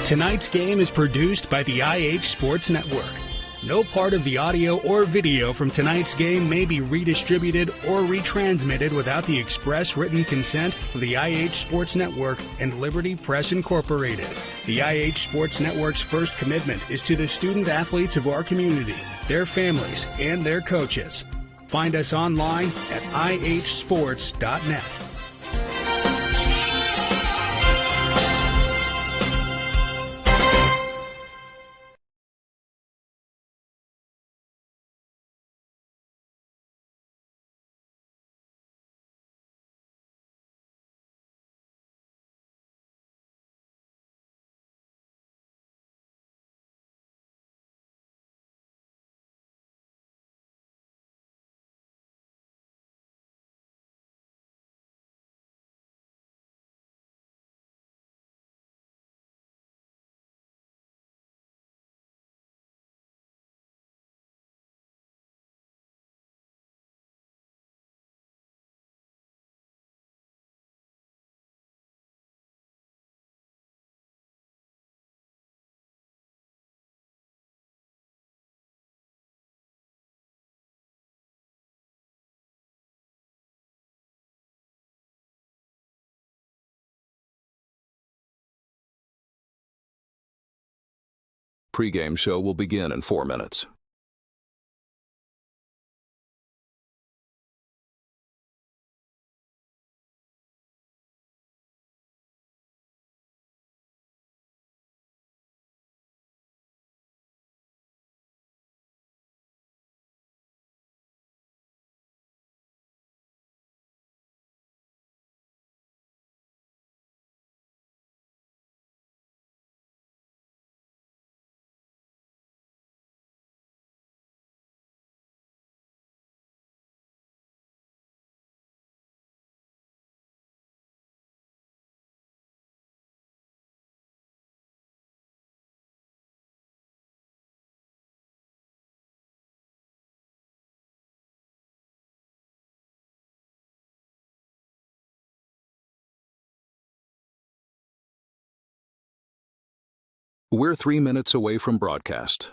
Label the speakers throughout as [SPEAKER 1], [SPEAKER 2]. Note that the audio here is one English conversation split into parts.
[SPEAKER 1] Tonight's game is produced by the IH Sports Network. No part of the audio or video from tonight's game may be redistributed or retransmitted without the express written consent of the IH Sports Network and Liberty Press Incorporated. The IH Sports Network's first commitment is to the student athletes of our community, their families, and their coaches. Find us online at ihsports.net.
[SPEAKER 2] Pre-game show will begin in 4 minutes. We're 3 minutes away from broadcast.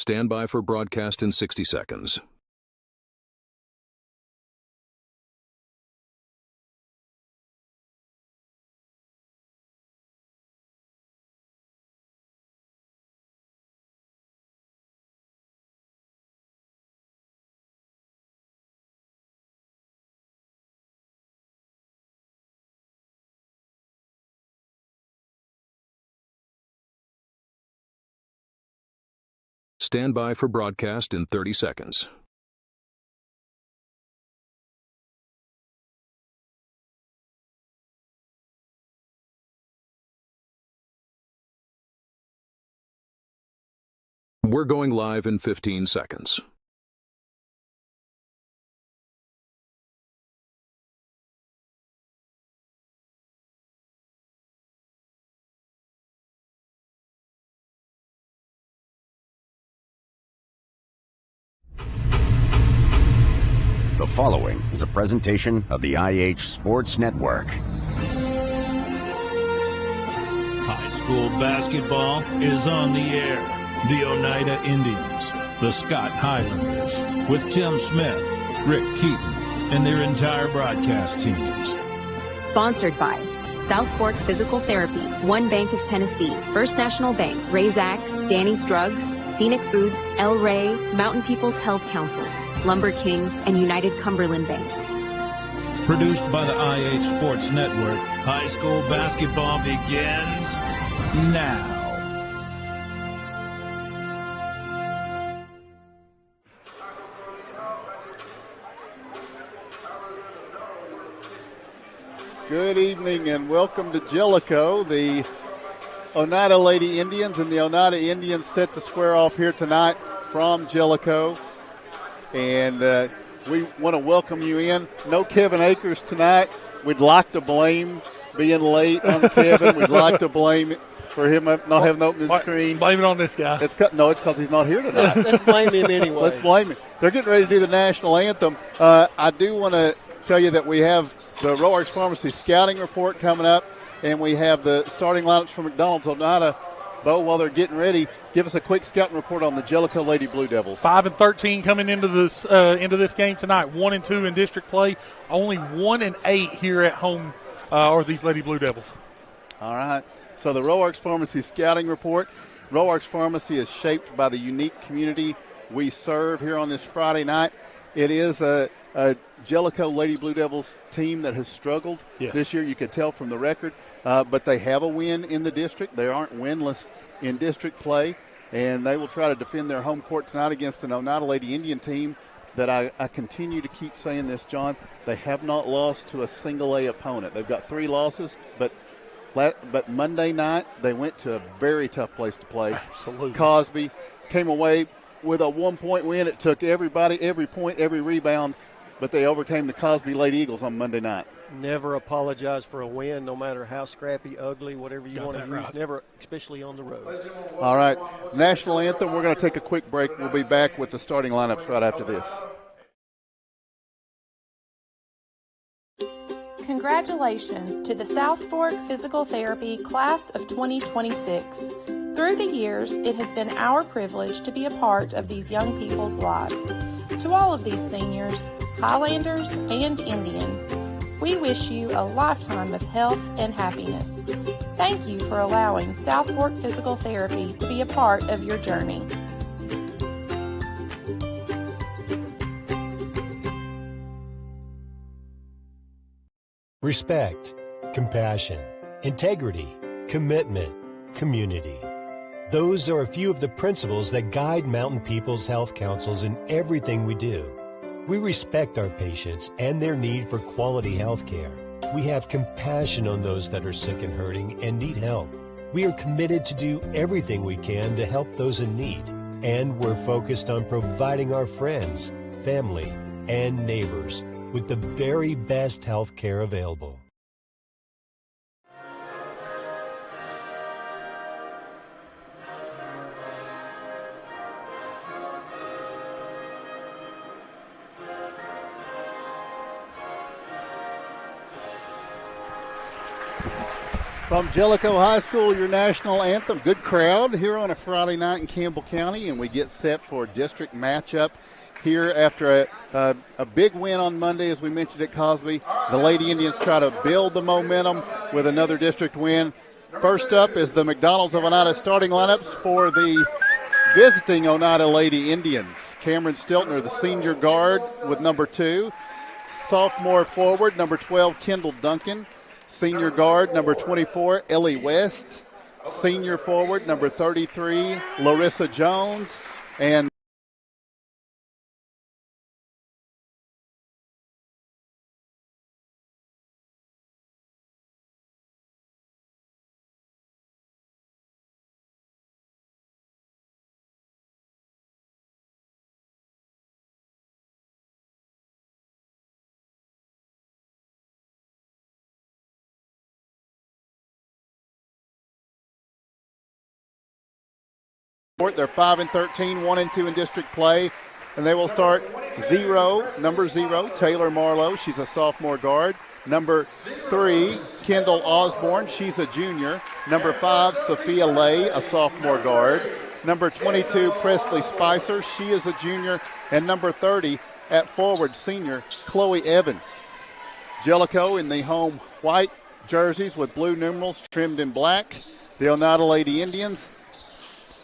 [SPEAKER 2] Stand by for broadcast in 60 seconds. Stand by for broadcast in 30 seconds. We're going live in 15 seconds.
[SPEAKER 3] The following is a presentation of the IH Sports Network.
[SPEAKER 4] High school basketball is on the air. The Oneida Indians, the Scott Highlanders, with Tim Smith, Rick Keaton, and their entire broadcast teams.
[SPEAKER 5] Sponsored by South Fork Physical Therapy, One Bank of Tennessee, First National Bank, Ray's Axe, Danny's Drugs, Scenic Foods, El Rey, Mountain People's Health Councils, Lumber King, and United Cumberland Bank.
[SPEAKER 4] Produced by the IH Sports Network, high school basketball begins now.
[SPEAKER 6] Good evening and welcome to Jellicoe. The Oneida Lady Indians and the Oneida Indians set to square off here tonight from Jellicoe. And we want to welcome you in. No Kevin Akers tonight. We'd like to blame being late on Kevin. We'd like to blame it for him not having opened the screen.
[SPEAKER 7] Blame it on this guy.
[SPEAKER 6] It's because he's not here tonight.
[SPEAKER 7] Let's blame him anyway.
[SPEAKER 6] Let's blame him. They're getting ready to do the national anthem. I do want to tell you that we have the Roarks Pharmacy scouting report coming up, and we have the starting lineups for McDonald's Oneida. Bo, while they're getting ready, give us a quick scouting report on the Jellicoe Lady Blue Devils.
[SPEAKER 7] 5-13 coming into this game tonight. 1-2 in district play. Only 1-8 here at home are these Lady Blue Devils.
[SPEAKER 6] All right. So the Roarks Pharmacy scouting report. Roarks Pharmacy is shaped by the unique community we serve here on this Friday night. It is a Jellicoe Lady Blue Devils team that has struggled this year. You could tell from the record, but they have a win in the district. They aren't winless in district play, and they will try to defend their home court tonight against an Oneida Lady Indian team that I continue to keep saying this, John. They have not lost to a single-A opponent. They've got 3 losses, but Monday night they went to a very tough place to play.
[SPEAKER 7] Absolutely.
[SPEAKER 6] Cosby came away with a 1-point win. It took everybody, every point, every rebound, but they overcame the Cosby Lady Eagles on Monday night.
[SPEAKER 8] Never apologize for a win, no matter how scrappy, ugly, whatever you want to use. Right. Never, especially on the road.
[SPEAKER 6] All right, national anthem. We're going to take a quick break. We'll be back with the starting lineups right after this.
[SPEAKER 9] Congratulations to the South Fork Physical Therapy Class of 2026. Through the years, it has been our privilege to be a part of these young people's lives. To all of these seniors, Highlanders, and Indians, we wish you a lifetime of health and happiness. Thank you for allowing South Fork Physical Therapy to be a part of your journey.
[SPEAKER 10] Respect, compassion, integrity, commitment, community. Those are a few of the principles that guide Mountain People's Health Councils in everything we do. We respect our patients and their need for quality health care. We have compassion on those that are sick and hurting and need help. We are committed to do everything we can to help those in need. And we're focused on providing our friends, family, and neighbors with the very best health care available.
[SPEAKER 6] From Jellicoe High School, your national anthem. Good crowd here on a Friday night in Campbell County, and we get set for a district matchup here after a big win on Monday, as we mentioned at Cosby. The Lady Indians try to build the momentum with another district win. First up is the McDonald's of Oneida starting lineups for the visiting Oneida Lady Indians. Cameron Stiltner, the senior guard with number 2. Sophomore forward, number 12, Kendall Duncan. Senior guard, number 24, Ellie West. Senior forward, number 33, Larissa Jones. And they're 5-13, 1-2 in district play, and they will start number 0, Taylor Marlowe. She's a sophomore guard. Number 3, Kendall Osborne. She's a junior. Number 5, Sophia Lay, a sophomore guard. Number 22, Presley Spicer. She is a junior. And number 30, at forward, senior Chloe Evans. Jellicoe in the home white jerseys with blue numerals trimmed in black. The Oneida Lady Indians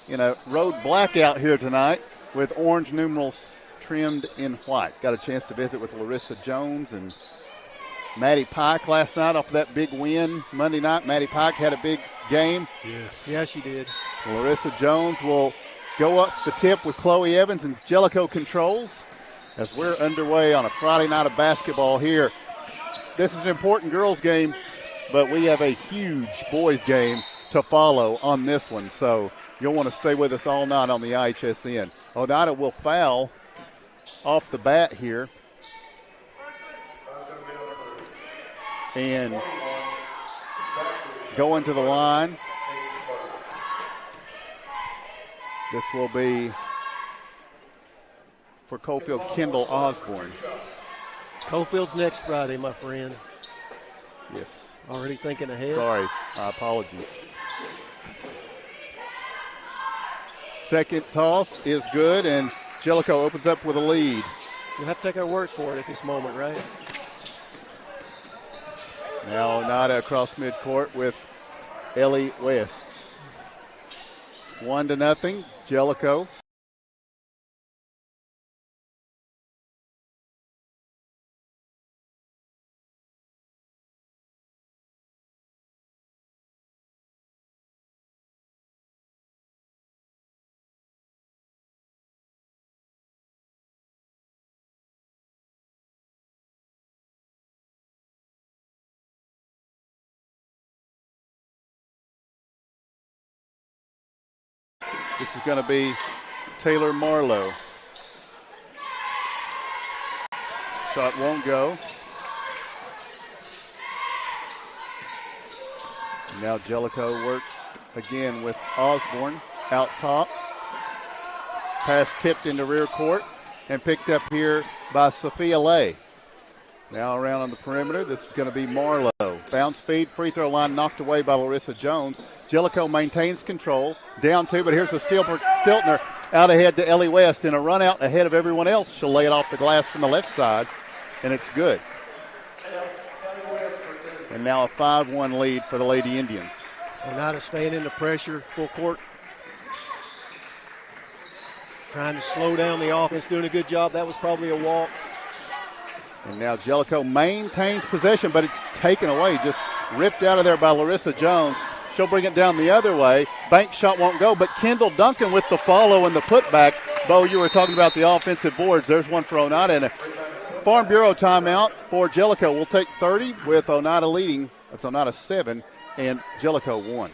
[SPEAKER 6] in a road blackout here tonight with orange numerals trimmed in white. Got a chance to visit with Larissa Jones and Maddie Pike last night off that big win Monday night. Maddie Pike had a big game.
[SPEAKER 7] Yes.
[SPEAKER 8] Yeah, she did.
[SPEAKER 6] Larissa Jones will go up the tip with Chloe Evans, and Jellicoe controls as we're underway on a Friday night of basketball here. This is an important girls game, but we have a huge boys game to follow on this one. So you'll want to stay with us all night on the IHSN. Oneida will foul off the bat here. And going to the line. This will be for Cofield, Kendall Osborne.
[SPEAKER 8] Cofield's next Friday, my friend.
[SPEAKER 6] Yes.
[SPEAKER 8] Already thinking ahead.
[SPEAKER 6] Sorry, apologies. Second toss is good, and Jellicoe opens up with a lead.
[SPEAKER 8] You'll have to take our word for it at this moment, right?
[SPEAKER 6] Now Oneida across midcourt with Ellie West. 1-0, Jellicoe. This is going to be Taylor Marlowe. Shot won't go. Now Jellicoe works again with Osborne out top. Pass tipped into rear court and picked up here by Sophia Lay. Now around on the perimeter, this is going to be Marlowe. Bounce feed, free throw line knocked away by Larissa Jones. Jellicoe maintains control. Down 2, but here's a Stiltner out ahead to Ellie West in a run out ahead of everyone else. She'll lay it off the glass from the left side, and it's good. And now a 5-1 lead for the Lady Indians.
[SPEAKER 8] Oneida staying in the pressure, full court. Trying to slow down the offense, doing a good job. That was probably a walk.
[SPEAKER 6] And now Jellicoe maintains possession, but it's taken away, just ripped out of there by Larissa Jones. She'll bring it down the other way. Bank shot won't go, but Kendall Duncan with the follow and the putback. Bo, you were talking about the offensive boards. There's one for Oneida, and a Farm Bureau timeout for Jellicoe. We'll take 30 with Oneida leading. That's Oneida 7 and Jellicoe 1.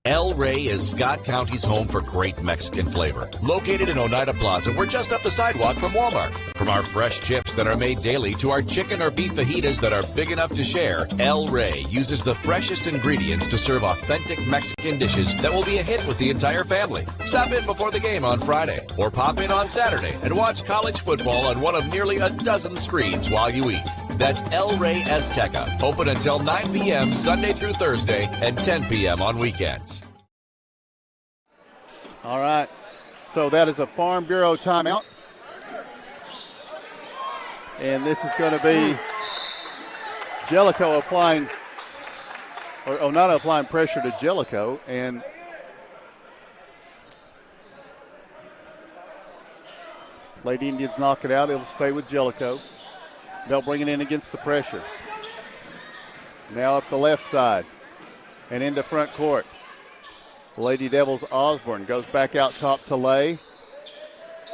[SPEAKER 11] El Rey is Scott County's home for great Mexican flavor. Located in Oneida Plaza, we're just up the sidewalk from Walmart. From our fresh chips that are made daily to our chicken or beef fajitas that are big enough to share, El Rey uses the freshest ingredients to serve authentic Mexican dishes that will be a hit with the entire family. Stop in before the game on Friday or pop in on Saturday and watch college football on one of nearly a dozen screens while you eat. That's El Rey Azteca, open until 9 p.m. Sunday through Thursday and 10 p.m. on weekends.
[SPEAKER 6] All right, so that is a Farm Bureau timeout. And this is going to be Jellicoe applying, or Oneida applying pressure to Jellicoe. And Lady Indians knock it out. It'll stay with Jellicoe. They'll bring it in against the pressure. Now up the left side and into front court. Lady Devils Osborne goes back out top to Lay.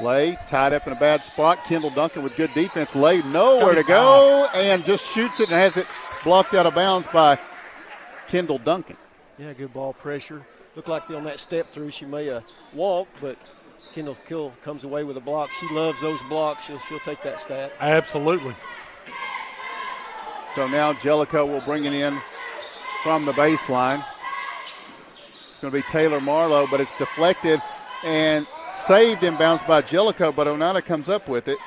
[SPEAKER 6] Lay tied up in a bad spot. Kendall Duncan with good defense. Lay nowhere to go and just shoots it and has it blocked out of bounds by Kendall Duncan.
[SPEAKER 8] Yeah, good ball pressure. Looked like on that step through she may have walked, but Kendall Kill comes away with a block. She loves those blocks. She'll take that stat.
[SPEAKER 7] Absolutely.
[SPEAKER 6] So now Jellicoe will bring it in from the baseline. It's going to be Taylor Marlowe, but it's deflected and saved inbounds by Jellicoe, but Oneida comes up with it.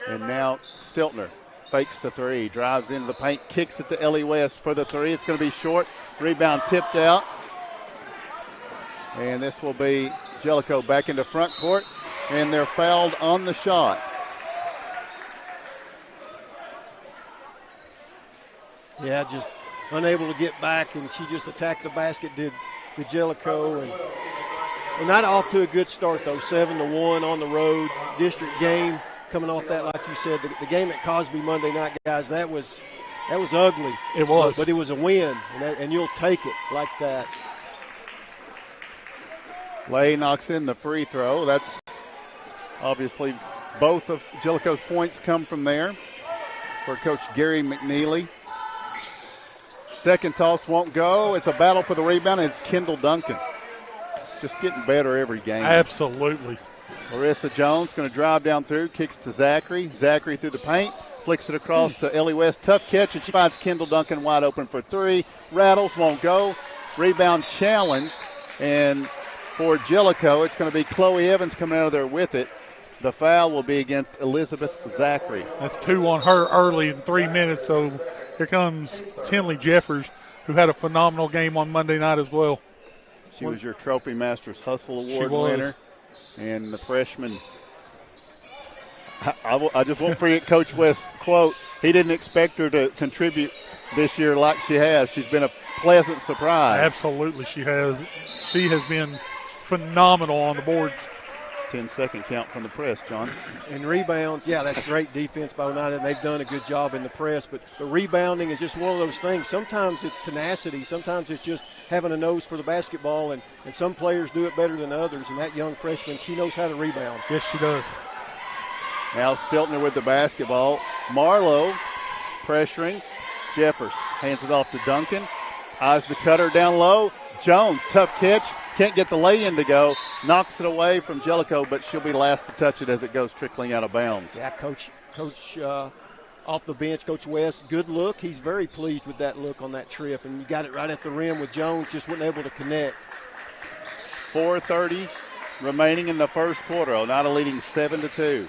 [SPEAKER 6] And now Stiltner fakes the three, drives into the paint, kicks it to Ellie West for the three. It's going to be short. Rebound tipped out. And this will be Jellicoe back into front court, and they're fouled on the shot.
[SPEAKER 8] Yeah, just unable to get back, and she just attacked the basket, did Jellicoe. And not off to a good start, though, 7-1 on the road. District game coming off that, like you said, the game at Cosby Monday night, guys, that was ugly.
[SPEAKER 7] It was.
[SPEAKER 8] But it was a win, and you'll take it like that.
[SPEAKER 6] Lay knocks in the free throw. That's obviously both of Jellicoe's points come from there for Coach Gary McNeely. Second toss won't go. It's a battle for the rebound, and it's Kendall Duncan. Just getting better every game.
[SPEAKER 7] Absolutely.
[SPEAKER 6] Larissa Jones going to drive down through, kicks to Zachary. Zachary through the paint, flicks it across to Ellie West. Tough catch, and she finds Kendall Duncan wide open for three. Rattles, won't go. Rebound challenged, and for Jellicoe, it's going to be Chloe Evans coming out of there with it. The foul will be against Elizabeth Zachary.
[SPEAKER 7] That's 2 on her early in 3 minutes, so here comes Tinley Jeffers, who had a phenomenal game on Monday night as well.
[SPEAKER 6] She was your Trophy Masters Hustle Award winner. And the freshman, I just won't forget Coach West's quote. He didn't expect her to contribute this year like she has. She's been a pleasant surprise.
[SPEAKER 7] Absolutely, she has. She has been phenomenal on the boards.
[SPEAKER 6] 10-second count from the press, John.
[SPEAKER 8] And rebounds, yeah, that's great defense by Oneida. They've done a good job in the press, but the rebounding is just one of those things. Sometimes it's tenacity. Sometimes it's just having a nose for the basketball, and some players do it better than others, and that young freshman, she knows how to rebound.
[SPEAKER 7] Yes, she does.
[SPEAKER 6] Now Stiltner with the basketball. Marlowe pressuring. Jeffers hands it off to Duncan. Eyes the cutter down low. Jones, tough catch. Can't get the lay-in to go. Knocks it away from Jellicoe, but she'll be last to touch it as it goes trickling out of bounds.
[SPEAKER 8] Yeah, Coach off the bench, Coach West, good look. He's very pleased with that look on that trip, and you got it right at the rim with Jones, just wasn't able to connect.
[SPEAKER 6] 4:30 remaining in the first quarter. Oneida leading 7-2.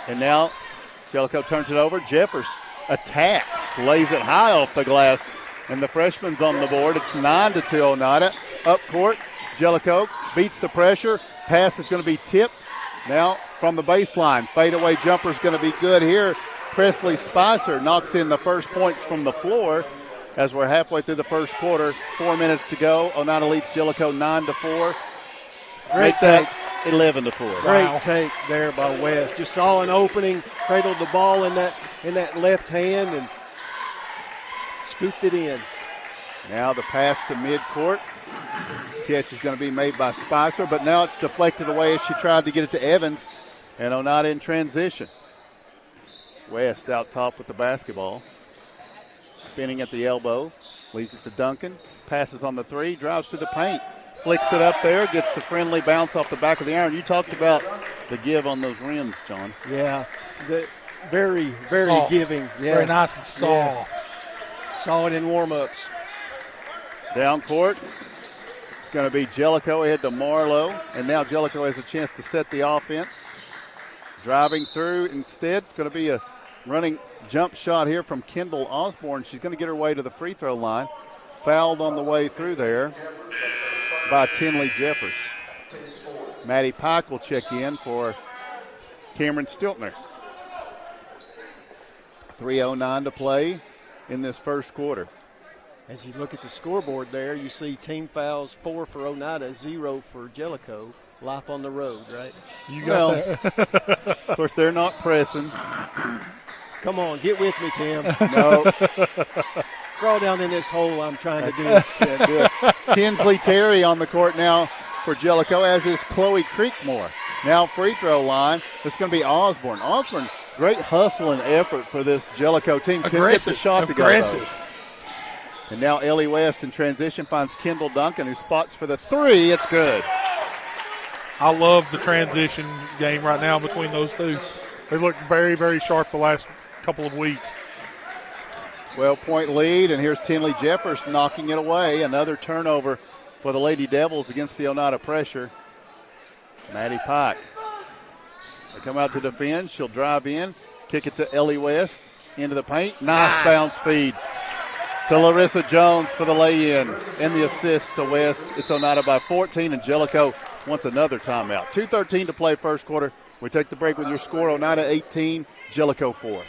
[SPEAKER 6] And now Jellicoe turns it over. Jeffers attacks, lays it high off the glass, and the freshman's on the board. It's 9-2 Oneida. Up court, Jellicoe beats the pressure. Pass is going to be tipped. Now from the baseline, fadeaway jumper is going to be good here. Presley Spicer knocks in the first points from the floor as we're halfway through the first quarter. 4 minutes to go. Oneida leads Jellicoe 9-4.
[SPEAKER 8] Great take.
[SPEAKER 6] 11-4.
[SPEAKER 8] Great take there by West. Just saw an opening, cradled the ball in that left hand, and scooped it in.
[SPEAKER 6] Now the pass to midcourt. Catch is going to be made by Spicer, but now it's deflected away as she tried to get it to Evans, and Oneida in transition. West out top with the basketball. Spinning at the elbow. Leaves it to Duncan. Passes on the three. Drives to the paint. Flicks it up there. Gets the friendly bounce off the back of the iron. You talked about the give on those rims, John.
[SPEAKER 8] Yeah. Very, very
[SPEAKER 7] soft.
[SPEAKER 8] Giving. Yeah.
[SPEAKER 7] Very nice and soft.
[SPEAKER 8] Yeah. Saw it in warm-ups.
[SPEAKER 6] Down court. It's going to be Jellicoe ahead to Marlowe. And now Jellicoe has a chance to set the offense. Driving through instead. It's going to be a running jump shot here from Kendall Osborne. She's going to get her way to the free throw line. Fouled on the way through there by Tinley Jeffers. Maddie Pike will check in for Cameron Stiltner. 3:09 to play in this first quarter.
[SPEAKER 8] As you look at the scoreboard there, you see team fouls 4 for Oneida, 0 for Jellicoe. Life on the road, right?
[SPEAKER 7] You got that.
[SPEAKER 6] Of course, they're not pressing.
[SPEAKER 8] Come on, get with me, Tim.
[SPEAKER 6] No.
[SPEAKER 8] crawl down in this hole I'm trying to do.
[SPEAKER 6] Yeah, do it. Kinsley Terry on the court now for Jellicoe, as is Chloe Creekmore. Now free throw line. It's going to be Osborne. Osborne, great hustle and effort for this Jellicoe team. Couldn't get the shot to go, though. And now Ellie West in transition finds Kendall Duncan, who spots for the three. It's good.
[SPEAKER 7] I love the transition game right now between those two. They look very, very sharp the last couple of weeks.
[SPEAKER 6] 12-point lead, and here's Tinley Jeffers knocking it away. Another turnover for the Lady Devils against the Oneida pressure. Maddie Pike. They come out to defend. She'll drive in, kick it to Ellie West into the paint. Nice bounce feed to Larissa Jones for the lay-in. And the assist to West. It's Oneida by 14, and Jellicoe wants another timeout. 2:13 to play first quarter. We take the break with your score. Oneida 18, Jellicoe 4.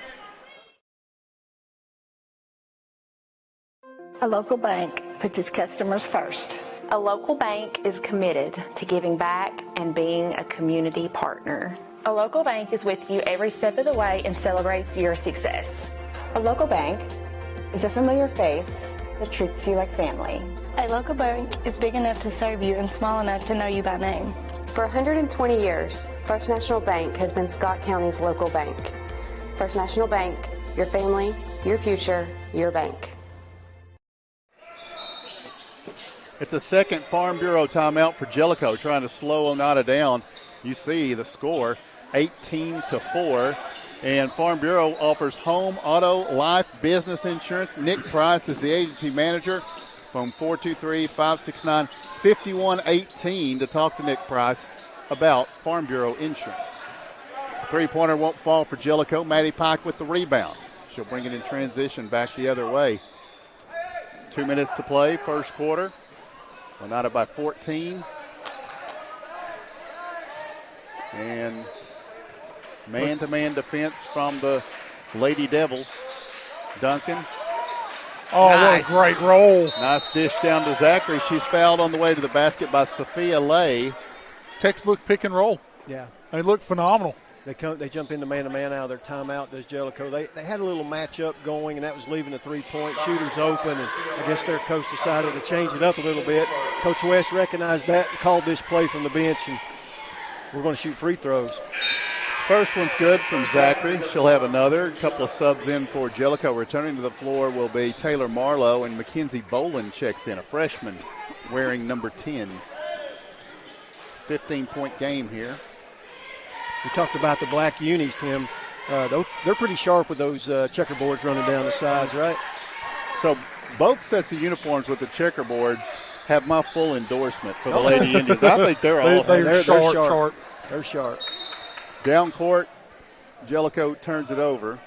[SPEAKER 12] A local bank puts its customers first.
[SPEAKER 5] A local bank is committed to giving back and being a community partner.
[SPEAKER 13] A local bank is with you every step of the way and celebrates your success.
[SPEAKER 14] A local bank is a familiar face that treats you like family.
[SPEAKER 15] A local bank is big enough to serve you and small enough to know you by name.
[SPEAKER 14] For 120 years, First National Bank has been Scott County's local bank. First National Bank, your family, your future, your bank.
[SPEAKER 6] It's a second Farm Bureau timeout for Jellicoe, trying to slow Oneida down. You see the score, 18-4. And Farm Bureau offers home, auto, life, business insurance. Nick Price is the agency manager. Phone 423-569-5118 to talk to Nick Price about Farm Bureau insurance. The three-pointer won't fall for Jellicoe. Maddie Pike with the rebound. She'll bring it in transition back the other way. 2 minutes to play, first quarter. Oneida by 14. And man-to-man defense from the Lady Devils. Duncan.
[SPEAKER 7] Oh, nice. What a great roll.
[SPEAKER 6] Nice dish down to Zachary. She's fouled on the way to the basket by Sophia Lay.
[SPEAKER 7] Textbook pick and roll.
[SPEAKER 8] Yeah.
[SPEAKER 7] They look phenomenal.
[SPEAKER 8] They jump into man-to-man out of their timeout, does Jellicoe. They had a little matchup going, and that was leaving the three-point shooters open, and I guess their coach decided to change it up a little bit. Coach West recognized that and called this play from the bench, and we're going to shoot free throws.
[SPEAKER 6] First one's good from Zachary. She'll have another. A couple of subs in for Jellicoe. Returning to the floor will be Taylor Marlowe, and Mackenzie Boland checks in, a freshman wearing number 10. 15-point game here.
[SPEAKER 8] We talked about the black unis, Tim. They're pretty sharp with those checkerboards running down the sides, right?
[SPEAKER 6] So both sets of uniforms with the checkerboards have my full endorsement for the Lady Indians. I think they're awesome.
[SPEAKER 8] They're sharp. They're sharp.
[SPEAKER 6] Down court, Jellicoe turns it over.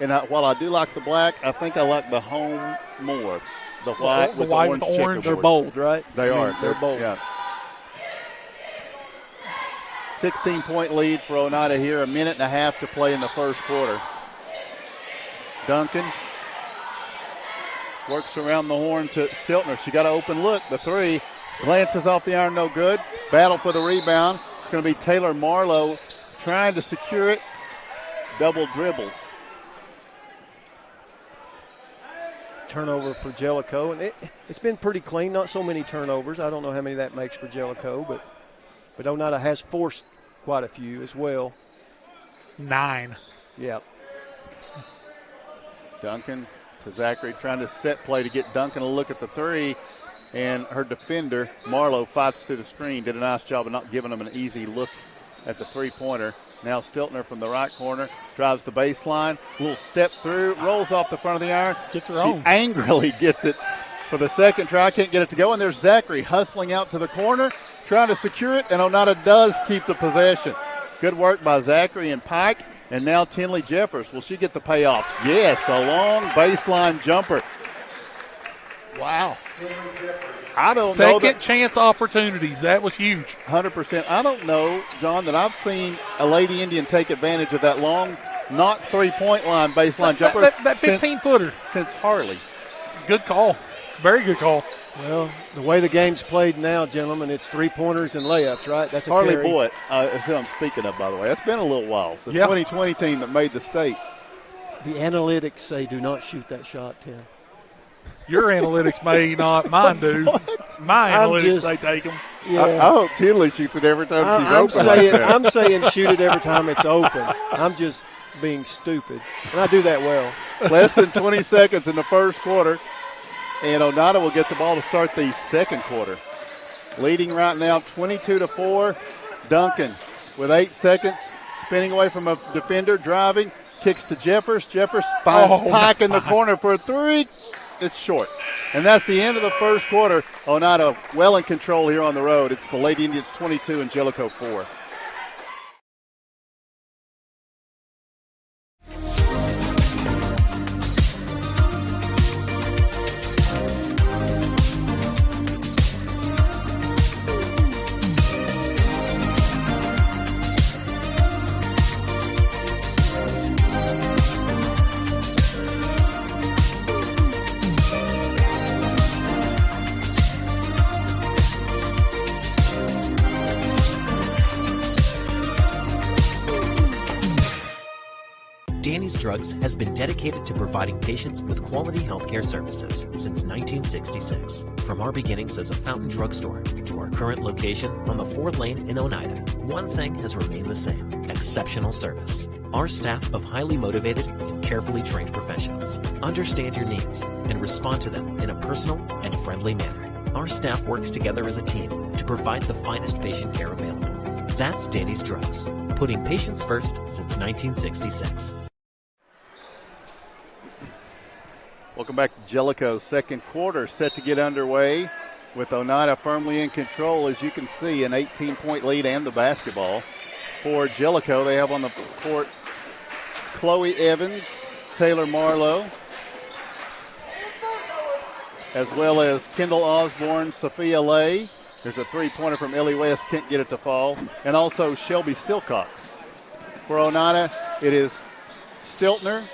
[SPEAKER 6] And while I do like the black, I think I like the home more. The white with the orange checkerboard.
[SPEAKER 8] They're bold, right?
[SPEAKER 6] They are.
[SPEAKER 8] They're bold.
[SPEAKER 6] Yeah. 16-point lead for Oneida here. A minute and a half to play in the first quarter. Duncan works around the horn to Stiltner. She got an open look. The three glances off the iron, no good. Battle for the rebound. It's going to be Taylor Marlowe trying to secure it. Double dribbles.
[SPEAKER 8] Turnover for Jellicoe. And it's been pretty clean. Not so many turnovers. I don't know how many that makes for Jellicoe, but Oneida has forced quite a few as well.
[SPEAKER 7] 9.
[SPEAKER 8] Yeah.
[SPEAKER 6] Duncan to Zachary trying to set play to get Duncan a look at the three. And her defender, Marlowe, fights to the screen. Did a nice job of not giving them an easy look at the three-pointer. Now Stiltner from the right corner drives the baseline. A little step through, rolls off the front of the iron.
[SPEAKER 7] Gets her own.
[SPEAKER 6] She angrily gets it for the second try. Can't get it to go. And there's Zachary hustling out to the corner, trying to secure it. And Oneida does keep the possession. Good work by Zachary and Pike. And now Tinley Jeffers. Will she get the payoff? Yes, a long baseline jumper. Wow. I don't know.
[SPEAKER 7] Second chance opportunities. That was huge.
[SPEAKER 6] 100%. I don't know, John, that I've seen a Lady Indian take advantage of that long, not three-point line baseline jumper.
[SPEAKER 7] That 15-footer.
[SPEAKER 6] Since Harley.
[SPEAKER 7] Good call. Very good call.
[SPEAKER 8] Well, the way the game's played now, gentlemen, it's three-pointers and layups, right? That's a
[SPEAKER 6] Harley
[SPEAKER 8] carry.
[SPEAKER 6] Boyd is who I'm speaking of, by the way. That's been a little while. The 2020 team that made the state.
[SPEAKER 8] The analytics say do not shoot that shot, Tim.
[SPEAKER 7] Your analytics may not, mine do. My analytics say take them.
[SPEAKER 8] Yeah.
[SPEAKER 6] I hope Tinley shoots it every time she's open.
[SPEAKER 8] I'm saying shoot it every time it's open. I'm just being stupid, and I do that well.
[SPEAKER 6] Less than 20 seconds in the first quarter, and Oneida will get the ball to start the second quarter. Leading right now 22-4. Duncan with 8 seconds, spinning away from a defender, driving, kicks to Jeffers. Jeffers finds Pike in the corner for a three. It's short. And that's the end of the first quarter. Oneida well in control here on the road. It's the Lady Indians 22 and Jellicoe 4.
[SPEAKER 16] Danny's Drugs has been dedicated to providing patients with quality healthcare services since 1966. From our beginnings as a fountain drugstore to our current location on the 4th Lane in Oneida, one thing has remained the same: exceptional service. Our staff of highly motivated and carefully trained professionals understand your needs and respond to them in a personal and friendly manner. Our staff works together as a team to provide the finest patient care available. That's Danny's Drugs, putting patients first since 1966.
[SPEAKER 6] Welcome back to Jellicoe's second quarter, set to get underway with Oneida firmly in control. As you can see, an 18-point lead and the basketball for Jellicoe. They have on the court Chloe Evans, Taylor Marlowe, as well as Kendall Osborne, Sophia Lay. There's a three-pointer from Ellie West, can't get it to fall, and also Shelby Silcox. For Oneida, it is Stiltner,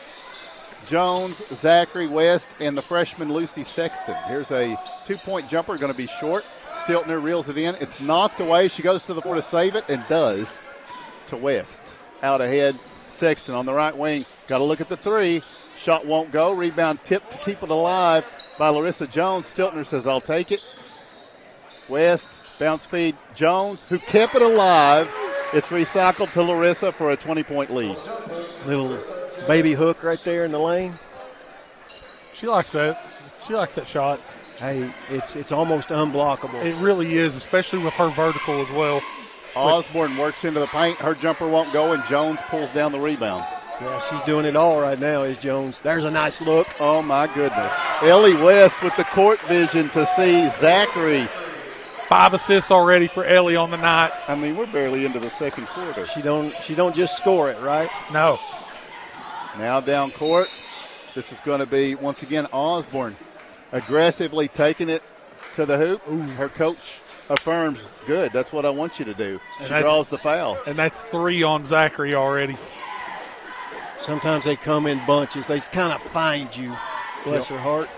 [SPEAKER 6] Jones, Zachary West, and the freshman Lucy Sexton. Here's a two-point jumper, going to be short. Stiltner reels it in. It's knocked away. She goes to the floor to save it and does to West. Out ahead, Sexton on the right wing. Got to look at the three. Shot won't go. Rebound tipped to keep it alive by Larissa Jones. Stiltner says, I'll take it. West, bounce feed. Jones, who kept it alive. It's recycled to Larissa for a 20-point lead.
[SPEAKER 8] Little baby hook right there in the lane.
[SPEAKER 7] She likes that. She likes that shot.
[SPEAKER 8] Hey, it's almost unblockable.
[SPEAKER 7] It really is, especially with her vertical as well.
[SPEAKER 6] Osborne works into the paint. Her jumper won't go, and Jones pulls down the rebound.
[SPEAKER 8] Yeah, she's doing it all right now, is Jones. There's a nice look.
[SPEAKER 6] Oh, my goodness. Ellie West with the court vision to see Zachary.
[SPEAKER 7] 5 assists already for Ellie on the night.
[SPEAKER 6] I mean, we're barely into the second quarter.
[SPEAKER 8] She don't just score it, right?
[SPEAKER 7] No.
[SPEAKER 6] Now down court. This is going to be, once again, Osborne aggressively taking it to the hoop. Ooh. Her coach affirms, good, that's what I want you to do. She draws the foul.
[SPEAKER 7] And that's 3 on Zachary already.
[SPEAKER 8] Sometimes they come in bunches. They just kind of find you. Bless her heart.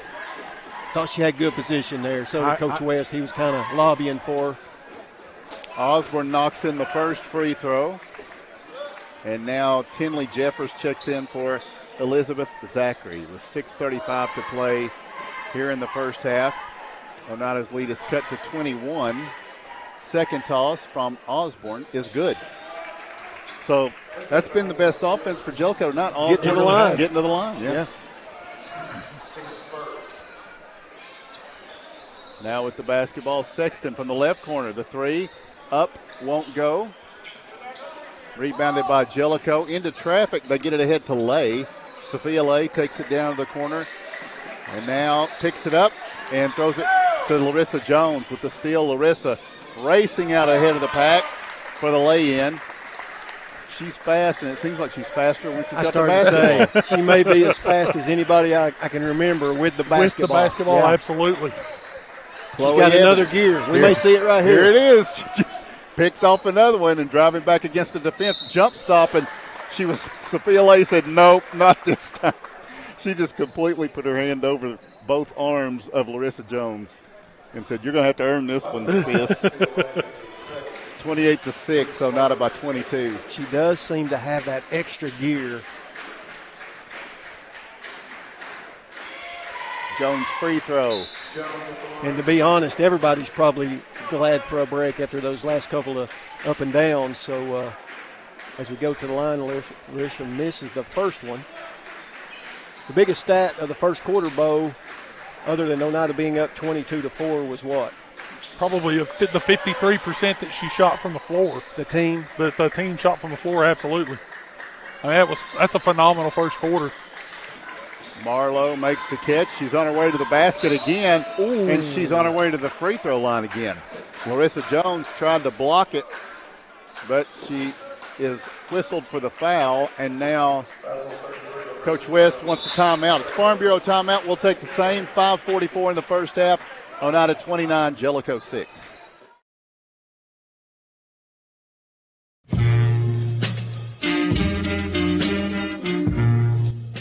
[SPEAKER 8] Thought she had good position there. So did Coach West. He was kind of lobbying for her.
[SPEAKER 6] Osborne knocks in the first free throw. And now Tinley Jeffers checks in for Elizabeth Zachary with 6:35 to play here in the first half. Oneida's lead is cut to 21. Second toss from Osborne is good. So that's been the best offense for Jellicoe. Not Osborne.
[SPEAKER 8] Getting to the line.
[SPEAKER 6] Getting to the line, yeah. Now with the basketball, Sexton from the left corner. The three up, won't go. Rebounded by Jellicoe. Into traffic, they get it ahead to Lay. Sophia Lay takes it down to the corner. And now picks it up and throws it to Larissa Jones with the steal. Larissa racing out ahead of the pack for the lay-in. She's fast, and it seems like she's faster when she's got the basketball.
[SPEAKER 8] I started to say, she may be as fast as anybody I can remember with the basketball.
[SPEAKER 7] With the basketball, yeah. Absolutely.
[SPEAKER 8] She's got another gear. We may see it right here.
[SPEAKER 6] Here it is. She just picked off another one and driving back against the defense. Jump stop, and Sophia Lay said, nope, not this time. She just completely put her hand over both arms of Larissa Jones and said, you're going to have to earn this one, sis. 28-6, so not about 22.
[SPEAKER 8] She does seem to have that extra gear.
[SPEAKER 6] Jones free throw.
[SPEAKER 8] And to be honest, everybody's probably glad for a break after those last couple of up and downs. So as we go to the line, Alicia misses the first one. The biggest stat of the first quarter, Bo, other than Oneida being up 22-4, was what?
[SPEAKER 7] Probably the 53% that she shot from the floor.
[SPEAKER 8] The team?
[SPEAKER 7] The team shot from the floor, absolutely. I mean, that's a phenomenal first quarter.
[SPEAKER 6] Marlowe makes the catch. She's on her way to the basket again, and she's on her way to the free throw line again. Larissa Jones tried to block it, but she is whistled for the foul, and now Coach West wants a timeout. It's Farm Bureau timeout. We'll take the same. 5:44 in the first half. Oneida 29, Jellicoe 6.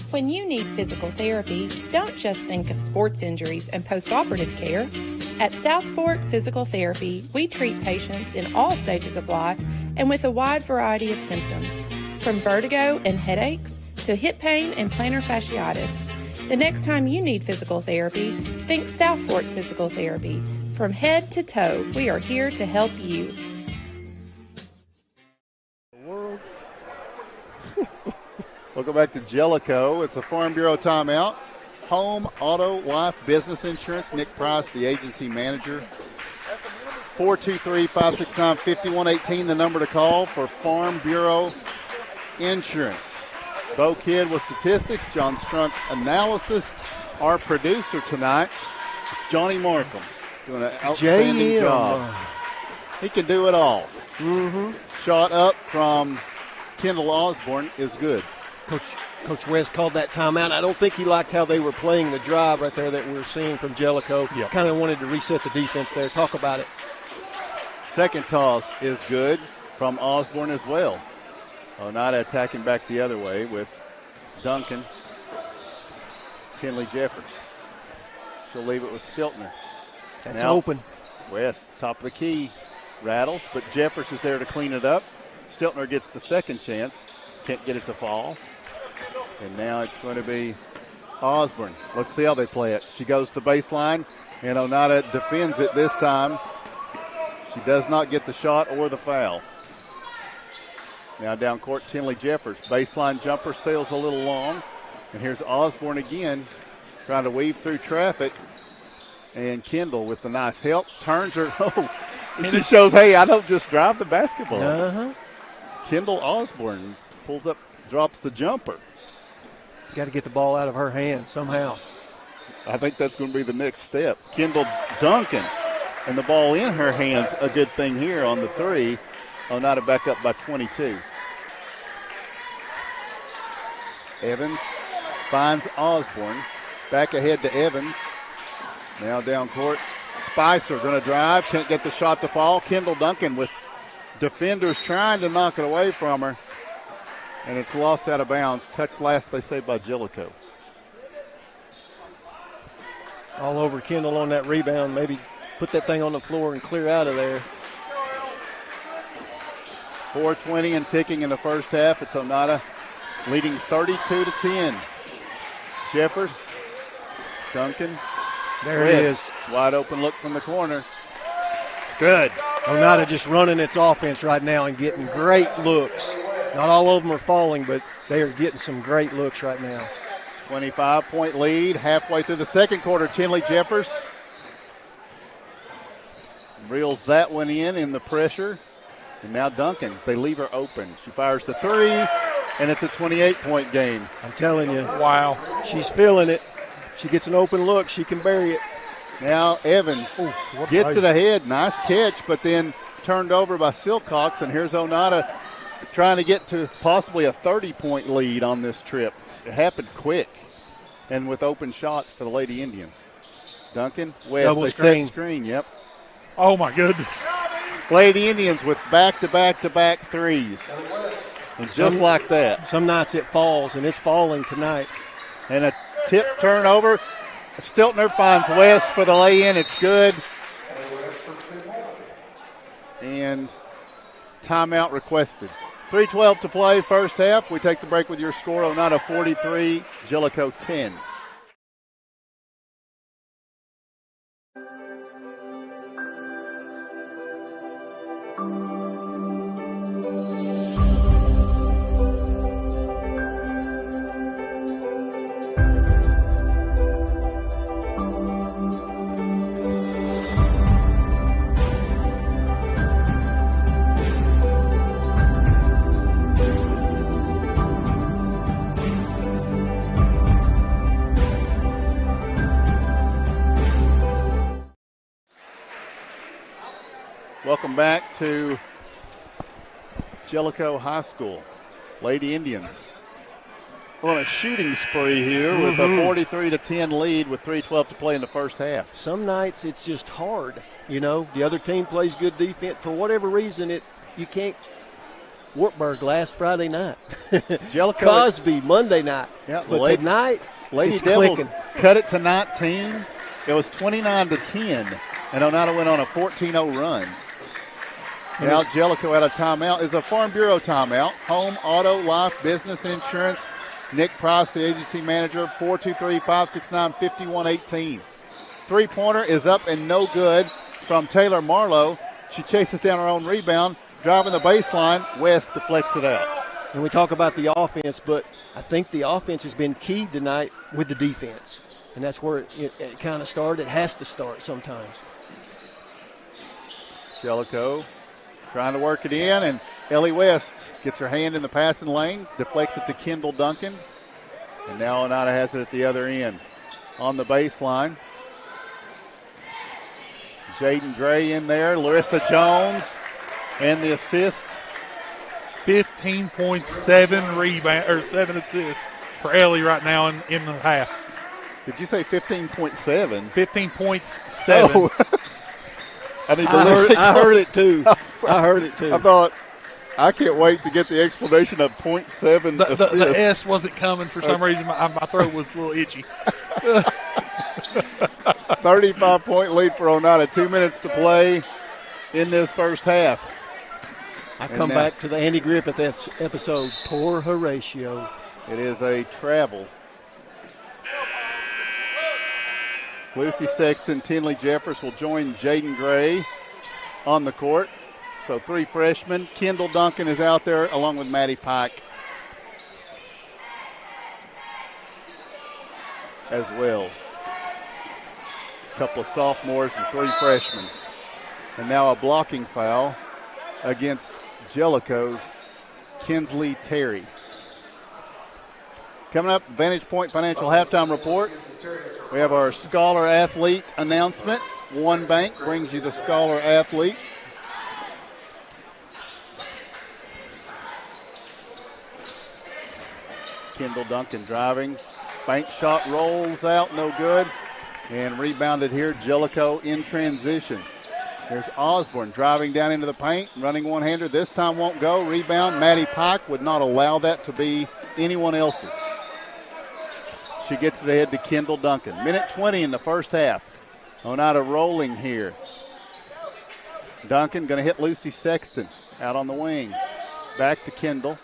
[SPEAKER 9] When you need physical therapy, don't just think of sports injuries and post-operative care. At South Fork Physical Therapy, we treat patients in all stages of life and with a wide variety of symptoms, from vertigo and headaches to hip pain and plantar fasciitis. The next time you need physical therapy, think South Fork Physical Therapy. From head to toe, we are here to help you.
[SPEAKER 6] Welcome back to Jellicoe. It's a Farm Bureau timeout. Home, auto, life, business insurance. Nick Price, the agency manager. 423-569-5118, the number to call for Farm Bureau Insurance. Bo Kidd with statistics. John Strunk analysis. Our producer tonight, Johnny Markham, doing an outstanding job. He can do it all. Shot up from Kendall Osborne is good.
[SPEAKER 8] Coach West called that timeout. I don't think he liked how they were playing the drive right there that we were seeing from Jellicoe.
[SPEAKER 6] Yep.
[SPEAKER 8] Kind of wanted to reset the defense there. Talk about it.
[SPEAKER 6] Second toss is good from Osborne as well. Oneida attacking back the other way with Duncan. Tinley Jeffers. She'll leave it with Stiltner.
[SPEAKER 8] That's open.
[SPEAKER 6] West, top of the key. Rattles, but Jeffers is there to clean it up. Stiltner gets the second chance. Can't get it to fall. And now it's going to be Osborne. Let's see how they play it. She goes to the baseline, and Oneida defends it this time. She does not get the shot or the foul. Now down court, Tinley Jeffers. Baseline jumper sails a little long. And here's Osborne again, trying to weave through traffic. And Kendall with the nice help. Turns her. She shows, hey, I don't just drive the basketball. Kendall Osborne pulls up, drops the jumper.
[SPEAKER 8] Got to get the ball out of her hands somehow.
[SPEAKER 6] I think that's going to be the next step. Kendall Duncan, and the ball in her hands, a good thing here on the three. Oneida back up by 22. Evans finds Osborne. Back ahead to Evans. Now down court. Spicer going to drive. Can't get the shot to fall. Kendall Duncan with defenders trying to knock it away from her. And it's lost out of bounds. Touch last, they say, by Jellicoe.
[SPEAKER 8] All over Kendall on that rebound. Maybe put that thing on the floor and clear out of there.
[SPEAKER 6] 4:20 and ticking in the first half. It's Oneida leading 32-10. Jeffers, Duncan.
[SPEAKER 8] There it is.
[SPEAKER 6] Wide open look from the corner. It's good.
[SPEAKER 8] Oneida just running its offense right now and getting great looks. Not all of them are falling, but they are getting some great looks right now.
[SPEAKER 6] 25-point lead halfway through the second quarter. Tinley Jeffers reels that one in the pressure. And now Duncan, they leave her open. She fires the three, and it's a 28-point game.
[SPEAKER 8] I'm telling you.
[SPEAKER 7] Wow.
[SPEAKER 8] She's feeling it. She gets an open look. She can bury it.
[SPEAKER 6] Now Evans gets it ahead. Nice catch, but then turned over by Silcox. And here's Oneida trying to get to possibly a 30-point lead on this trip. It happened quick and with open shots for the Lady Indians. Duncan, West,
[SPEAKER 8] double
[SPEAKER 6] screen, yep.
[SPEAKER 7] Oh, my goodness.
[SPEAKER 6] Lady Indians with back-to-back-to-back threes. And just like that.
[SPEAKER 8] Some nights it falls, and it's falling tonight.
[SPEAKER 6] And a tip turnover. Stiltner finds West for the lay-in. It's good. And timeout requested. 3:12 to play, first half. We take the break with your score. Oneida 43, Jellicoe 10. Welcome back to Jellicoe High School. Lady Indians on a shooting spree here with a 43-10 lead with 3:12 to play in the first half.
[SPEAKER 8] Some nights it's just hard. You know, the other team plays good defense. For whatever reason, you can't. Wartburg last Friday night.
[SPEAKER 6] Jellicoe,
[SPEAKER 8] Cosby Monday night.
[SPEAKER 6] Yeah,
[SPEAKER 8] but tonight,
[SPEAKER 6] Lady
[SPEAKER 8] it's
[SPEAKER 6] Devils
[SPEAKER 8] clicking.
[SPEAKER 6] cut it to 19. It was 29-10, and Oneida went on a 14-0 run. Now Jellicoe out of timeout is a Farm Bureau timeout. Home, auto, life, business, insurance. Nick Price, the agency manager, 423-569-5118. Three-pointer is up and no good from Taylor Marlowe. She chases down her own rebound, driving the baseline. West deflects it out.
[SPEAKER 8] And we talk about the offense, but I think the offense has been key tonight with the defense. And that's where it kind of started. It has to start sometimes.
[SPEAKER 6] Jellicoe trying to work it in, and Ellie West gets her hand in the passing lane, deflects it to Kendall Duncan. And now Oneida has it at the other end. On the baseline, Jaden Gray in there, Larissa Jones, and the assist.
[SPEAKER 7] 15.7 rebound or 7 assists for Ellie right now in the half.
[SPEAKER 6] Did you say 15.7?
[SPEAKER 7] 15.7.
[SPEAKER 6] Oh. I
[SPEAKER 8] heard it too. I heard it too.
[SPEAKER 6] I thought, I can't wait to get the explanation of 0.7 assists.
[SPEAKER 7] The S wasn't coming for some reason. My throat was a little itchy.
[SPEAKER 6] 35-point lead for Oneida. 2 minutes to play in this first half.
[SPEAKER 8] I come back to the Andy Griffith episode, poor Horatio.
[SPEAKER 6] It is a travel. Lucy Sexton, Tinley Jeffers will join Jaden Gray on the court. So three freshmen. Kendall Duncan is out there along with Maddie Pike as well. A couple of sophomores and three freshmen. And now a blocking foul against Jellicoe's Kinsley Terry. Coming up, Vantage Point Financial Halftime Report. We have our Scholar Athlete announcement. One Bank brings you the Scholar Athlete. Kendall Duncan driving. Bank shot rolls out, no good. And rebounded here, Jellicoe in transition. There's Osborne driving down into the paint, running one-hander. This time won't go. Rebound, Maddie Pike would not allow that to be anyone else's. She gets it ahead to Kendall Duncan. Minute 20 in the first half. Oneida rolling here. Duncan going to hit Lucy Sexton out on the wing. Back to Kendall.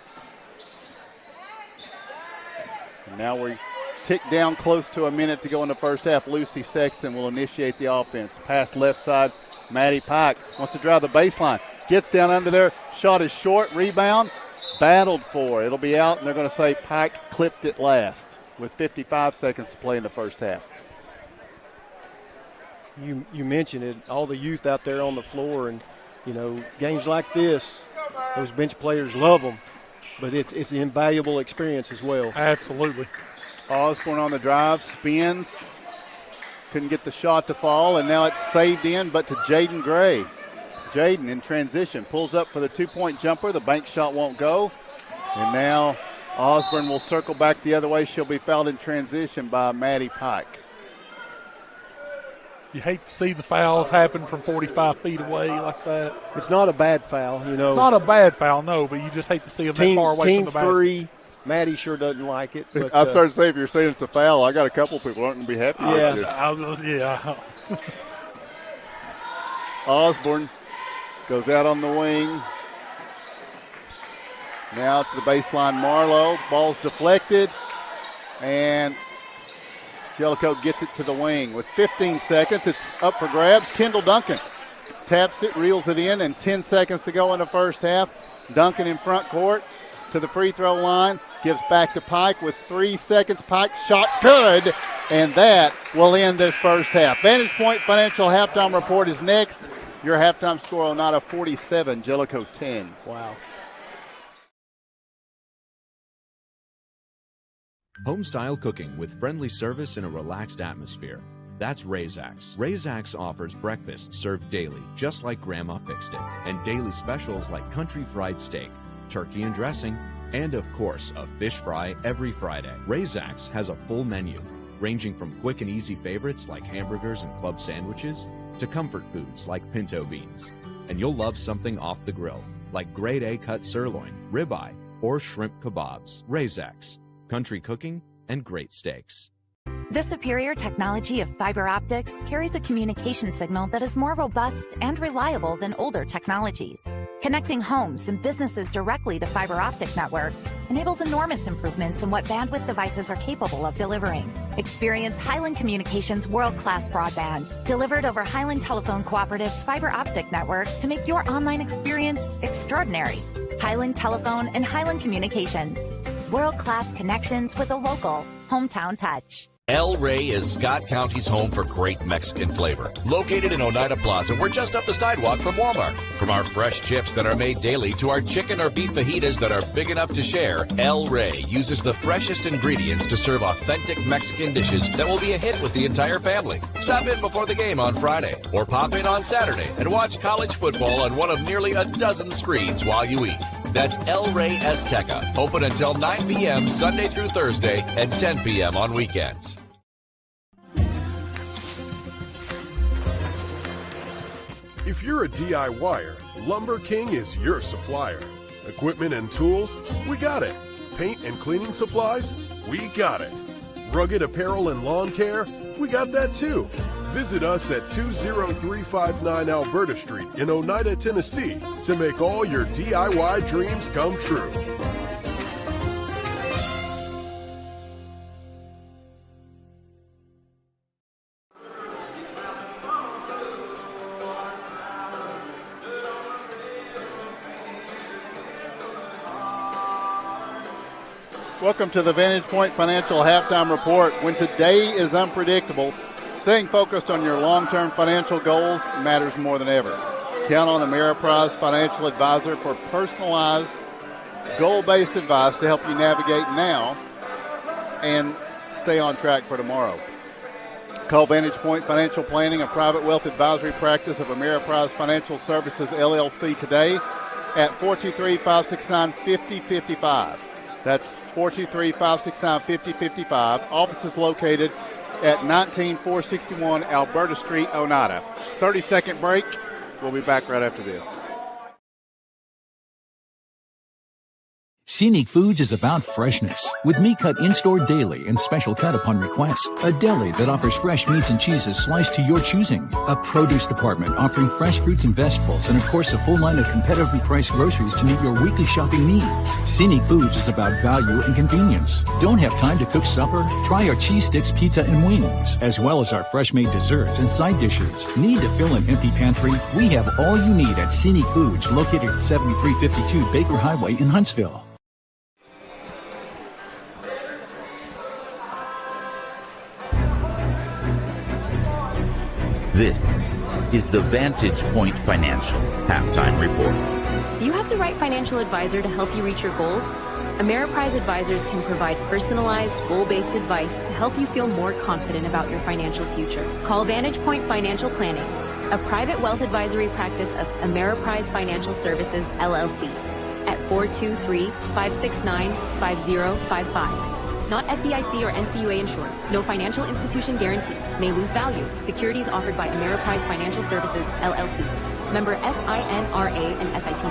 [SPEAKER 6] And now we tick down close to a minute to go in the first half. Lucy Sexton will initiate the offense. Pass left side. Maddie Pike wants to drive the baseline. Gets down under there. Shot is short. Rebound. Battled for. It'll be out, and they're going to say Pike clipped it last with 55 seconds to play in the first half.
[SPEAKER 8] You mentioned it, all the youth out there on the floor, and, you know, games like this, those bench players love them, but it's an invaluable experience as well.
[SPEAKER 7] Absolutely.
[SPEAKER 6] Osborne on the drive, spins, couldn't get the shot to fall, and now it's saved in, but to Jaden Gray. Jaden in transition, pulls up for the two-point jumper. The bank shot won't go, and now Osborne will circle back the other way. She'll be fouled in transition by Maddie Pike.
[SPEAKER 7] You hate to see the fouls happen from 45 feet away like that.
[SPEAKER 8] It's not a bad foul, you know.
[SPEAKER 7] It's not a bad foul, no, but you just hate to see them that far away from the basket.
[SPEAKER 8] Team three, Maddie sure doesn't like it. But,
[SPEAKER 6] I started to say, if you're saying it's a foul, I got a couple people aren't going to be happy with you.
[SPEAKER 7] Yeah.
[SPEAKER 6] Osborne goes out on the wing. Now to the baseline, Marlowe. Ball's deflected, and Jellicoe gets it to the wing. With 15 seconds, it's up for grabs. Kendall Duncan taps it, reels it in, and 10 seconds to go in the first half. Duncan in front court to the free throw line, gives back to Pike with 3 seconds. Pike shot good, and that will end this first half. Vantage Point Financial halftime report is next. Your halftime score, Oneida 47, Jellicoe 10.
[SPEAKER 8] Wow.
[SPEAKER 17] Home-style cooking with friendly service in a relaxed atmosphere. That's Razak's. Razak's offers breakfast served daily, just like Grandma fixed it, and daily specials like country fried steak, turkey and dressing, and of course, a fish fry every Friday. Razak's has a full menu, ranging from quick and easy favorites like hamburgers and club sandwiches to comfort foods like pinto beans. And you'll love something off the grill, like grade A cut sirloin, ribeye, or shrimp kebabs. Razak's. Country cooking and great steaks.
[SPEAKER 18] The superior technology of fiber optics carries a communication signal that is more robust and reliable than older technologies. Connecting homes and businesses directly to fiber optic networks enables enormous improvements in what bandwidth devices are capable of delivering. Experience Highland Communications' world-class broadband, delivered over Highland Telephone Cooperative's fiber optic network to make your online experience extraordinary. Highland Telephone and Highland Communications. World-class connections with a local, hometown touch.
[SPEAKER 11] El Rey is Scott County's home for great Mexican flavor. Located in Oneida Plaza, we're just up the sidewalk from Walmart. From our fresh chips that are made daily to our chicken or beef fajitas that are big enough to share, El Rey uses the freshest ingredients to serve authentic Mexican dishes that will be a hit with the entire family. Stop in before the game on Friday or pop in on Saturday and watch college football on one of nearly a dozen screens while you eat. That's El Rey Azteca, open until 9 p.m. Sunday through Thursday and 10 p.m. on weekends.
[SPEAKER 19] If you're a DIYer, Lumber King is your supplier. Equipment and tools? We got it. Paint and cleaning supplies? We got it. Rugged apparel and lawn care? We got that too. Visit us at 20359 Alberta Street in Oneida, Tennessee to make all your DIY dreams come true.
[SPEAKER 6] Welcome to the Vantage Point Financial Halftime Report. When today is unpredictable, staying focused on your long-term financial goals matters more than ever. Count on Ameriprise Financial Advisor for personalized, goal-based advice to help you navigate now and stay on track for tomorrow. Call Vantage Point Financial Planning, a private wealth advisory practice of Ameriprise Financial Services, LLC, today at 423-569-5055. That's 423-569-5055. Office is located at 19461 Alberta Street, Oneida. 30-second break. We'll be back right after this.
[SPEAKER 20] Scenic Foods is about freshness, with meat cut in-store daily and special cut upon request. A deli that offers fresh meats and cheeses sliced to your choosing. A produce department offering fresh fruits and vegetables, and of course a full line of competitively priced groceries to meet your weekly shopping needs. Scenic Foods is about value and convenience. Don't have time to cook supper? Try our cheese sticks, pizza, and wings, as well as our fresh-made desserts and side dishes. Need to fill an empty pantry? We have all you need at Scenic Foods, located at 7352 Baker Highway in Huntsville.
[SPEAKER 21] This is the Vantage Point Financial Halftime Report.
[SPEAKER 5] Do you have the right financial advisor to help you reach your goals? Ameriprise Advisors can provide personalized, goal-based advice to help you feel more confident about your financial future. Call Vantage Point Financial Planning, a private wealth advisory practice of Ameriprise Financial Services, LLC, at 423-569-5055. Not FDIC or NCUA insured. No financial institution guarantee. May lose value. Securities offered by Ameriprise Financial Services, LLC. Member FINRA and SIPC.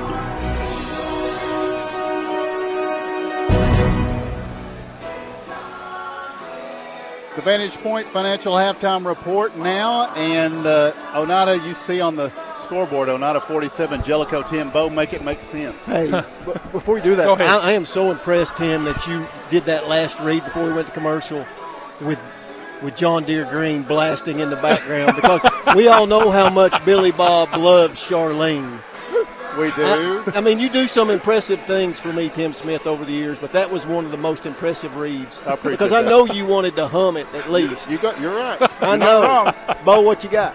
[SPEAKER 6] The Vantage Point Financial Halftime Report now, and Oneida, you see on the scoreboard, Oneida 47, Jellicoe 10. Bo, make it make sense.
[SPEAKER 8] Hey, before you do that, I am so impressed, Tim, that you did that last read before we went to commercial with with John Deere Green blasting in the background because we all know how much Billy Bob loves Charlene.
[SPEAKER 6] We do.
[SPEAKER 8] I mean, you do some impressive things for me, Tim Smith, over the years, but that was one of the most impressive reads.
[SPEAKER 6] I appreciate
[SPEAKER 8] because
[SPEAKER 6] that.
[SPEAKER 8] I know you wanted to hum it at least.
[SPEAKER 6] You're right.
[SPEAKER 8] I
[SPEAKER 6] You're
[SPEAKER 8] know.
[SPEAKER 6] not wrong.
[SPEAKER 8] Bo, what you got?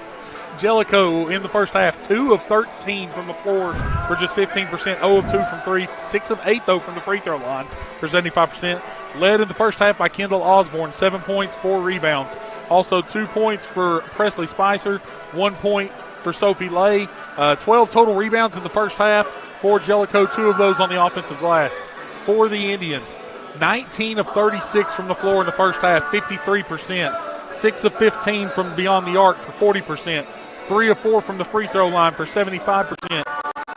[SPEAKER 7] Jellicoe in the first half, 2 of 13 from the floor for just 15%, 0 of 2 from 3, 6 of 8, though, from the free throw line for 75%. Led in the first half by Kendall Osborne, 7 points, 4 rebounds. Also 2 points for Presley Spicer, 1 point for Sophie Lay. 12 total rebounds in the first half for Jellicoe, 2 of those on the offensive glass. For the Indians, 19 of 36 from the floor in the first half, 53%. 6 of 15 from beyond the arc for 40%. 3 of 4 from the free throw line for 75%.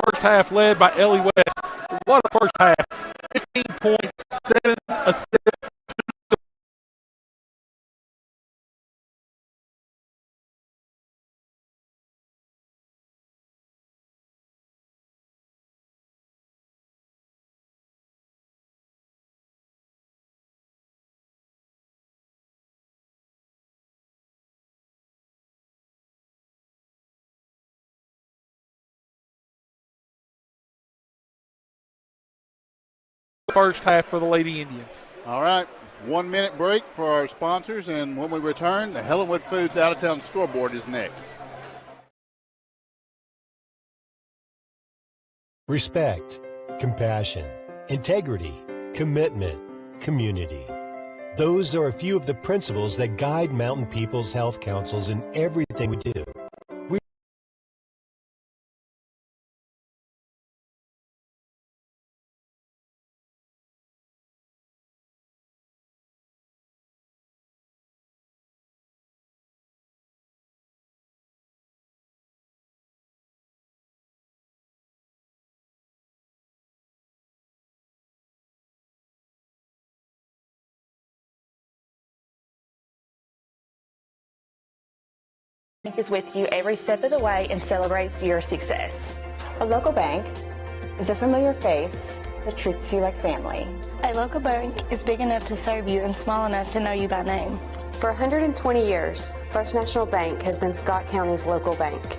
[SPEAKER 7] First half led by Ellie West. What a first half. 15 points, 7 assists. First half for the Lady Indians.
[SPEAKER 6] All right, 1 minute break for our sponsors, and when we return, the Helenwood Foods out-of-town scoreboard is next.
[SPEAKER 10] Respect, compassion, integrity, commitment, community. Those are a few of the principles that guide Mountain People's Health Councils in everything we do.
[SPEAKER 13] Is with you every step of the way and celebrates your success.
[SPEAKER 14] A local bank is a familiar face that treats you like family.
[SPEAKER 15] A local bank is big enough to serve you and small enough to know you by name.
[SPEAKER 14] For 120 years, First National Bank has been Scott County's local bank.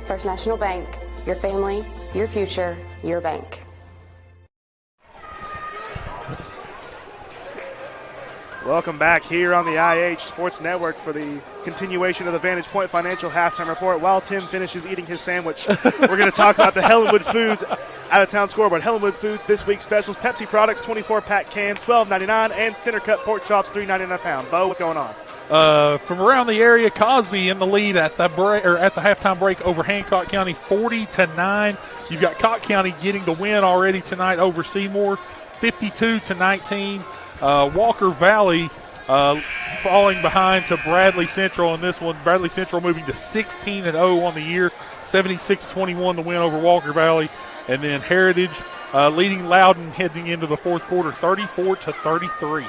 [SPEAKER 14] First National Bank, your family, your future, your bank.
[SPEAKER 1] Welcome back here on the IH Sports Network for the continuation of the Vantage Point Financial Halftime Report. While Tim finishes eating his sandwich, we're going to talk about the Helenwood Foods out-of-town scoreboard. Helenwood Foods this week's specials: Pepsi products, 24-pack cans, $12.99, and center cut pork chops, $3.99 a pound. Bo, what's going on?
[SPEAKER 7] From around the area, Cosby in the lead at the halftime break over Hancock County, 40-9. You've got Cott County getting the win already tonight over Seymour, 52-19. Walker Valley falling behind to Bradley Central in this one. Bradley Central moving to 16-0 on the year, 76-21 to win over Walker Valley. And then Heritage leading Loudon heading into the fourth quarter, 34-33.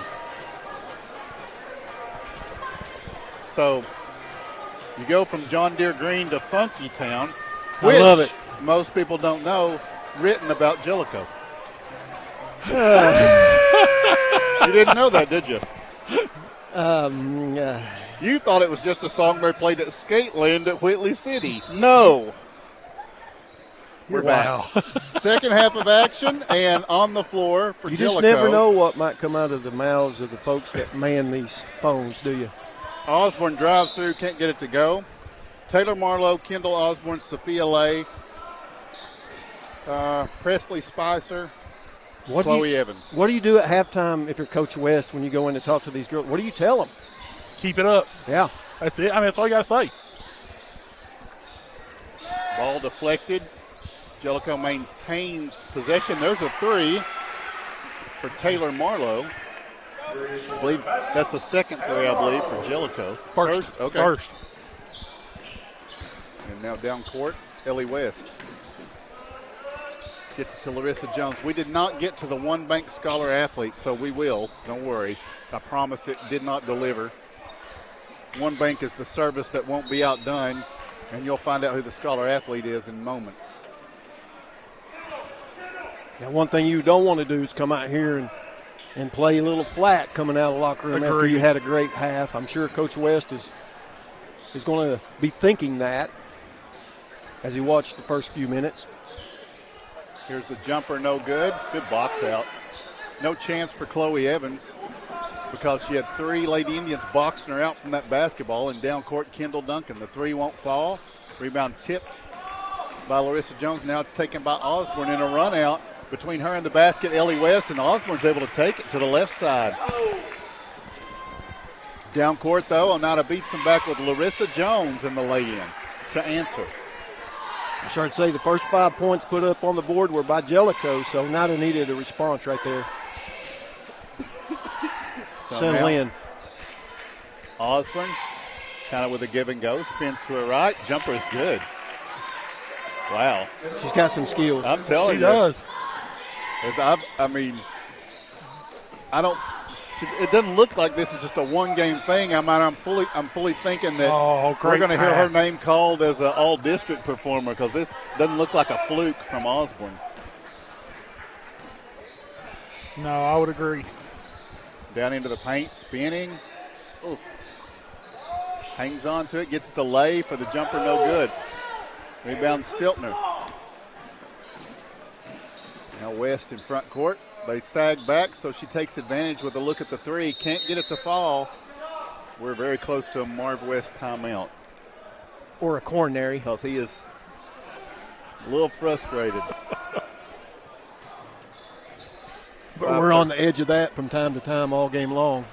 [SPEAKER 6] So you go from John Deere Green to Funky Town,
[SPEAKER 8] I love it.
[SPEAKER 6] Most people don't know, written about Jellicoe. You didn't know that, did you? You thought it was just a song they played at Skateland at Whitley City. No. We're back. Second half of action and on the floor for Jellicoe.
[SPEAKER 8] You just never know what might come out of the mouths of the folks that man these phones, do you?
[SPEAKER 6] Osborne drives through, can't get it to go. Taylor Marlowe, Kendall Osborne, Sophia Lay, Presley Spicer, Chloe Evans.
[SPEAKER 8] What do you do at halftime if you're Coach West when you go in to talk to these girls? What do you tell them?
[SPEAKER 7] Keep it up.
[SPEAKER 8] Yeah.
[SPEAKER 7] That's it. I mean, that's all you got to say.
[SPEAKER 6] Ball deflected. Jellicoe maintains possession. There's a three for Taylor Marlowe. I believe that's the second three, I believe, for Jellicoe.
[SPEAKER 7] First.
[SPEAKER 6] Okay.
[SPEAKER 7] First.
[SPEAKER 6] And now down court, Ellie West. Gets it to Larissa Jones. We did not get to the one bank scholar athlete, so we will. Don't worry. I promised it did not deliver. One bank is the service that won't be outdone, and you'll find out who the scholar athlete is in moments.
[SPEAKER 8] Now, one thing you don't want to do is come out here and and play a little flat coming out of the locker room after you had a great half. I'm sure Coach West is going to be thinking that as he watched the first few minutes.
[SPEAKER 6] Here's the jumper, no good. Good box out. No chance for Chloe Evans because she had 3 Lady Indians boxing her out from that basketball, and down court, Kendall Duncan. The 3 won't fall. Rebound tipped by Larissa Jones. Now it's taken by Osborne in a run out between her and the basket, Ellie West, and Osborne's able to take it to the left side. Down court, though, Oneida beats them back with Larissa Jones in the lay-in to answer.
[SPEAKER 8] I started to say the first 5 points put up on the board were by Jellicoe, so Oneida needed a response right there. Send Lynn.
[SPEAKER 6] Osborne, kind of with a give and go, spins to her right. Jumper is good. Wow.
[SPEAKER 8] She's got some skills.
[SPEAKER 6] I'm telling you.
[SPEAKER 7] She does.
[SPEAKER 6] I mean, it doesn't look like this is just a one-game thing. I'm fully thinking that we're going to hear her name called as an all-district performer because this doesn't look like a fluke from Osborne.
[SPEAKER 7] No, I would agree.
[SPEAKER 6] Down into the paint, spinning. Ooh. Hangs on to it, gets the lay for the jumper, no good. Rebound Stiltner. Now West in front court. They sag back, so she takes advantage with a look at the 3. Can't get it to fall. We're very close to a Marv West timeout.
[SPEAKER 8] Or a coronary.
[SPEAKER 6] Because he is a little frustrated.
[SPEAKER 8] But we're on the edge of that from time to time all game long.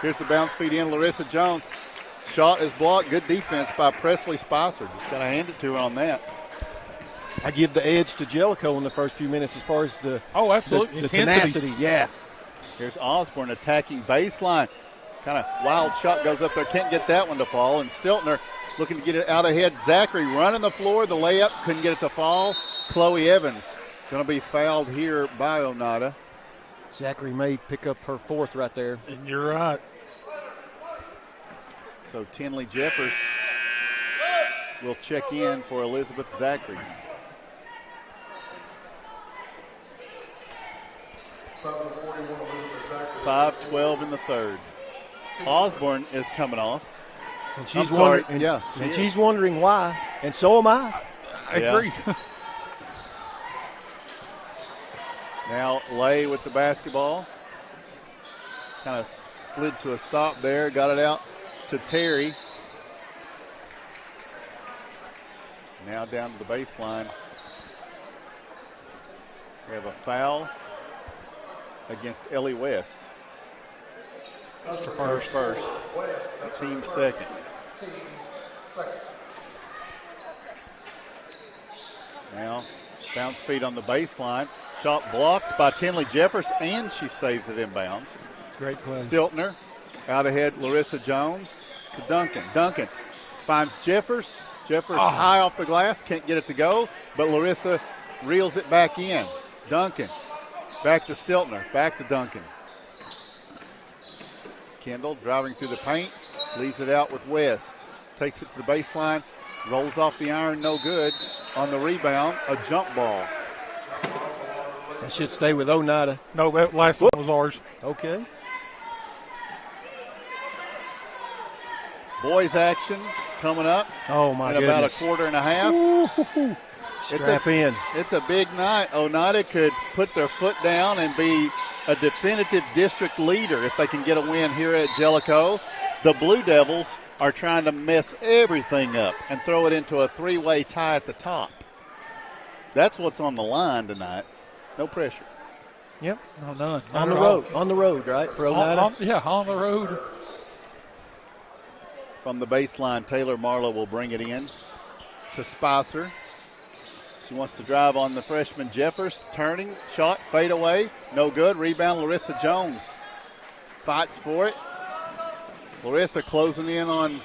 [SPEAKER 6] Here's the bounce feed in. Larissa Jones. Shot is blocked. Good defense by Presley Spicer. Just got to hand it to her on that.
[SPEAKER 8] I give the edge to Jellicoe in the first few minutes as far as the
[SPEAKER 7] absolutely
[SPEAKER 8] the tenacity. Yeah.
[SPEAKER 6] Here's Osborne attacking baseline. Kind of wild shot goes up there. Can't get that one to fall. And Stiltner looking to get it out ahead. Zachary running the floor. The layup couldn't get it to fall. Chloe Evans going to be fouled here by Oneida.
[SPEAKER 8] Zachary may pick up her 4th right there.
[SPEAKER 7] And you're right.
[SPEAKER 6] So Tinley Jeffers will check in for Elizabeth Zachary. 5:12 in the third. Osborne is coming off.
[SPEAKER 8] And she's wondering, she's wondering why, and so am I.
[SPEAKER 7] I agree.
[SPEAKER 6] Now Lay with the basketball. Kind of slid to a stop there, got it out to Terry. Now down to the baseline. We have a foul against Ellie West. First. Team second. Now bounce feed on the baseline. Shot blocked by Tinley Jeffers, and she saves it inbounds.
[SPEAKER 8] Great play.
[SPEAKER 6] Stiltner out ahead, Larissa Jones to Duncan. Duncan finds Jeffers. Jeffers high off the glass, can't get it to go, but Larissa reels it back in. Duncan back to Stiltner, back to Duncan. Kendall driving through the paint, leaves it out with West. Takes it to the baseline, rolls off the iron, no good. On the rebound, a jump ball.
[SPEAKER 8] That should stay with Oneida.
[SPEAKER 7] No, that last one was ours.
[SPEAKER 8] Okay.
[SPEAKER 6] Boys action coming up.
[SPEAKER 8] Oh, my goodness.
[SPEAKER 6] In about a quarter and a half.
[SPEAKER 8] Ooh, strap in.
[SPEAKER 6] It's a big night. Oneida could put their foot down and be a definitive district leader if they can get a win here at Jellicoe. The Blue Devils are trying to mess everything up and throw it into a 3-way tie at the top. That's what's on the line tonight. No pressure.
[SPEAKER 8] Yep.
[SPEAKER 7] No, none.
[SPEAKER 8] On the road. On the road, right, for Oneida?
[SPEAKER 7] On the road.
[SPEAKER 6] From the baseline, Taylor Marlowe will bring it in to Spicer. She wants to drive on the freshman Jeffers. Turning, shot, fade away. No good. Rebound, Larissa Jones. Fights for it. Larissa closing in on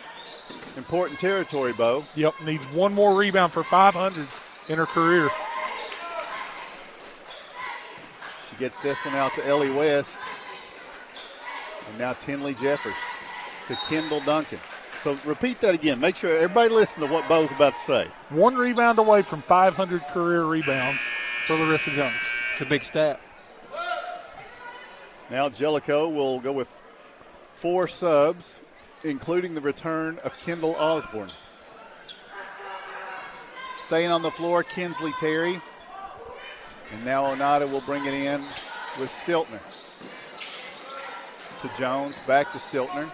[SPEAKER 6] important territory, Bo.
[SPEAKER 7] Yep, needs one more rebound for 500 in her career.
[SPEAKER 6] She gets this one out to Ellie West. And now Tinley Jeffers to Kendall Duncan. So repeat that again. Make sure everybody listen to what Bo's about to say.
[SPEAKER 7] One rebound away from 500 career rebounds for Larissa Jones.
[SPEAKER 8] It's a big stat.
[SPEAKER 6] Now Jellicoe will go with 4 subs, including the return of Kendall Osborne. Staying on the floor, Kinsley Terry. And now Oneida will bring it in with Stiltner. To Jones, back to Stiltner.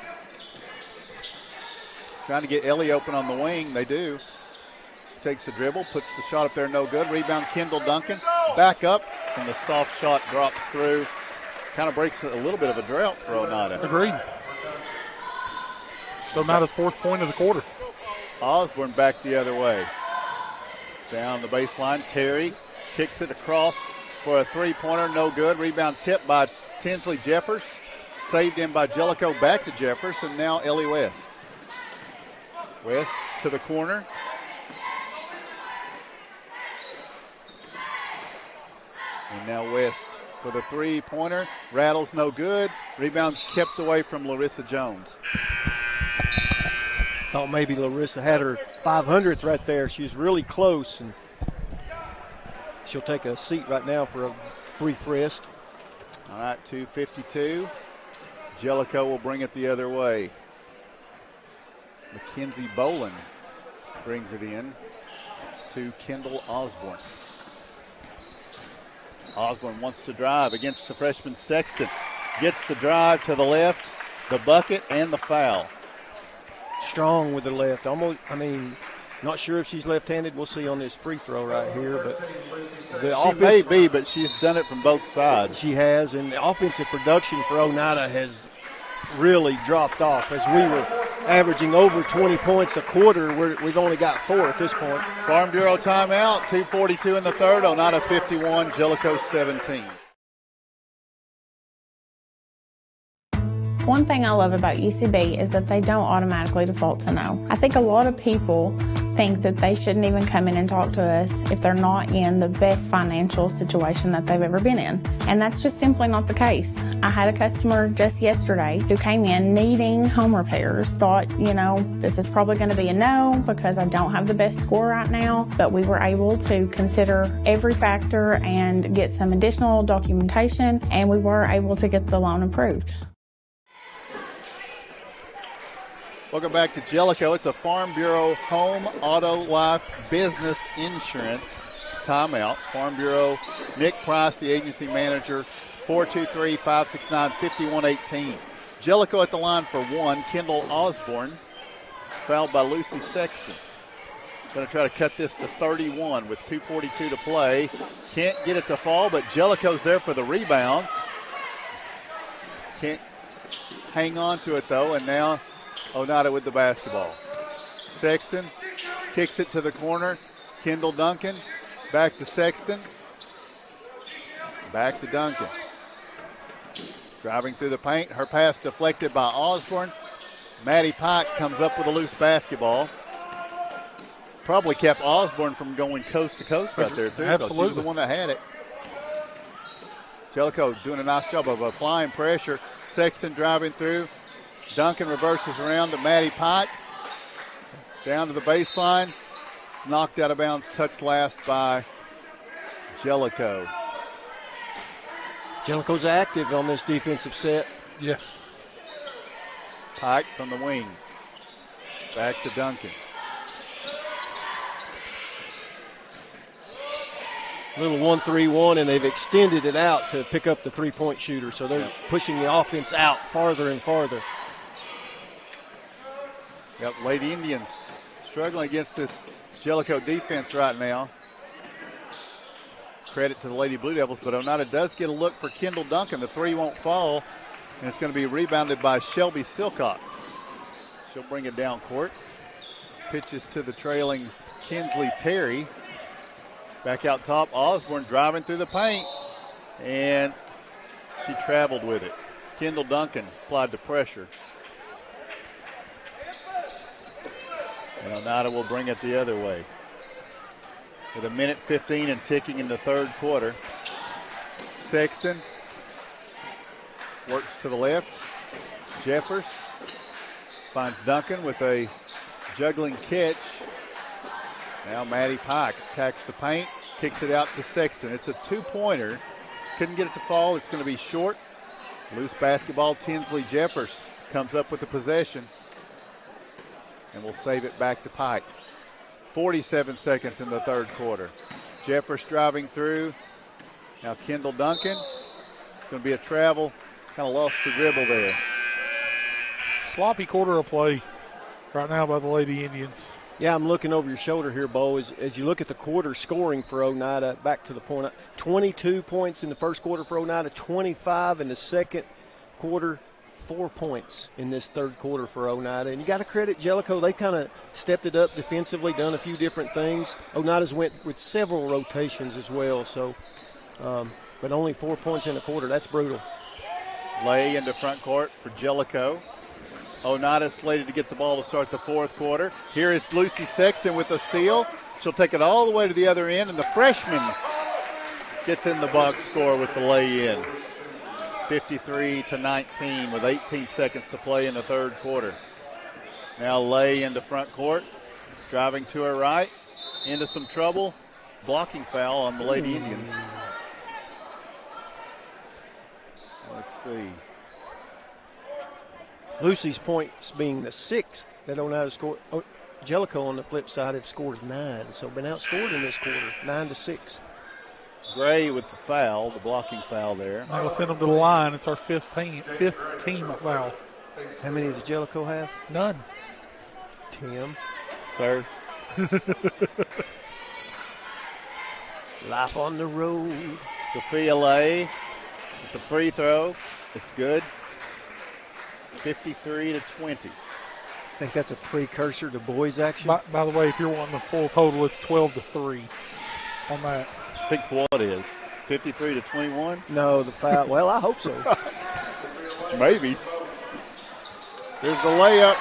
[SPEAKER 6] Trying to get Ellie open on the wing. They do. She takes a dribble, puts the shot up there, no good. Rebound, Kendall Duncan. Back up, and the soft shot drops through. Kind of breaks a little bit of a drought for Oneida.
[SPEAKER 7] Agreed. Still Oneida's 4th point of the quarter.
[SPEAKER 6] Osborne back the other way. Down the baseline, Terry kicks it across for a 3-pointer, no good. Rebound tipped by Tinsley Jeffers. Saved in by Jellicoe, back to Jeffers, and now Ellie West. West to the corner. And now West for the 3-pointer. Rattles, no good. Rebound kept away from Larissa Jones.
[SPEAKER 8] Thought maybe Larissa had her 500th right there. She was really close, and she'll take a seat right now for a brief rest.
[SPEAKER 6] All right, 2:52. Jellicoe will bring it the other way. Mackenzie Boland brings it in to Kendall Osborne. Osborne wants to drive against the freshman Sexton. Gets the drive to the left, the bucket, and the foul.
[SPEAKER 8] Strong with the left. Not sure if she's left-handed. We'll see on this free throw right here. But
[SPEAKER 6] she may be, but she's done it from both sides.
[SPEAKER 8] She has, and the offensive production for Oneida has really dropped off. As we were averaging over 20 points a quarter, we've only got 4 at this point.
[SPEAKER 6] Farm Bureau timeout, 2:42 in the third. Oneida 51, Jellicoe 17.
[SPEAKER 2] One thing I love about UCB is that they don't automatically default to no. I think a lot of people think that they shouldn't even come in and talk to us if they're not in the best financial situation that they've ever been in. And that's just simply not the case. I had a customer just yesterday who came in needing home repairs, thought, this is probably going to be a no because I don't have the best score right now, but we were able to consider every factor and get some additional documentation, and we were able to get the loan approved.
[SPEAKER 6] Welcome back to Jellicoe. It's a Farm Bureau Home, Auto, Life, Business Insurance timeout. Farm Bureau, Nick Price, the agency manager, 423-569-5118. Jellicoe at the line for 1. Kendall Osborne, fouled by Lucy Sexton. Going to try to cut this to 31 with 2:42 to play. Can't get it to fall, but Jellicoe's there for the rebound. Can't hang on to it, though, and now Oneida with the basketball. Sexton kicks it to the corner. Kendall Duncan back to Sexton. Back to Duncan. Driving through the paint. Her pass deflected by Osborne. Maddie Pike comes up with a loose basketball. Probably kept Osborne from going coast to coast right there, too.
[SPEAKER 7] Absolutely.
[SPEAKER 6] She was the one that had it. Jellicoe doing a nice job of applying pressure. Sexton driving through. Duncan reverses around to Maddie Pike. Down to the baseline. It's knocked out of bounds, touched last by Jellicoe.
[SPEAKER 8] Jellicoe's active on this defensive set.
[SPEAKER 7] Yes.
[SPEAKER 6] Pike from the wing. Back to Duncan.
[SPEAKER 8] Little 1-3-1, and they've extended it out to pick up the three-point shooter. So they're pushing the offense out farther and farther.
[SPEAKER 6] Yep, Lady Indians struggling against this Jellicoe defense right now. Credit to the Lady Blue Devils, but Oneida does get a look for Kendall Duncan. The three won't fall, and it's going to be rebounded by Shelby Silcox. She'll bring it down court. Pitches to the trailing Kinsley Terry. Back out top, Osborne driving through the paint, and she traveled with it. Kendall Duncan applied the pressure. And Oneida will bring it the other way. With 1:15 and ticking in the third quarter. Sexton works to the left. Jeffers finds Duncan with a juggling catch. Now Maddie Pike attacks the paint, kicks it out to Sexton. It's a two-pointer. Couldn't get it to fall. It's going to be short. Loose basketball, Tinsley Jeffers comes up with the possession. And we'll save it back to Pike. 47 seconds in the third quarter. Jeffers driving through. Now Kendall Duncan. Going to be a travel. Kind of lost the dribble there.
[SPEAKER 7] Sloppy quarter of play right now by the Lady Indians.
[SPEAKER 8] Yeah, I'm looking over your shoulder here, Bo. As you look at the quarter scoring for Oneida, back to the point, 22 points in the first quarter for Oneida, 25 in the second quarter, 4 points in this third quarter for Oneida. And you got to credit Jellicoe. They kind of stepped it up defensively, done a few different things. Oneida's went with several rotations as well. So, but only 4 points in a quarter. That's brutal.
[SPEAKER 6] Lay into front court for Jellicoe. Oneida slated to get the ball to start the fourth quarter. Here is Lucy Sexton with a steal. She'll take it all the way to the other end, and the freshman gets in the box score with the lay-in. 53-19 with 18 seconds to play in the third quarter. Now Lay into front court, driving to her right, into some trouble. Blocking foul on the Lady Indians. Let's see.
[SPEAKER 8] Lucy's points being the sixth that Oneida scored. Jellicoe on the flip side have scored 9, so been outscored in this quarter, 9-6.
[SPEAKER 6] Gray with the foul, the blocking foul there.
[SPEAKER 7] I'll send them to the line. It's our fifth team foul.
[SPEAKER 8] How many does Jellicoe have?
[SPEAKER 7] None.
[SPEAKER 8] Tim.
[SPEAKER 6] Sir.
[SPEAKER 8] Life on the road.
[SPEAKER 6] Sophia Lay with the free throw. It's good. 53-20.
[SPEAKER 8] I think that's a precursor to boys action.
[SPEAKER 7] By the way, if you're wanting the full total, it's 12-3 on that.
[SPEAKER 6] I think what is 53-21?
[SPEAKER 8] No, the foul. Well, I hope so.
[SPEAKER 6] Maybe. There's the layup.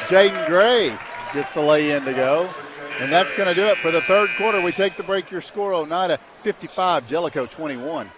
[SPEAKER 6] Jaden Gray gets the lay-in to go. And that's going to do it for the third quarter. We take the break. Your score, Oneida 55, Jellicoe 21.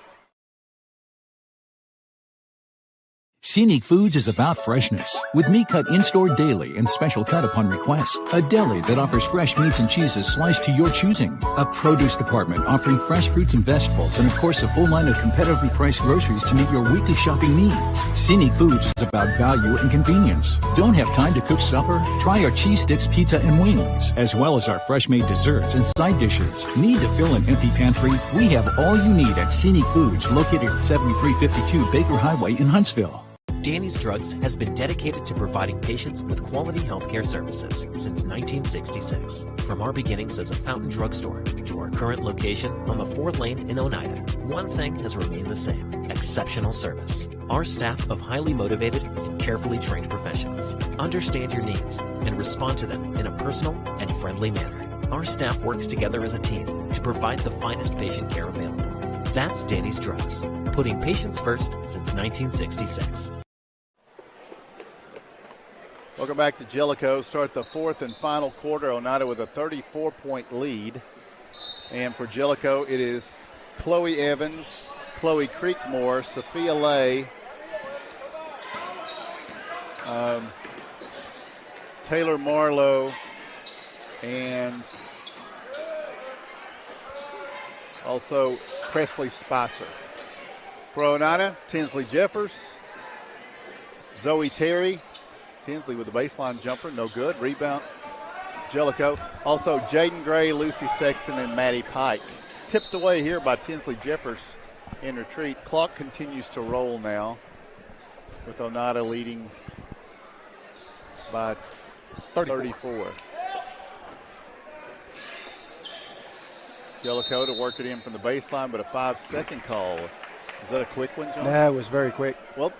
[SPEAKER 20] Scenic Foods is about freshness. With meat cut in-store daily and special cut upon request. A deli that offers fresh meats and cheeses sliced to your choosing. A produce department offering fresh fruits and vegetables. And of course, a full line of competitively priced groceries to meet your weekly shopping needs. Scenic Foods is about value and convenience. Don't have time to cook supper? Try our cheese sticks, pizza, and wings. As well as our fresh-made desserts and side dishes. Need to fill an empty pantry? We have all you need at Scenic Foods, located at 7352 Baker Highway in Huntsville.
[SPEAKER 16] Danny's Drugs has been dedicated to providing patients with quality healthcare services since 1966. From our beginnings as a fountain drugstore to our current location on the 4th Lane in Oneida, one thing has remained the same: exceptional service. Our staff of highly motivated and carefully trained professionals understand your needs and respond to them in a personal and friendly manner. Our staff works together as a team to provide the finest patient care available. That's Danny's Drugs, putting patients first since 1966.
[SPEAKER 6] Welcome back to Jellicoe. Start the fourth and final quarter. Oneida with a 34-point lead. And for Jellicoe, it is Chloe Evans, Chloe Creekmore, Sophia Lay, Taylor Marlowe, and also Presley Spicer. For Oneida, Tinsley Jeffers, Zoe Terry. Tinsley with the baseline jumper, no good. Rebound, Jellicoe. Also, Jaden Gray, Lucy Sexton, and Maddie Pike. Tipped away here by Tinsley Jeffers in retreat. Clock continues to roll now with Oneida leading by 34. Jellicoe to work it in from the baseline, but a 5-second call. Is that a quick one, John?
[SPEAKER 8] That was very quick.
[SPEAKER 6] Well,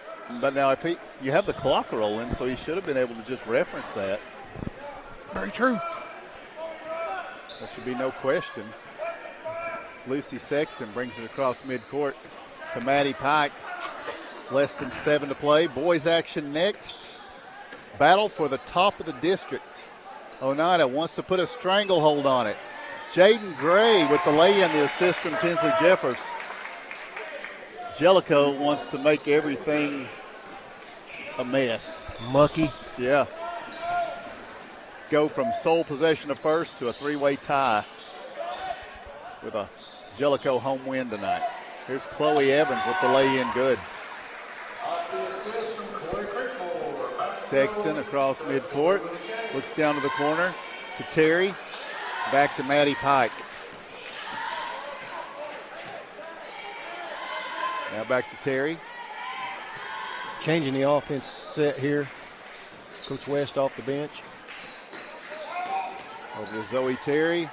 [SPEAKER 6] but now if you have the clock rolling, so he should have been able to just reference that.
[SPEAKER 7] Very true.
[SPEAKER 6] There should be no question. Lucy Sexton brings it across midcourt to Maddie Pike. Less than 7 to play. Boys action next. Battle for the top of the district. Oneida wants to put a stranglehold on it. Jaden Gray with the lay-in, the assist from Tinsley Jeffers. Jellicoe wants to make everything a mess.
[SPEAKER 8] Mucky.
[SPEAKER 6] Yeah. Go from sole possession of first to a 3-way tie with a Jellicoe home win tonight. Here's Chloe Evans with the lay-in good. Sexton across midcourt. Looks down to the corner to Terry. Back to Maddie Pike. Now back to Terry.
[SPEAKER 8] Changing the offense set here. Coach West off the bench.
[SPEAKER 6] Over to Zoe Terry.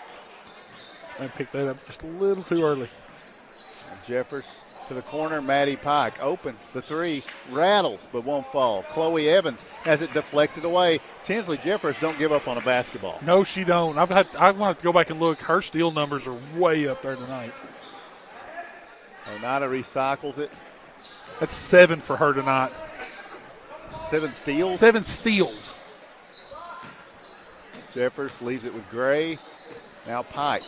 [SPEAKER 7] I picked that up just a little too early.
[SPEAKER 6] Jeffers to the corner. Maddie Pike open. The three rattles but won't fall. Chloe Evans has it deflected away. Tinsley Jeffers don't give up on a basketball.
[SPEAKER 7] No, she don't. I want to go back and look. Her steal numbers are way up there tonight.
[SPEAKER 6] Oneida recycles it.
[SPEAKER 7] That's 7 for her tonight.
[SPEAKER 6] 7 steals?
[SPEAKER 7] 7 steals.
[SPEAKER 6] Jeffers leaves it with Gray. Now Pike.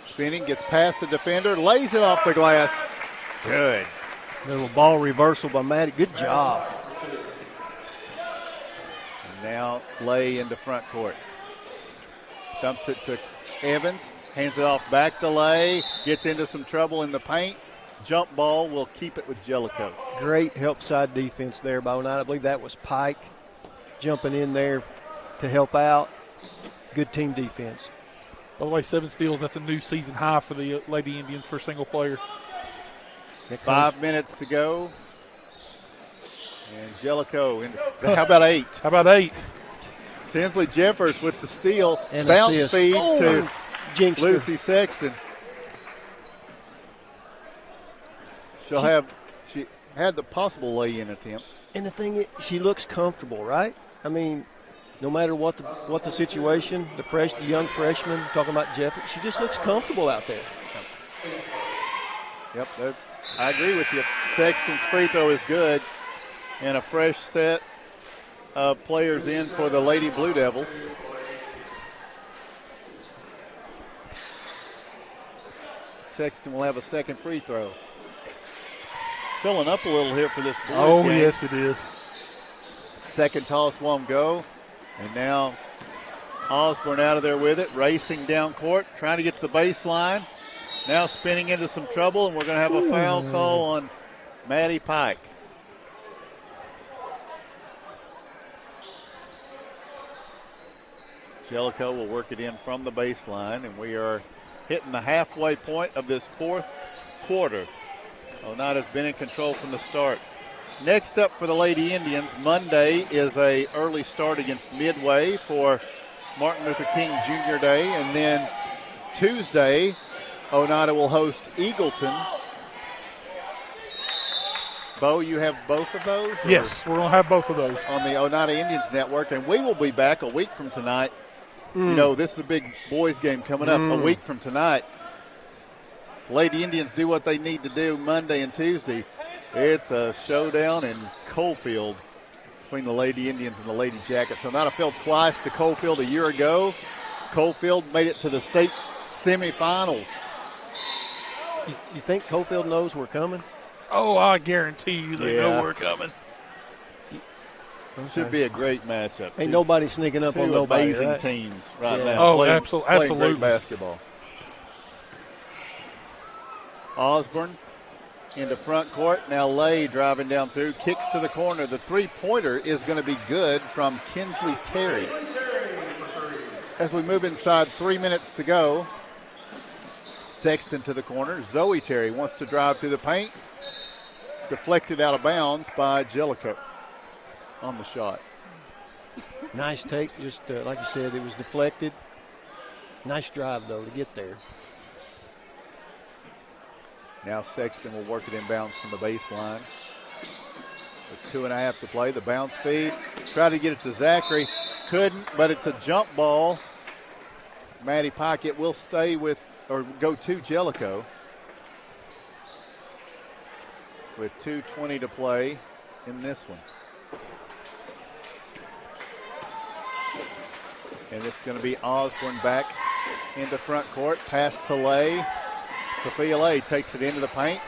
[SPEAKER 6] Spinning, gets past the defender, lays it off the glass. Good.
[SPEAKER 8] Little ball reversal by Maddie. Good job.
[SPEAKER 6] And now Lay into front court. Dumps it to Evans. Hands it off back to Lay. Gets into some trouble in the paint. Jump ball will keep it with Jellicoe.
[SPEAKER 8] Great help side defense there by Oneida. I believe that was Pike jumping in there to help out. Good team defense.
[SPEAKER 7] By the way, 7 steals, that's a new season high for the Lady Indians for a single player.
[SPEAKER 6] 5 minutes to go. And Jellicoe. How about 8?
[SPEAKER 7] How about 8?
[SPEAKER 6] Tinsley Jeffers with the steal.
[SPEAKER 8] And
[SPEAKER 6] bounce
[SPEAKER 8] assist.
[SPEAKER 6] feed to
[SPEAKER 8] Jinxed her.
[SPEAKER 6] Lucy Sexton. She had the possible lay-in attempt.
[SPEAKER 8] And the thing is, she looks comfortable, right? I mean, no matter what the situation, the young freshman, talking about Jeff, she just looks comfortable out there.
[SPEAKER 6] Yep, I agree with you. Sexton's free throw is good. And a fresh set of players in for the Lady Blue Devils. Sexton will have a second free throw. Filling up a little here for this boys game.
[SPEAKER 7] Yes, it is.
[SPEAKER 6] Second toss won't go. And now Osborne out of there with it, racing down court, trying to get to the baseline. Now spinning into some trouble, and we're going to have a foul call on Maddie Pike. Jellicoe will work it in from the baseline, and we are hitting the halfway point of this fourth quarter. Oneida's been in control from the start. Next up for the Lady Indians, Monday is a early start against Midway for Martin Luther King Jr. Day, and then Tuesday, Oneida will host Eagleton. Bo, you have both of those?
[SPEAKER 7] Yes, we're going to have both of those.
[SPEAKER 6] On the Oneida Indians Network, and we will be back a week from tonight. You know, this is a big boys game coming up a week from tonight. Lady Indians do what they need to do Monday and Tuesday. It's a showdown in Coalfield between the Lady Indians and the Lady Jackets. Oneida fell twice to Coalfield a year ago. Coalfield made it to the state semifinals.
[SPEAKER 8] You think Coalfield knows we're coming?
[SPEAKER 7] Oh, I guarantee you they know we're coming.
[SPEAKER 6] Should be a great matchup.
[SPEAKER 8] Ain't nobody sneaking up on nobody.
[SPEAKER 6] Amazing
[SPEAKER 8] right?
[SPEAKER 6] teams right now.
[SPEAKER 7] Oh,
[SPEAKER 6] playing
[SPEAKER 7] absolutely.
[SPEAKER 6] Great basketball. Osborne into front court. Now Lay driving down through. Kicks to the corner. The three-pointer is going to be good from Kinsley Terry. As we move inside, 3 minutes to go. Sexton to the corner. Zoe Terry wants to drive through the paint. Deflected out of bounds by Jellicoe on the shot.
[SPEAKER 8] Nice take. Just like you said, it was deflected. Nice drive, though, to get there.
[SPEAKER 6] Now Sexton will work it inbounds from the baseline. With 2.5 to play. The bounce feed. Tried to get it to Zachary. Couldn't, but it's a jump ball. Maddie Pike, it will stay with, or go to Jellicoe. With 2:20 to play in this one. And it's going to be Osborne back into front court. Pass to Lay. Sophia Lay takes it into the paint.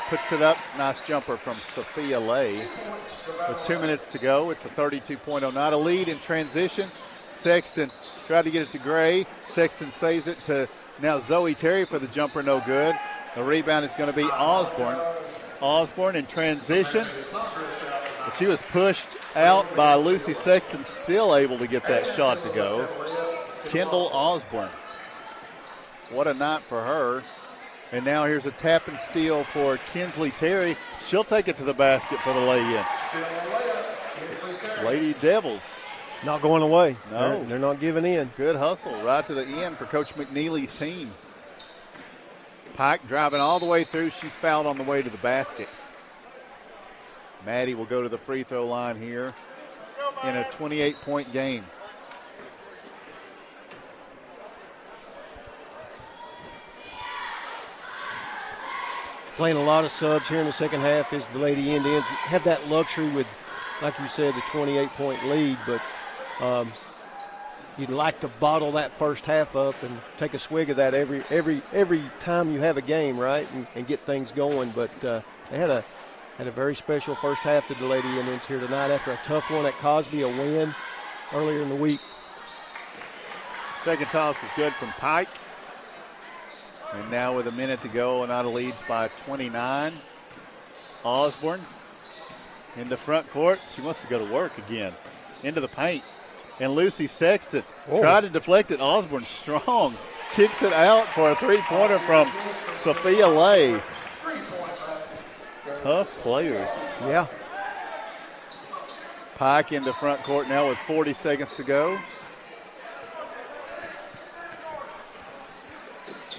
[SPEAKER 6] Puts it up. Nice jumper from Sophia Lay. With 2 minutes to go, it's a 32-point Oneida lead in transition. Sexton tried to get it to Gray. Sexton saves it to now Zoe Terry for the jumper, no good. The rebound is going to be Osborne. Osborne in transition. She was pushed out by Lucy Sexton, still able to get that shot to go. Kendall Osborne. What a night for her. And now here's a tap and steal for Kinsley Terry. She'll take it to the basket for the lay-in. Lady Devils.
[SPEAKER 8] Not going away.
[SPEAKER 6] No.
[SPEAKER 8] They're not giving in.
[SPEAKER 6] Good hustle right to the end for Coach McNeely's team. Pike driving all the way through. She's fouled on the way to the basket. Maddie will go to the free throw line here in a 28-point game.
[SPEAKER 8] Playing a lot of subs here in the second half as the Lady Indians have that luxury with, like you said, the 28-point lead, but you'd like to bottle that first half up and take a swig of that every time you have a game, right, and get things going. But they had a very special first half to the Lady Indians here tonight after a tough one at Cosby, a win earlier in the week.
[SPEAKER 6] Second toss is good from Pike. And now with a minute to go, Oneida leads by 29. Osborne in the front court. She wants to go to work again. Into the paint. And Lucy Sexton tried to deflect it. Osborne strong. Kicks it out for a three-pointer from Sophia Lay. Tough player.
[SPEAKER 8] Yeah.
[SPEAKER 6] Pike into front court now with 40 seconds to go.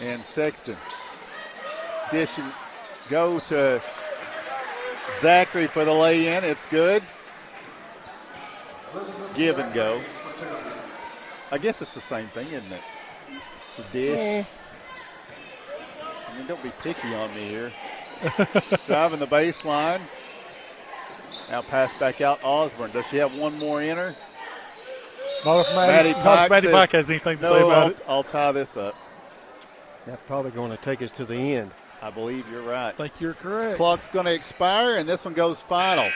[SPEAKER 6] And Sexton. Dish and go to Zachary for the lay-in. It's good. Give and go. I guess it's the same thing, isn't it? The dish. I mean, don't be picky on me here. Driving the baseline. Now pass back out Osborne. Does she have one more in her?
[SPEAKER 7] Not if Maddie Pike has anything to say about it.
[SPEAKER 6] I'll tie this up.
[SPEAKER 8] That's probably going to take us to the end.
[SPEAKER 6] I believe you're right.
[SPEAKER 7] I think you're correct.
[SPEAKER 6] Clock's going to expire, and this one goes final.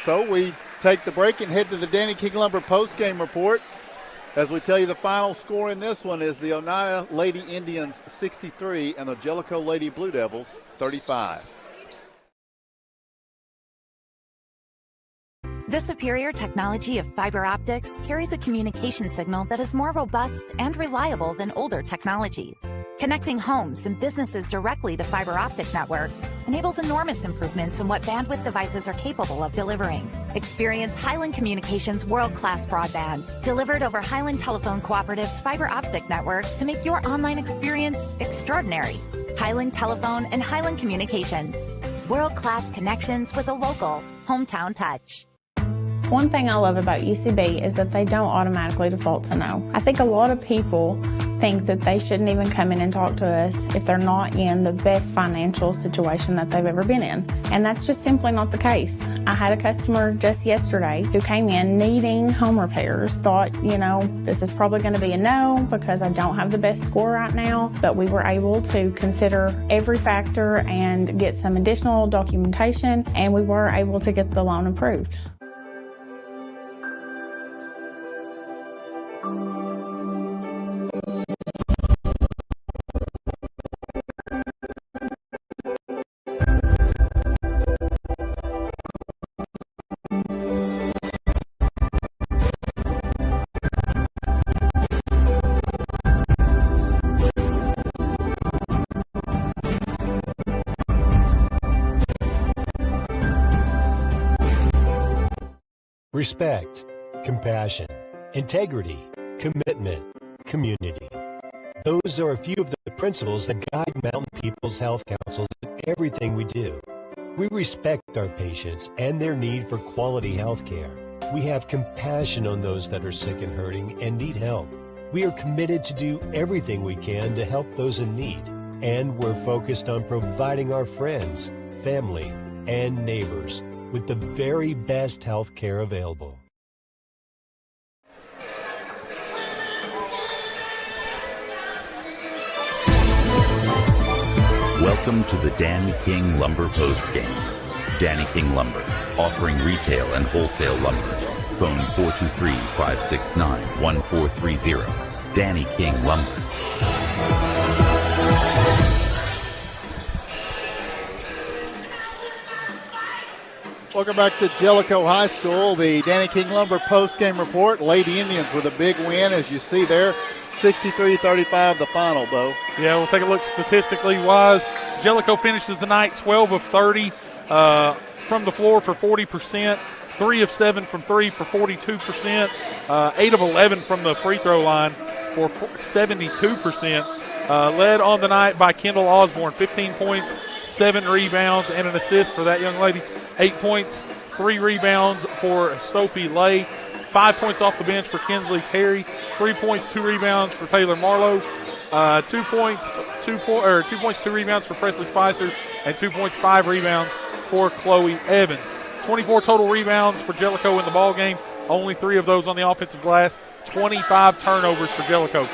[SPEAKER 6] So we take the break and head to the Danny King Lumber postgame report. As we tell you, the final score in this one is the Oneida Lady Indians 63 and the Jellicoe Lady Blue Devils 35.
[SPEAKER 18] The superior technology of fiber optics carries a communication signal that is more robust and reliable than older technologies. Connecting homes and businesses directly to fiber optic networks enables enormous improvements in what bandwidth devices are capable of delivering. Experience Highland Communications world-class broadband, delivered over Highland Telephone Cooperative's fiber optic network to make your online experience extraordinary. Highland Telephone and Highland Communications. World-class connections with a local, hometown touch.
[SPEAKER 2] One thing I love about UCB is that they don't automatically default to no. I think a lot of people think that they shouldn't even come in and talk to us if they're not in the best financial situation that they've ever been in. And that's just simply not the case. I had a customer just yesterday who came in needing home repairs, thought, this is probably going to be a no because I don't have the best score right now, but we were able to consider every factor and get some additional documentation, and we were able to get the loan approved.
[SPEAKER 10] Respect, compassion, integrity, commitment, community. Those are a few of the principles that guide Mountain People's Health Councils in everything we do. We respect our patients and their need for quality health care. We have compassion on those that are sick and hurting and need help. We are committed to do everything we can to help those in need. And we're focused on providing our friends, family, and neighbors with the very best health care available.
[SPEAKER 21] Welcome to the Danny King Lumber Post Game. Danny King Lumber, offering retail and wholesale lumber. Phone 423-569-1430. Danny King Lumber.
[SPEAKER 6] Welcome back to Jellicoe High School. The Danny King Lumber post-game report. Lady Indians with a big win, as you see there. 63-35 the final, Bo.
[SPEAKER 7] Yeah, we'll take a look statistically wise. Jellicoe finishes the night 12 of 30 from the floor for 40%, 3 of 7 from 3 for 42%, 8 of 11 from the free throw line for 72%. Led on the night by Kendall Osborne, 15 points, 7 rebounds, and an assist for that young lady. 8 points, 3 rebounds for Sophie Lay. 5 points off the bench for Kinsley Terry. 3 points, 2 rebounds for Taylor Marlowe. 2 points, 2 rebounds for Presley Spicer, and 2 points, 5 rebounds for Chloe Evans. 24 total rebounds for Jellicoe in the ball game. Only 3 of those on the offensive glass. 25 turnovers for Jellicoe.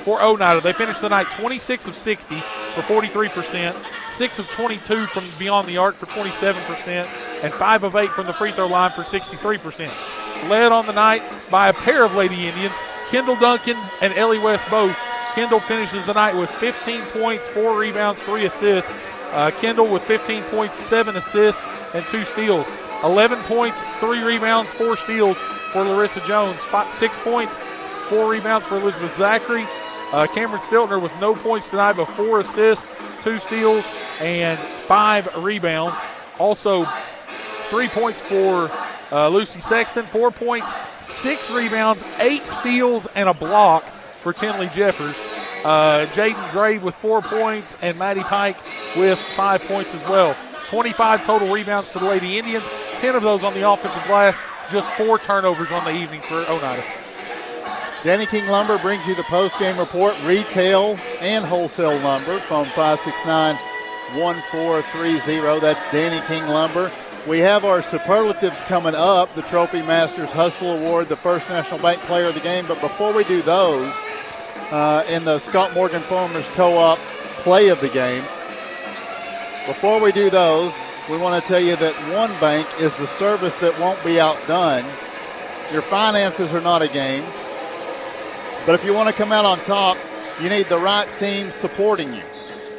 [SPEAKER 7] For Oneida, they finished the night 26 of 60 for 43%, 6 of 22 from beyond the arc for 27%, and 5 of 8 from the free throw line for 63%. Led on the night by a pair of Lady Indians, Kendall Duncan and Ellie West both. Kendall finishes the night with 15 points, 4 rebounds, 3 assists. Kendall with 15 points, 7 assists, and 2 steals. 11 points, 3 rebounds, 4 steals for Larissa Jones. 6 points, 4 rebounds for Elizabeth Zachary. Cameron Stiltner with no points tonight, but 4 assists, 2 steals, and 5 rebounds. Also, 3 points for Lucy Sexton, 4 points, 6 rebounds, 8 steals, and a block for Tinley Jeffers. Jaden Gray with 4 points, and Maddie Pike with 5 points as well. 25 total rebounds for the Lady Indians, 10 of those on the offensive glass, just 4 turnovers on the evening for Oneida.
[SPEAKER 6] Danny King Lumber brings you the post-game report, retail and wholesale lumber, phone 569-1430. That's Danny King Lumber. We have our superlatives coming up, the Trophy Masters Hustle Award, the First National Bank Player of the Game. But before we do those, in the Scott Morgan Farmers Co-op Play of the Game, before we do those, we want to tell you that One Bank is the service that won't be outdone. Your finances are not a game. But if you want to come out on top, you need the right team supporting you.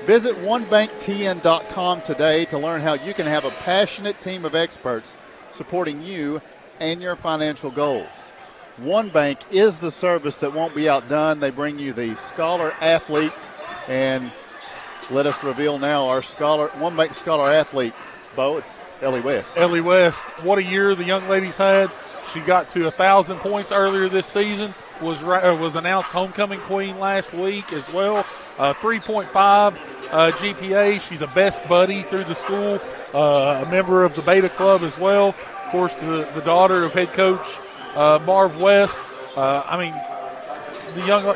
[SPEAKER 6] Visit onebanktn.com today to learn how you can have a passionate team of experts supporting you and your financial goals. One Bank is the service that won't be outdone. They bring you the Scholar Athlete, and let us reveal now our One Bank Scholar Athlete. Bo, it's Ellie West.
[SPEAKER 7] Ellie West, what a year the young lady's had. She got to 1,000 points earlier this season, was announced homecoming queen last week as well. 3.5 GPA. She's a best buddy through the school, a member of the Beta Club as well. Of course, the daughter of head coach Marv West.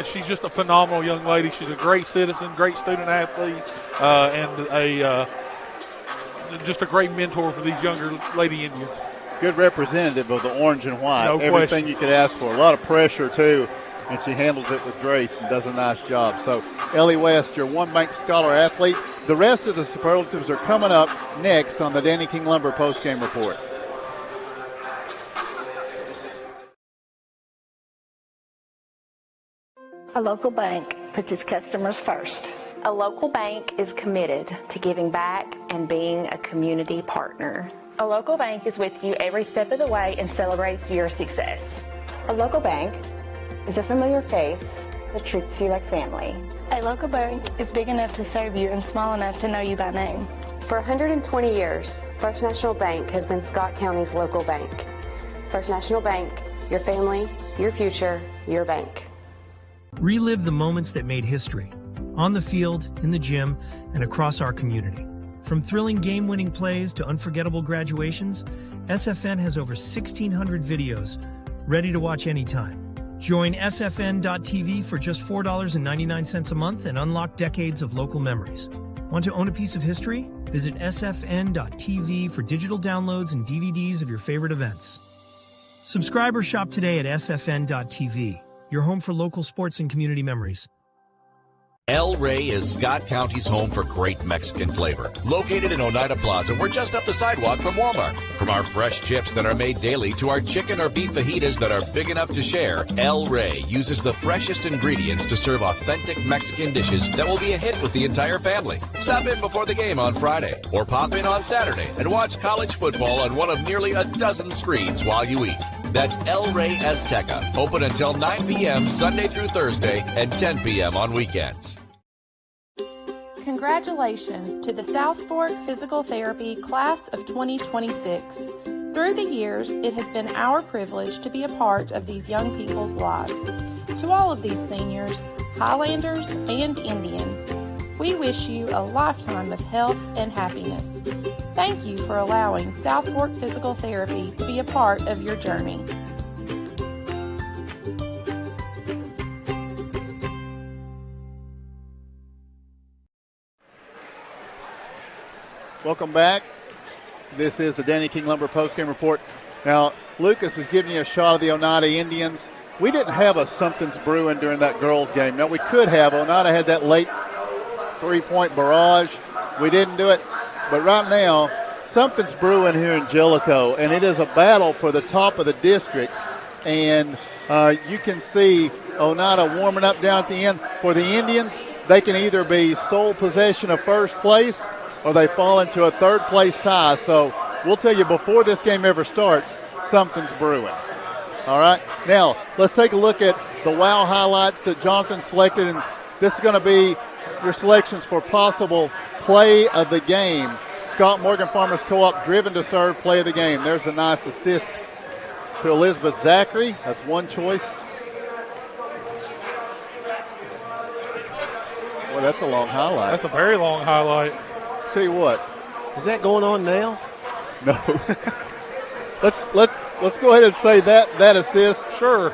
[SPEAKER 7] She's just a phenomenal young lady. She's a great citizen, great student athlete, and just a great mentor for these younger Lady Indians.
[SPEAKER 6] Good representative of the orange and white.
[SPEAKER 7] No
[SPEAKER 6] Everything
[SPEAKER 7] question.
[SPEAKER 6] you could ask for. A lot of pressure, too, and she handles it with grace and does a nice job. So, Ellie West, your One Bank Scholar Athlete. The rest of the superlatives are coming up next on the Danny King Lumber postgame report.
[SPEAKER 12] A local bank puts its customers first.
[SPEAKER 3] A local bank is committed to giving back and being a community partner.
[SPEAKER 13] A local bank is with you every step of the way and celebrates your success.
[SPEAKER 14] A local bank is a familiar face that treats you like family.
[SPEAKER 15] A local bank is big enough to serve you and small enough to know you by name.
[SPEAKER 14] For 120 years, First National Bank has been Scott County's local bank. First National Bank, your family, your future, your bank.
[SPEAKER 22] Relive the moments that made history, on the field, in the gym, and across our community. From thrilling game-winning plays to unforgettable graduations, SFN has over 1,600 videos ready to watch anytime. Join SFN.TV for just $4.99 a month and unlock decades of local memories. Want to own a piece of history? Visit SFN.TV for digital downloads and DVDs of your favorite events. Subscribe or shop today at SFN.TV, your home for local sports and community memories.
[SPEAKER 11] El Rey is Scott County's home for great Mexican flavor. Located in Oneida Plaza, we're just up the sidewalk from Walmart. From our fresh chips that are made daily to our chicken or beef fajitas that are big enough to share, El Rey uses the freshest ingredients to serve authentic Mexican dishes that will be a hit with the entire family. Stop in before the game on Friday or pop in on Saturday and watch college football on one of nearly a dozen screens while you eat. That's El Rey Azteca, open until 9 p.m. Sunday through Thursday and 10 p.m. on weekends.
[SPEAKER 4] Congratulations to the South Fork Physical Therapy Class of 2026. Through the years, it has been our privilege to be a part of these young people's lives. To all of these seniors, Highlanders, and Indians, we wish you a lifetime of health and happiness. Thank you for allowing South Fork Physical Therapy to be a part of your journey.
[SPEAKER 6] Welcome back. This is the Danny King Lumber postgame report. Now, Lucas is giving you a shot of the Oneida Indians. We didn't have a something's brewing during that girls' game. Now, we could have. Oneida had that late three-point barrage. We didn't do it. But right now, something's brewing here in Jellicoe, and it is a battle for the top of the district. And you can see Oneida warming up down at the end. For the Indians, they can either be sole possession of first place or they fall into a third-place tie. So we'll tell you before this game ever starts, something's brewing. All right? Now, let's take a look at the WOW highlights that Jonathan selected. And this is going to be your selections for possible play of the game. Scott Morgan Farmers Co-op driven to serve play of the game. There's a nice assist to Elizabeth Zachary. That's one choice. Well, that's a long highlight.
[SPEAKER 7] That's a very long highlight.
[SPEAKER 6] Tell you what.
[SPEAKER 8] Is that going on now?
[SPEAKER 6] No. Let's go ahead and say that assist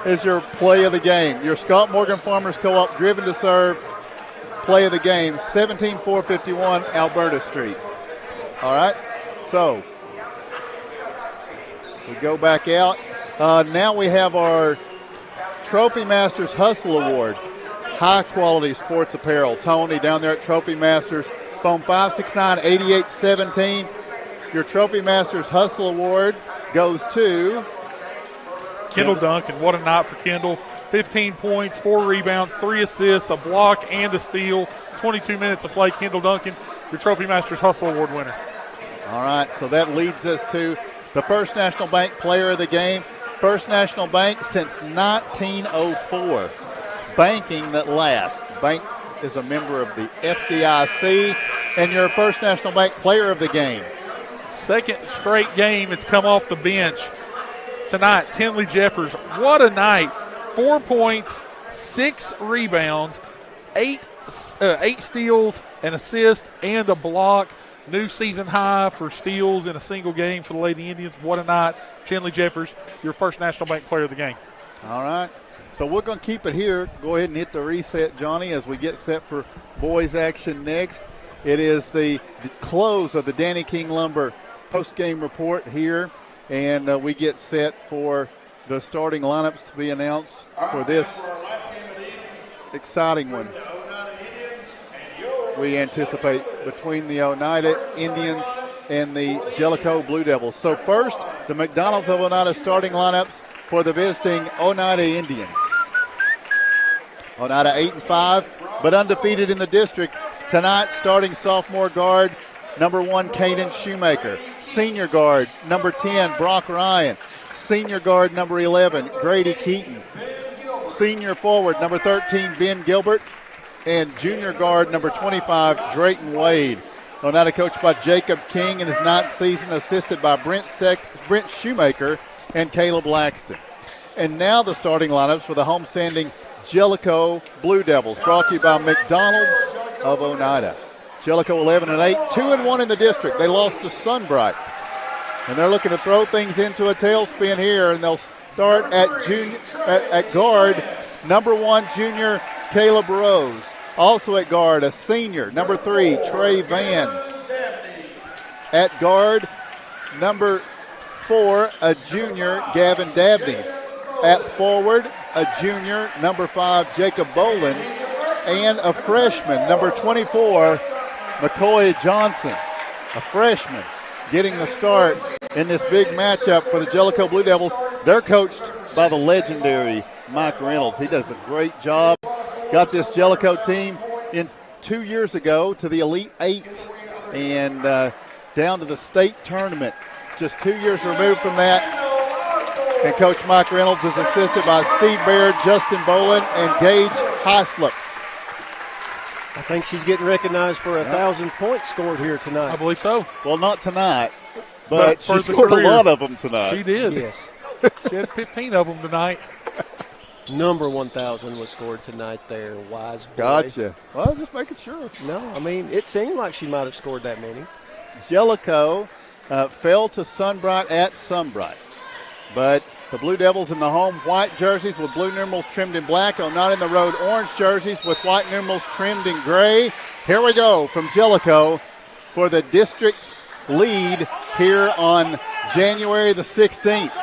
[SPEAKER 6] is your play of the game. Your Scott Morgan Farmers Co-op driven to serve play of the game, 17451 Alberta Street. All right. So we go back out. Now we have our Trophy Masters Hustle Award. High quality sports apparel. Tony down there at Trophy Masters. Phone 569-8817. Your Trophy Masters Hustle Award goes to
[SPEAKER 7] Kendall Duncan. What a night for Kendall. 15 points, 4 rebounds, 3 assists, a block, and a steal. 22 minutes of play. Kendall Duncan, your Trophy Masters Hustle Award winner.
[SPEAKER 6] All right, so that leads us to the First National Bank Player of the Game. First National Bank since 1904. Banking that lasts. Bank is a member of the FDIC, and your First National Bank Player of the Game.
[SPEAKER 7] Second straight game it's come off the bench tonight. Tinley Jeffers, what a night. 4 points, 6 rebounds, 8 steals, an assist, and a block. New season high for steals in a single game for the Lady Indians. What a night. Tinley Jeffers, your First National Bank Player of the Game.
[SPEAKER 6] All right. So we're going to keep it here. Go ahead and hit the reset, Johnny, as we get set for boys action next. It is the close of the Danny King Lumber post-game report here, and we get set for the starting lineups to be announced for this exciting one. We anticipate between the Oneida Indians and the Jellicoe Blue Devils. So first, the McDonald's of Oneida starting lineups for the visiting Oneida Indians. Oneida 8-5, but undefeated in the district. Tonight, starting sophomore guard, number 1, Caden Shoemaker. Senior guard, number 10, Brock Ryan. Senior guard, number 11, Grady Keaton. Senior forward, number 13, Ben Gilbert. And junior guard, number 25, Drayton Wade. Oneida coached by Jacob King in his 9th season, assisted by Brent Shoemaker and Caleb Laxton. And now the starting lineups for the homestanding Jellicoe Blue Devils, brought to you by McDonald's of Oneida. Jellicoe 11-8, 2-1 in the district. They lost to Sunbright. And they're looking to throw things into a tailspin here, and they'll start at guard, number 1, junior Caleb Rose. Also at guard, a senior, number 3, Trey Van. At guard, number 4, a junior, Gavin Dabney. At forward, a junior, number 5, Jacob Boland. and a freshman, number 24, McCoy Johnson, a freshman, getting the start in this big matchup for the Jellicoe Blue Devils. They're coached by the legendary Mike Reynolds. He does a great job. Got this Jellicoe team in 2 years ago to the Elite Eight and down to the state tournament. Just 2 years removed from that. And Coach Mike Reynolds is assisted by Steve Baird, Justin Bolin, and Gage Heislip.
[SPEAKER 8] I think she's getting recognized for 1,000 points scored here tonight.
[SPEAKER 7] I believe so.
[SPEAKER 6] Well, not tonight, but she
[SPEAKER 7] for the
[SPEAKER 6] scored
[SPEAKER 7] career,
[SPEAKER 6] a lot of them tonight.
[SPEAKER 7] She did.
[SPEAKER 8] Yes.
[SPEAKER 7] She had 15 of them tonight.
[SPEAKER 8] Number 1,000 was scored tonight there, Wise boy.
[SPEAKER 6] Gotcha. Well, just making sure.
[SPEAKER 8] No, I mean, it seemed like she might have scored that many.
[SPEAKER 6] Jellicoe fell to Sunbright at Sunbright. But the Blue Devils in the home white jerseys with blue numerals trimmed in black. Not in the road orange jerseys with white numerals trimmed in gray. Here we go from Jellicoe for the district lead here on January the 16th.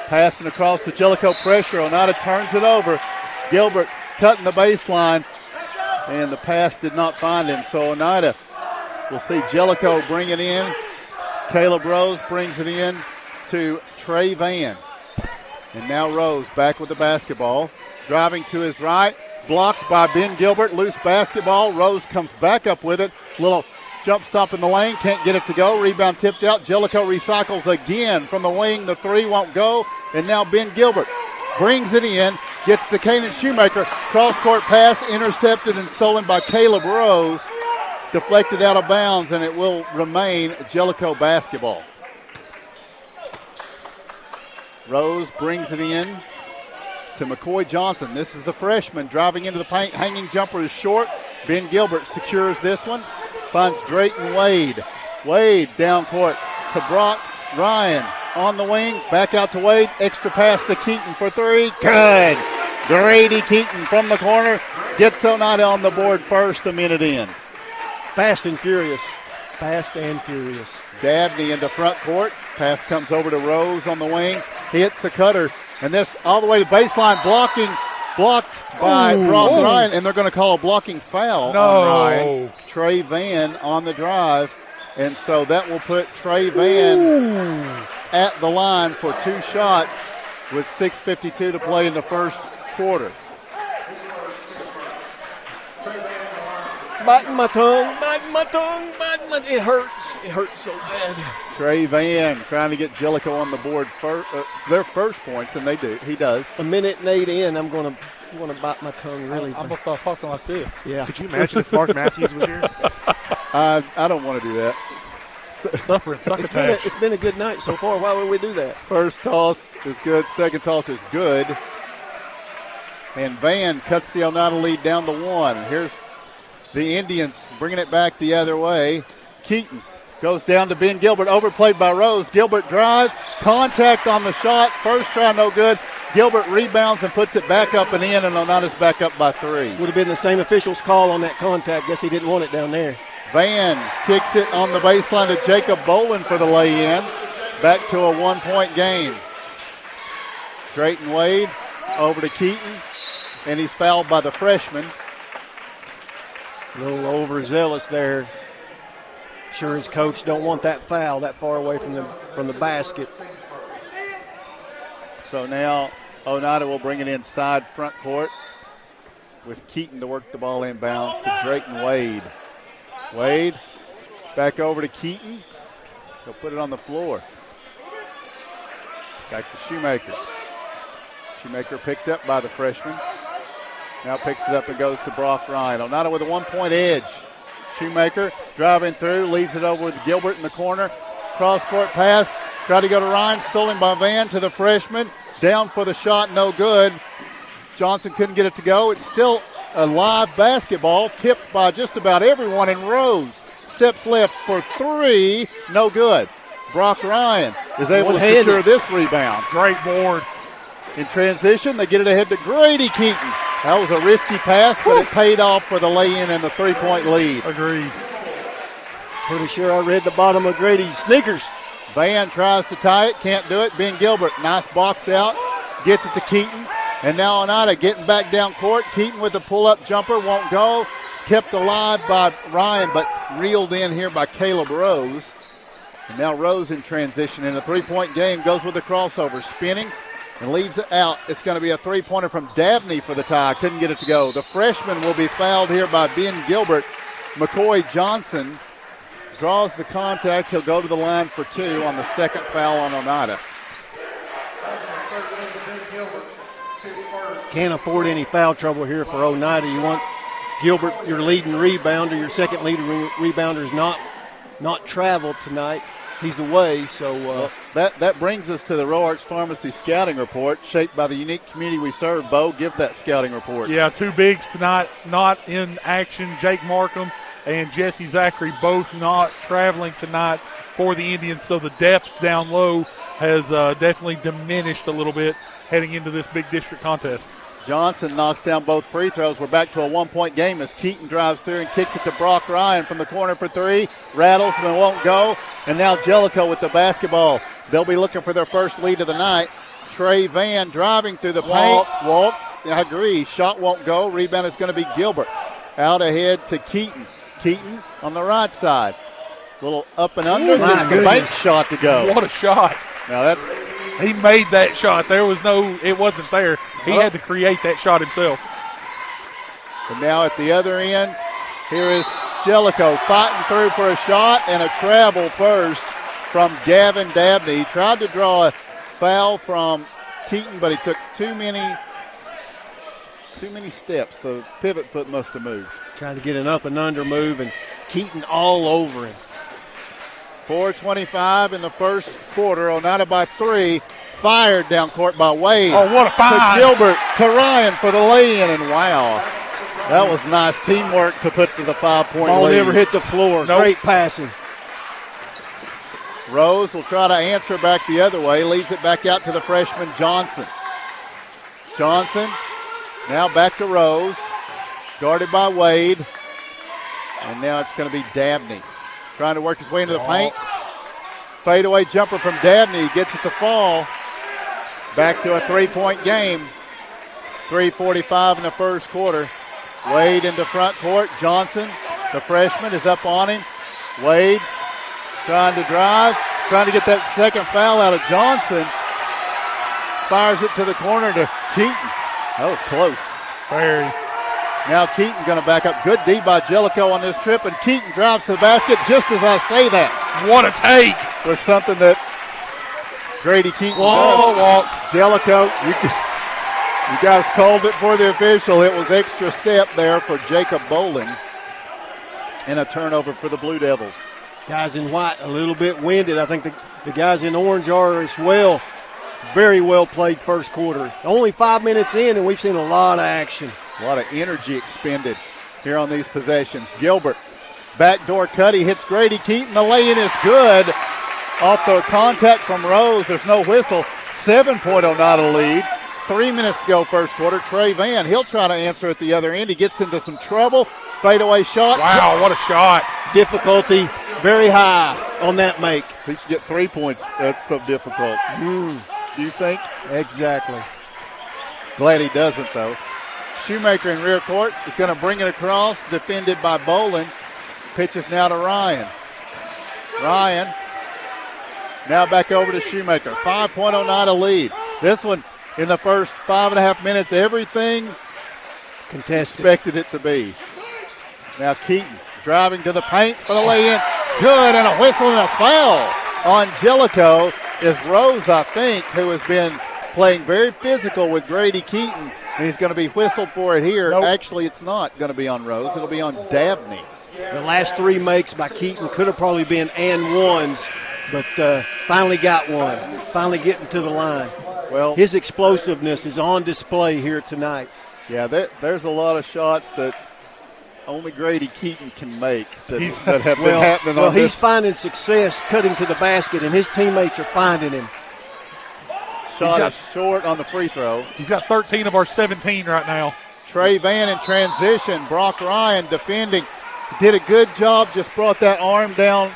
[SPEAKER 6] Passing across the Jellicoe pressure. Oneida turns it over. Gilbert cutting the baseline. And the pass did not find him. So Oneida will see Jellicoe bring it in. Caleb Rose brings it in to Trey Van. And now Rose back with the basketball. Driving to his right. Blocked by Ben Gilbert. Loose basketball. Rose comes back up with it. Little jump stop in the lane. Can't get it to go. Rebound tipped out. Jellicoe recycles again from the wing. The three won't go. And now Ben Gilbert brings it in. Gets to Kanan Shoemaker. Cross-court pass intercepted and stolen by Caleb Rose. Deflected out of bounds, and it will remain Jellicoe basketball. Rose brings it in to McCoy Johnson. This is the freshman driving into the paint. Hanging jumper is short. Ben Gilbert secures this one. Finds Drayton Wade. Wade down court to Brock Ryan on the wing. Back out to Wade. Extra pass to Keaton for three. Good. Grady Keaton from the corner. Gets Oneida on the board first, a minute in.
[SPEAKER 8] Fast and furious. Fast and furious.
[SPEAKER 6] Dabney into front court. Pass comes over to Rose on the wing. He hits the cutter. And this all the way to baseline. Blocked by Brock Ryan. And they're going to call a blocking foul on Ryan. Trey Van on the drive. And so that will put Trey Van at the line for two shots with 6:52 to play in the first quarter.
[SPEAKER 8] Biting my tongue. It hurts. It hurts so bad.
[SPEAKER 6] Trey Van trying to get Jellicoe on the board their first points, and they do. He does.
[SPEAKER 8] A minute and 8 in, I'm going to bite my tongue really.
[SPEAKER 7] I'm going to start talking like this.
[SPEAKER 8] Yeah.
[SPEAKER 1] Could you imagine if Mark Matthews was here?
[SPEAKER 6] I don't want to do that.
[SPEAKER 7] Suffering succotash.
[SPEAKER 8] It's been a good night so far. Why would we do that?
[SPEAKER 6] First toss is good. Second toss is good. And Van cuts the Oneida lead down to one. Here's the Indians bringing it back the other way. Keaton goes down to Ben Gilbert, overplayed by Rose. Gilbert drives, contact on the shot. First try, no good. Gilbert rebounds and puts it back up and in, and Oneida's back up by three.
[SPEAKER 8] Would have been the same official's call on that contact. Guess he didn't want it down there.
[SPEAKER 6] Van kicks it on the baseline to Jacob Bolin for the lay-in. Back to a 1-point game. Drayton Wade over to Keaton, and he's fouled by the freshman.
[SPEAKER 8] A little overzealous there. Sure his coach don't want that foul that far away from the basket.
[SPEAKER 6] So now Oneida will bring it inside front court with Keaton to work the ball inbounds to Drayton Wade. Wade back over to Keaton. He'll put it on the floor. Back to Shoemaker. Shoemaker picked up by the freshman. Now picks it up and goes to Brock Ryan. Oneida with a 1-point edge. Shoemaker driving through, leaves it over with Gilbert in the corner. Cross-court pass. Tried to go to Ryan, stolen by Van to the freshman. Down for the shot, no good. Johnson couldn't get it to go. It's still a live basketball, tipped by just about everyone, and Rose steps left for three, no good. Brock Ryan is able to secure this rebound.
[SPEAKER 7] Great board.
[SPEAKER 6] In transition, they get it ahead to Grady Keaton. That was a risky pass, but it paid off for the lay-in and the 3-point lead.
[SPEAKER 7] Agreed.
[SPEAKER 8] Pretty sure I read the bottom of Grady's sneakers.
[SPEAKER 6] Van tries to tie it, can't do it. Ben Gilbert, nice box out, gets it to Keaton. And now Oneida getting back down court. Keaton with the pull-up jumper, won't go. Kept alive by Ryan, but reeled in here by Caleb Rose. And now Rose in transition in a three-point game, goes with the crossover, spinning and leaves it out. It's going to be a three-pointer from Dabney for the tie. Couldn't get it to go. The freshman will be fouled here by Ben Gilbert. McCoy Johnson draws the contact. He'll go to the line for two on the second foul on Oneida.
[SPEAKER 8] Can't afford any foul trouble here for Oneida. You want Gilbert, your leading rebounder, your second leading rebounder is not traveled tonight. He's away, so
[SPEAKER 6] that brings us to the Roarks Pharmacy scouting report, shaped by the unique community we serve. Bo, give that scouting report.
[SPEAKER 7] Yeah, two bigs tonight not in action. Jake Markham and Jesse Zachary both not traveling tonight for the Indians, so the depth down low has definitely diminished a little bit heading into this big district contest.
[SPEAKER 6] Johnson knocks down both free throws. We're back to a one-point game as Keaton drives through and kicks it to Brock Ryan from the corner for three. Rattles but won't go. And now Jellicoe with the basketball. They'll be looking for their first lead of the night. Trey Van driving through the paint. Walks. I agree. Shot won't go. Rebound is going to be Gilbert. Out ahead to Keaton. Keaton on the right side. Little up and under. Gets the bank shot to go.
[SPEAKER 7] What a shot.
[SPEAKER 6] Now
[SPEAKER 7] he made that shot. It wasn't there. He had to create that shot himself.
[SPEAKER 6] And now at the other end, here is Jellicoe fighting through for a shot and a travel first from Gavin Dabney. He tried to draw a foul from Keaton, but he took too many steps. The pivot foot must have moved.
[SPEAKER 8] Trying to get an up and under move, and Keaton all over him.
[SPEAKER 6] 4:25 in the first quarter. Oneida by three. Fired down court by Wade.
[SPEAKER 7] Oh, what a find.
[SPEAKER 6] To Gilbert, to Ryan for the lay-in, and wow. That was nice teamwork to put to the 5-point
[SPEAKER 8] Ball
[SPEAKER 6] lead.
[SPEAKER 8] never hit the floor. Nope. Great passing.
[SPEAKER 6] Rose will try to answer back the other way. Leaves it back out to the freshman Johnson. Johnson now back to Rose. Guarded by Wade. And now it's going to be Dabney. Trying to work his way into the paint. Fadeaway jumper from Dabney. Gets it to fall. Back to a three-point game. 3:45 in the first quarter. Wade into front court. Johnson, the freshman, is up on him. Wade trying to drive. Trying to get that second foul out of Johnson. Fires it to the corner to Keaton. That was close.
[SPEAKER 7] Very.
[SPEAKER 6] Now Keaton going to back up. Good D by Jellicoe on this trip, and Keaton drives to the basket just as I say that.
[SPEAKER 7] What a take.
[SPEAKER 6] Was something that Grady Keaton
[SPEAKER 7] walked.
[SPEAKER 6] Jellicoe, you guys called it for the official. It was extra step there for Jacob Bolin. And a turnover for the Blue Devils.
[SPEAKER 8] Guys in white a little bit winded. I think the guys in orange are as well. Very well played first quarter. Only 5 minutes in, and we've seen a lot of action.
[SPEAKER 6] A lot of energy expended here on these possessions. Gilbert, backdoor cut. He hits Grady Keaton. The lay-in is good. Off the contact from Rose. There's no whistle. 7-point Oneida lead. 3 minutes to go first quarter. Trey Van, he'll try to answer at the other end. He gets into some trouble. Fadeaway shot.
[SPEAKER 7] Wow, what a shot.
[SPEAKER 8] Difficulty very high on that make.
[SPEAKER 6] He should get 3 points. That's so difficult. Do you think?
[SPEAKER 8] Exactly.
[SPEAKER 6] Glad he doesn't, though. Shoemaker in rear court is going to bring it across, defended by Bolin. Pitches now to Ryan. Ryan now back over to Shoemaker. 5-point Oneida lead. This one in the first 5.5 minutes, everything
[SPEAKER 8] contested
[SPEAKER 6] expected it to be. Now Keaton driving to the paint for the lay-in. Good, and a whistle and a foul on Jellicoe is Rose, I think, who has been playing very physical with Grady Keaton, and he's going to be whistled for it here.
[SPEAKER 7] Nope.
[SPEAKER 6] Actually, it's not going to be on Rose. It'll be on Dabney.
[SPEAKER 8] The last three makes by Keaton could have probably been and ones, but finally got one. Finally getting to the line.
[SPEAKER 6] Well,
[SPEAKER 8] his explosiveness is on display here tonight.
[SPEAKER 6] Yeah, there's a lot of shots that only Grady Keaton can make that have been happening on this.
[SPEAKER 8] He's finding success cutting to the basket, and his teammates are finding him.
[SPEAKER 6] Shot is short on the free throw.
[SPEAKER 7] He's got 13 of our 17 right now.
[SPEAKER 6] Trey Van in transition. Brock Ryan defending. Did a good job, just brought that arm down,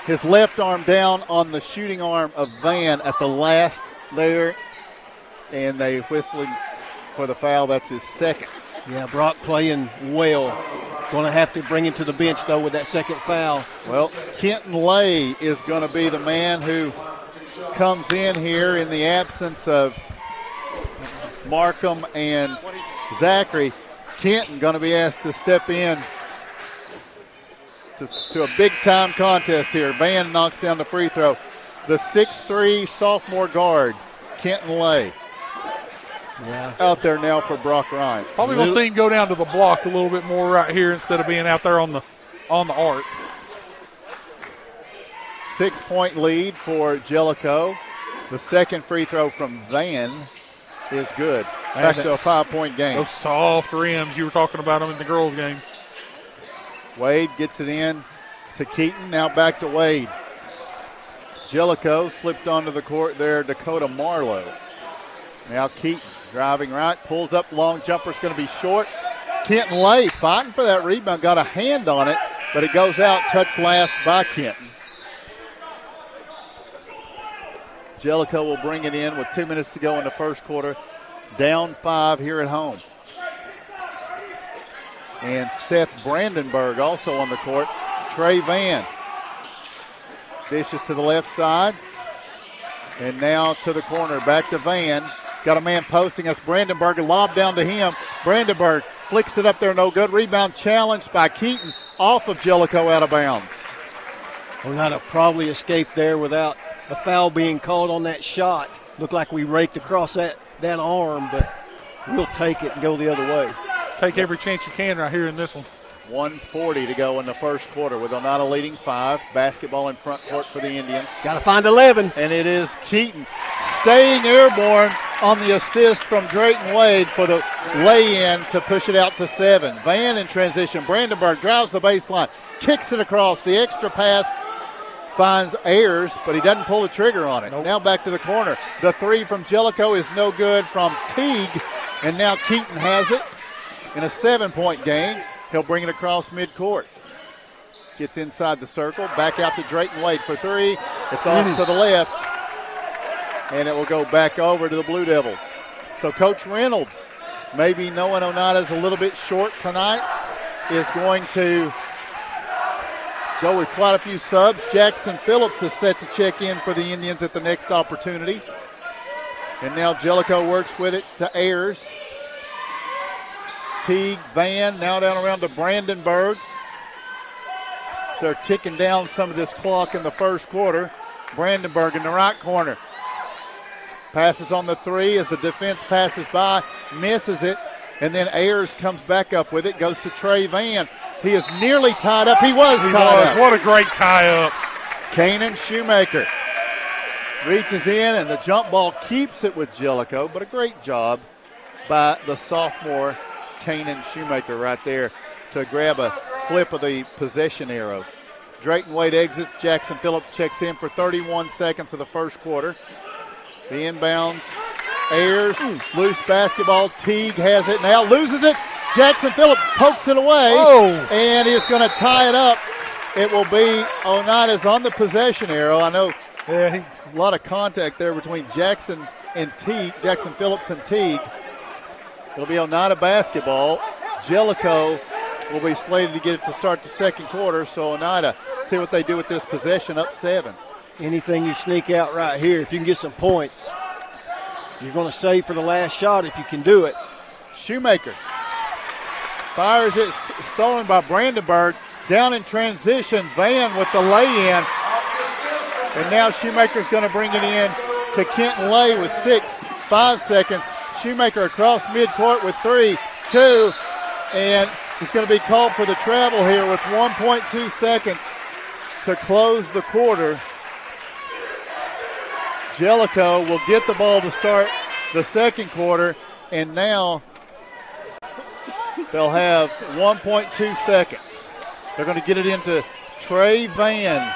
[SPEAKER 6] his left arm down on the shooting arm of Van at the last there, and they whistling for the foul. That's his second.
[SPEAKER 8] Yeah, Brock playing well. Going to have to bring him to the bench, though, with that second foul.
[SPEAKER 6] Well, Kenton Lay is going to be the man who comes in here in the absence of Markham and Zachary. Kenton going to be asked to step in to a big-time contest here. Van knocks down the free throw. The 6'3" sophomore guard, Kenton Lay.
[SPEAKER 8] Yeah.
[SPEAKER 6] Out there now for Brock Ryan.
[SPEAKER 7] Probably going to see him go down to the block a little bit more right here instead of being out there on the arc.
[SPEAKER 6] 6-point lead for Jellicoe. The second free throw from Van is good. Back to a 5-point game.
[SPEAKER 7] Those soft rims, you were talking about them in the girls' game.
[SPEAKER 6] Wade gets it in to Keaton. Now back to Wade. Jellicoe slipped onto the court there, Dakota Marlowe. Now Keaton driving right, pulls up, long jumper's going to be short. Kenton Lay fighting for that rebound, got a hand on it, but it goes out, touched last by Kenton. Jellicoe will bring it in with 2 minutes to go in the first quarter. Down 5 here at home. And Seth Brandenburg also on the court. Trey Van dishes to the left side. And now to the corner, back to Van. Got a man posting us. Brandenburg, a lob down to him. Brandenburg flicks it up there, no good. Rebound challenged by Keaton off of Jellicoe, out of bounds.
[SPEAKER 8] Oneida probably escaped there without a foul being called on that shot. Looked like we raked across that arm, but we'll take it and go the other way.
[SPEAKER 7] Take every chance you can right here in this one.
[SPEAKER 6] 1:40 to go in the first quarter with Oneida leading 5. Basketball in front court for the Indians.
[SPEAKER 8] Got to find 11.
[SPEAKER 6] And it is Keaton staying airborne on the assist from Drayton Wade for the lay-in to push it out to 7. Van in transition. Brandenburg drives the baseline, kicks it across. The extra pass finds Ayers, but he doesn't pull the trigger on it. Nope. Now back to the corner. The 3 from Jellicoe is no good from Teague, and now Keaton has it in a 7-point game. He'll bring it across midcourt. Gets inside the circle, back out to Drayton Wade for 3. It's off to the left, and it will go back over to the Blue Devils. So Coach Reynolds, maybe knowing Oneida's a little bit short tonight, is going to go with quite a few subs. Jackson Phillips is set to check in for the Indians at the next opportunity. And now Jellicoe works with it to Ayers. Teague, Van, now down around to Brandenburg. They're ticking down some of this clock in the first quarter. Brandenburg in the right corner. Passes on the 3 as the defense passes by, misses it, and then Ayers comes back up with it, goes to Trey Van. He is nearly tied up. He was tied up.
[SPEAKER 7] What a great tie-up.
[SPEAKER 6] Kanan Shoemaker reaches in, and the jump ball keeps it with Jellicoe, but a great job by the sophomore Kanan Shoemaker right there to grab a flip of the possession arrow. Drayton Wade exits. Jackson Phillips checks in for 31 seconds of the first quarter. The inbounds. Ayers, loose basketball. Teague has it now, loses it. Jackson Phillips pokes it away, and he's going to tie it up. It will be Oneida's on the possession arrow. I know a lot of contact there between Jackson and Teague, Jackson Phillips and Teague. It'll be Oneida basketball. Jellicoe will be slated to get it to start the second quarter, so Oneida see what they do with this possession, up 7.
[SPEAKER 8] Anything you sneak out right here, if you can get some points, you're going to save for the last shot if you can do it.
[SPEAKER 6] Shoemaker fires it, stolen by Brandenburg. Down in transition, Van with the lay-in. And now Shoemaker's going to bring it in to Kenton Lay with 5 seconds. Shoemaker across midcourt with 3, 2, and he's going to be called for the travel here with 1.2 seconds to close the quarter. Jellicoe will get the ball to start the second quarter, and now they'll have 1.2 seconds. They're going to get it into Trey Van.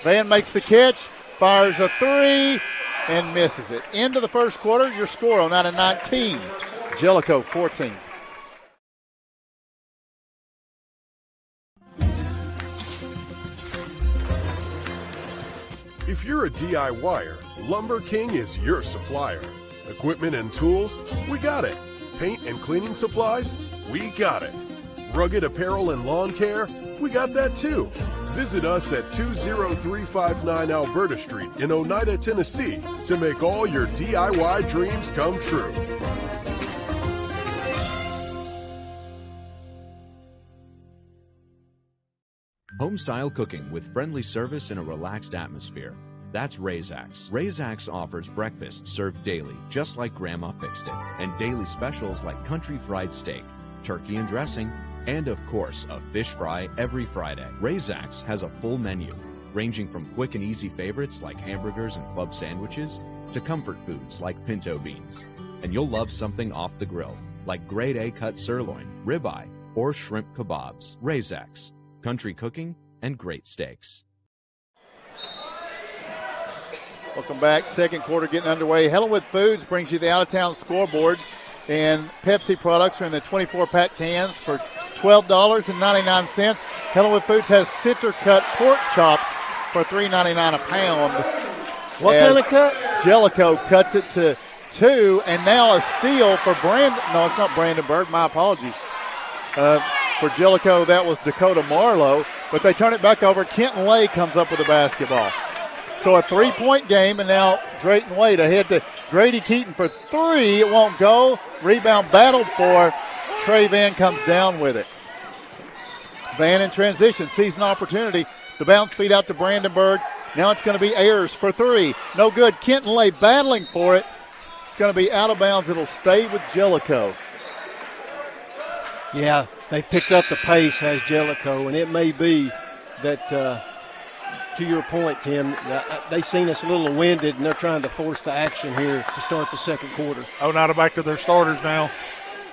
[SPEAKER 6] Van makes the catch, fires a 3, and misses it. Into the first quarter, your score Oneida 19, Jellicoe 14.
[SPEAKER 19] If you're a DIYer, Lumber King is your supplier. Equipment and tools, we got it. Paint and cleaning supplies? We got it. Rugged apparel and lawn care? We got that too. Visit us at 20359 Alberta Street in Oneida, Tennessee to make all your DIY dreams come true.
[SPEAKER 9] Home-style cooking with friendly service in a relaxed atmosphere. That's Razak's. Razak's offers breakfast served daily, just like Grandma fixed it, and daily specials like country fried steak, turkey and dressing, and of course, a fish fry every Friday. Razak's has a full menu, ranging from quick and easy favorites like hamburgers and club sandwiches, to comfort foods like pinto beans. And you'll love something off the grill, like grade A cut sirloin, ribeye, or shrimp kebabs. Razak's. Country cooking and great steaks.
[SPEAKER 6] Welcome back. Second quarter getting underway. Helenwood Foods brings you the out-of-town scoreboard. And Pepsi products are in the 24-pack cans for $12.99. Helenwood Foods has Center-cut pork chops for $3.99 a pound.
[SPEAKER 8] What kind of cut?
[SPEAKER 6] Jellicoe cuts it to $2, and now a steal for Brandon. No, it's not Brandenburg. My apologies. For Jellicoe, that was Dakota Marlowe, but they turn it back over. Kenton Lay comes up with the basketball. So a 3-point game, and now Drayton Wade ahead to Grady Keaton for 3. It won't go. Rebound battled for. Trey Van comes down with it. Van in transition, sees an opportunity. The bounce feed out to Brandenburg. Now it's going to be Ayers for 3. No good. Kenton Lay battling for it. It's going to be out of bounds. It'll stay with Jellicoe.
[SPEAKER 8] Yeah, they've picked up the pace, has Jellicoe, and it may be that, to your point, Tim, they've seen us a little winded, and they're trying to force the action here to start the second quarter.
[SPEAKER 7] Oneida back to their starters now.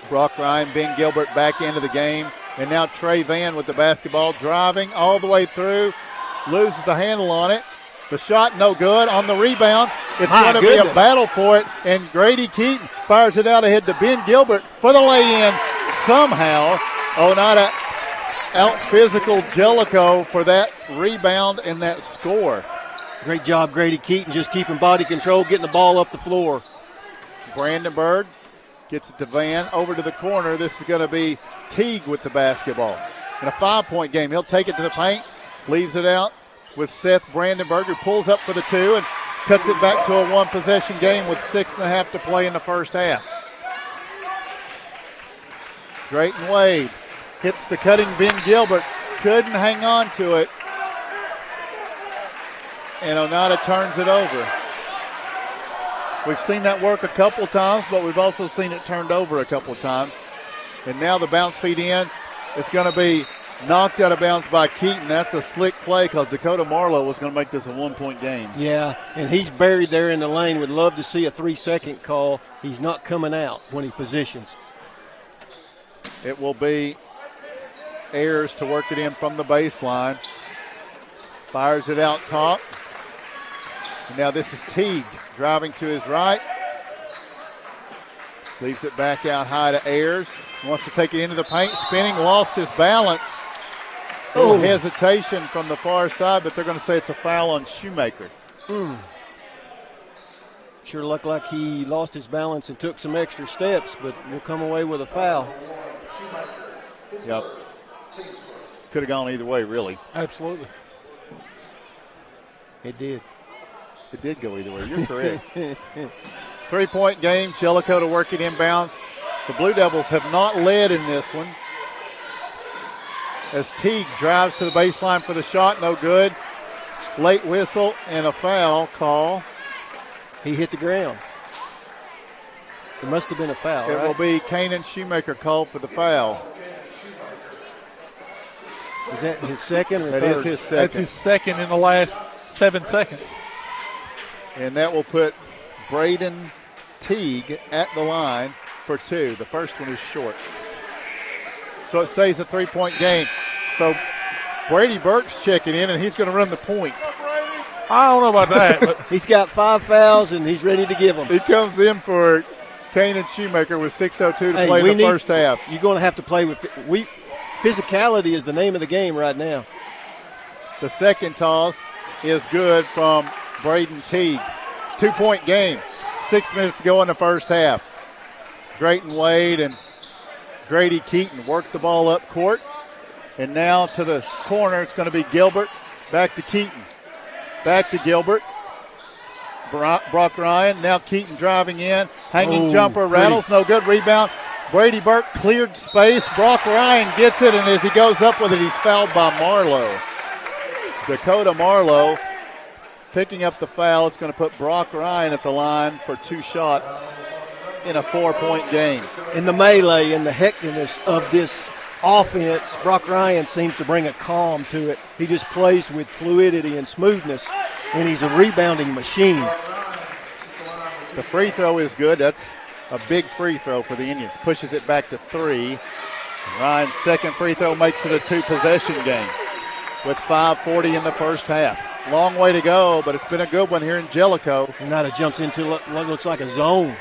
[SPEAKER 6] Brock Ryan, Ben Gilbert back into the game, and now Trey Van with the basketball, driving all the way through, loses the handle on it. The shot no good. On the rebound, it's going to be a battle for it, and Grady Keaton fires it out ahead to Ben Gilbert for the lay-in. Somehow, Oneida out-physical Jellicoe for that rebound and that score.
[SPEAKER 8] Great job, Grady Keaton, just keeping body control, getting the ball up the floor.
[SPEAKER 6] Brandenburg gets it to Van, over to the corner. This is going to be Teague with the basketball. In a 5-point game, he'll take it to the paint, leaves it out with Seth Brandenburg, who pulls up for the 2 and cuts it back to a one-possession game with 6.5 to play in the first half. Drayton Wade hits the cutting Ben Gilbert, couldn't hang on to it, and Oneida turns it over. We've seen that work a couple times, but we've also seen it turned over a couple times. And now the bounce feed in. It's going to be knocked out of bounds by Keaton. That's a slick play because Dakota Marlowe was going to make this a 1-point game.
[SPEAKER 8] Yeah, and he's buried there in the lane. Would love to see a 3-second call. He's not coming out when he positions.
[SPEAKER 6] It will be Ayers to work it in from the baseline. Fires it out top. And now this is Teague driving to his right. Leaves it back out high to Ayers. Wants to take it into the paint. Spinning, lost his balance. A little hesitation from the far side, but they're going to say it's a foul on Shoemaker.
[SPEAKER 8] Sure looked like he lost his balance and took some extra steps, but will come away with a foul.
[SPEAKER 6] Yep. Could have gone either way, really.
[SPEAKER 7] Absolutely.
[SPEAKER 8] It did.
[SPEAKER 6] It did go either way. You're correct. 3-point game. Jellicoe to work it inbounds. The Blue Devils have not led in this one. As Teague drives to the baseline for the shot, no good. Late whistle and a foul call.
[SPEAKER 8] He hit the ground. It must have been a foul,
[SPEAKER 6] It
[SPEAKER 8] right?
[SPEAKER 6] will be Kanan Shoemaker called for the foul.
[SPEAKER 8] Is that his second or
[SPEAKER 6] That
[SPEAKER 8] third?
[SPEAKER 6] is his second.
[SPEAKER 7] That's his second in the last 7 seconds.
[SPEAKER 6] And that will put Braden Teague at the line for 2. The first one is short. So it stays a 3-point game. So Brady Burke's checking in, and he's going to run the point.
[SPEAKER 7] I don't know about that. But
[SPEAKER 8] he's got 5 fouls, and he's ready to give them.
[SPEAKER 6] He comes in for Kanan Shoemaker with 6:02 to play in the first half.
[SPEAKER 8] You're going to have to play with physicality is the name of the game right now.
[SPEAKER 6] The second toss is good from Braden Teague. 2-point game. 6 minutes to go in the first half. Drayton Wade and Grady Keaton work the ball up court. And now to the corner, it's going to be Gilbert. Back to Keaton. Back to Gilbert. Brock Ryan. Now Keaton driving in. Hanging jumper. Rattles. No good. Rebound. Brady Burke cleared space. Brock Ryan gets it, and as he goes up with it, he's fouled by Marlowe. Dakota Marlowe picking up the foul. It's going to put Brock Ryan at the line for 2 shots in a 4-point game.
[SPEAKER 8] In the melee and the hecticness of this offense, Brock Ryan seems to bring a calm to it. He just plays with fluidity and smoothness, and he's a rebounding machine.
[SPEAKER 6] The free throw is good. That's a big free throw for the Indians. Pushes it back to 3. Ryan's second free throw makes it a 2-possession game with 5:40 in the first half. Long way to go, but it's been a good one here in Jellicoe.
[SPEAKER 8] Oneida jumps into what looks like a zone.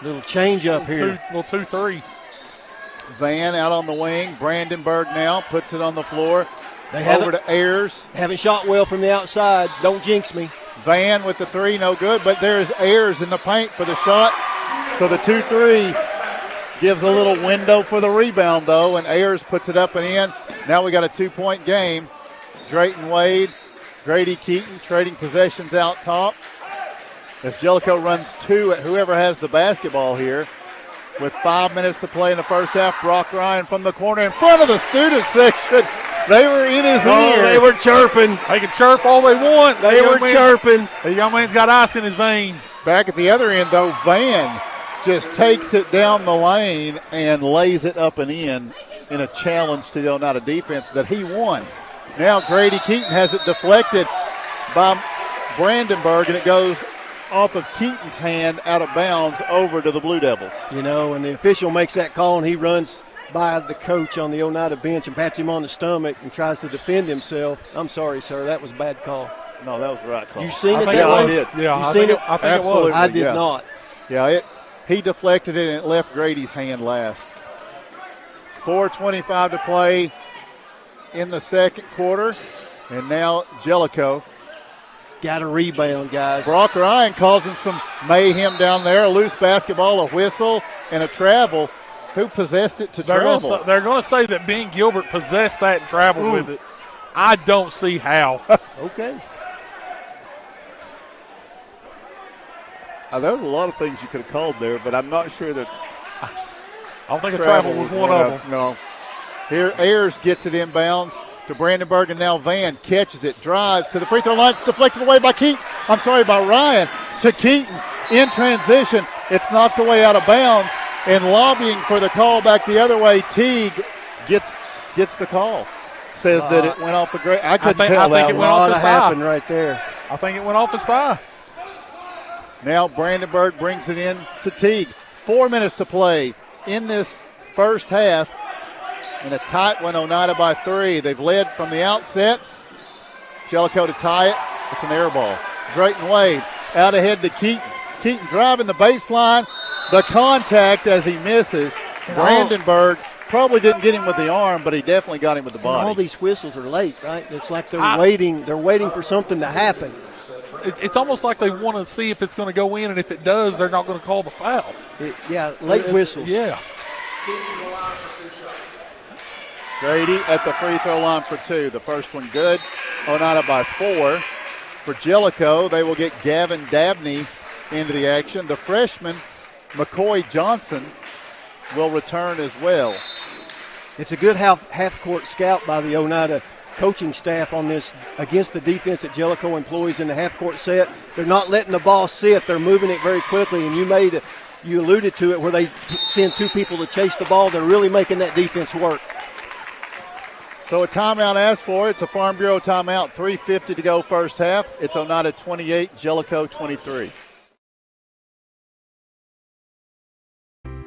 [SPEAKER 8] Little change up here.
[SPEAKER 7] 2-3.
[SPEAKER 6] Van out on the wing. Brandenburg now puts it on the floor.
[SPEAKER 8] They
[SPEAKER 6] over to Ayers.
[SPEAKER 8] Haven't shot well from the outside. Don't jinx me.
[SPEAKER 6] Van with the 3, no good, but there's Ayers in the paint for the shot. So the 2-3 gives a little window for the rebound, though, and Ayers puts it up and in. Now we got a 2-point game. Drayton Wade, Grady Keaton trading possessions out top. As Jellicoe runs 2 at whoever has the basketball here. With 5 minutes to play in the first half, Brock Ryan from the corner in front of the student section. They were in his ear.
[SPEAKER 8] They were chirping.
[SPEAKER 7] They can chirp all they want.
[SPEAKER 8] They were chirping.
[SPEAKER 7] The young man's got ice in his veins.
[SPEAKER 6] Back at the other end, though, Van just takes it down the lane and lays it up and in a challenge to the Oneida defense that he won. Now Grady Keaton has it deflected by Brandenburg, and it goes off of Keaton's hand out of bounds over to the Blue Devils.
[SPEAKER 8] You know, and the official makes that call, and he runs by the coach on the Oneida bench and pats him on the stomach and tries to defend himself. I'm sorry, sir. That was a bad call.
[SPEAKER 6] No, that was the right call.
[SPEAKER 8] You seen it?
[SPEAKER 6] I did.
[SPEAKER 8] Yeah, you seen it?
[SPEAKER 7] I think it was.
[SPEAKER 8] I did not.
[SPEAKER 6] Yeah, he deflected it, and it left Grady's hand last. 4:25 to play in the second quarter, and now Jellicoe.
[SPEAKER 8] Got a rebound, guys.
[SPEAKER 6] Brock Ryan causing some mayhem down there. A loose basketball, a whistle, and a travel. Who possessed it to travel?
[SPEAKER 7] They're going to say that Ben Gilbert possessed that and traveled with it. I don't see how.
[SPEAKER 8] Okay.
[SPEAKER 6] There was a lot of things you could have called there, but I'm not sure that.
[SPEAKER 7] I don't think a travel was one of them.
[SPEAKER 6] No. Here, Ayers gets it inbounds to Brandenburg, and now Van catches it, drives to the free throw line. It's deflected away by by Ryan to Keaton in transition. It's knocked away out of bounds, and lobbying for the call back the other way. Teague gets the call. Says that it went off the great. I couldn't tell that.
[SPEAKER 7] It went off his thigh.
[SPEAKER 8] Happened right there.
[SPEAKER 7] I think it went off his thigh.
[SPEAKER 6] Now Brandenburg brings it in to Teague. 4 minutes to play in this first half. And a tight one, Oneida by 3. They've led from the outset. Jellicoe to tie it. It's an air ball. Drayton Wade out ahead to Keaton. Keaton driving the baseline. The contact as he misses. Brandenburg probably didn't get him with the arm, but he definitely got him with the body.
[SPEAKER 8] And all these whistles are late, right? It's like they're waiting. They're waiting for something to happen.
[SPEAKER 7] It's almost like they want to see if it's going to go in, and if it does, they're not going to call the foul.
[SPEAKER 8] Late whistles.
[SPEAKER 7] Yeah.
[SPEAKER 6] Grady at the free throw line for 2. The first one good. Oneida by 4. For Jellicoe, they will get Gavin Dabney into the action. The freshman, McCoy Johnson, will return as well.
[SPEAKER 8] It's a good half-court scout by the Oneida coaching staff on this against the defense that Jellicoe employs in the half-court set. They're not letting the ball sit. They're moving it very quickly, and you alluded to it where they send 2 people to chase the ball. They're really making that defense work.
[SPEAKER 6] So a timeout asked for. It's a Farm Bureau timeout. 3:50 to go first half. It's Oneida 28, Jellicoe 23.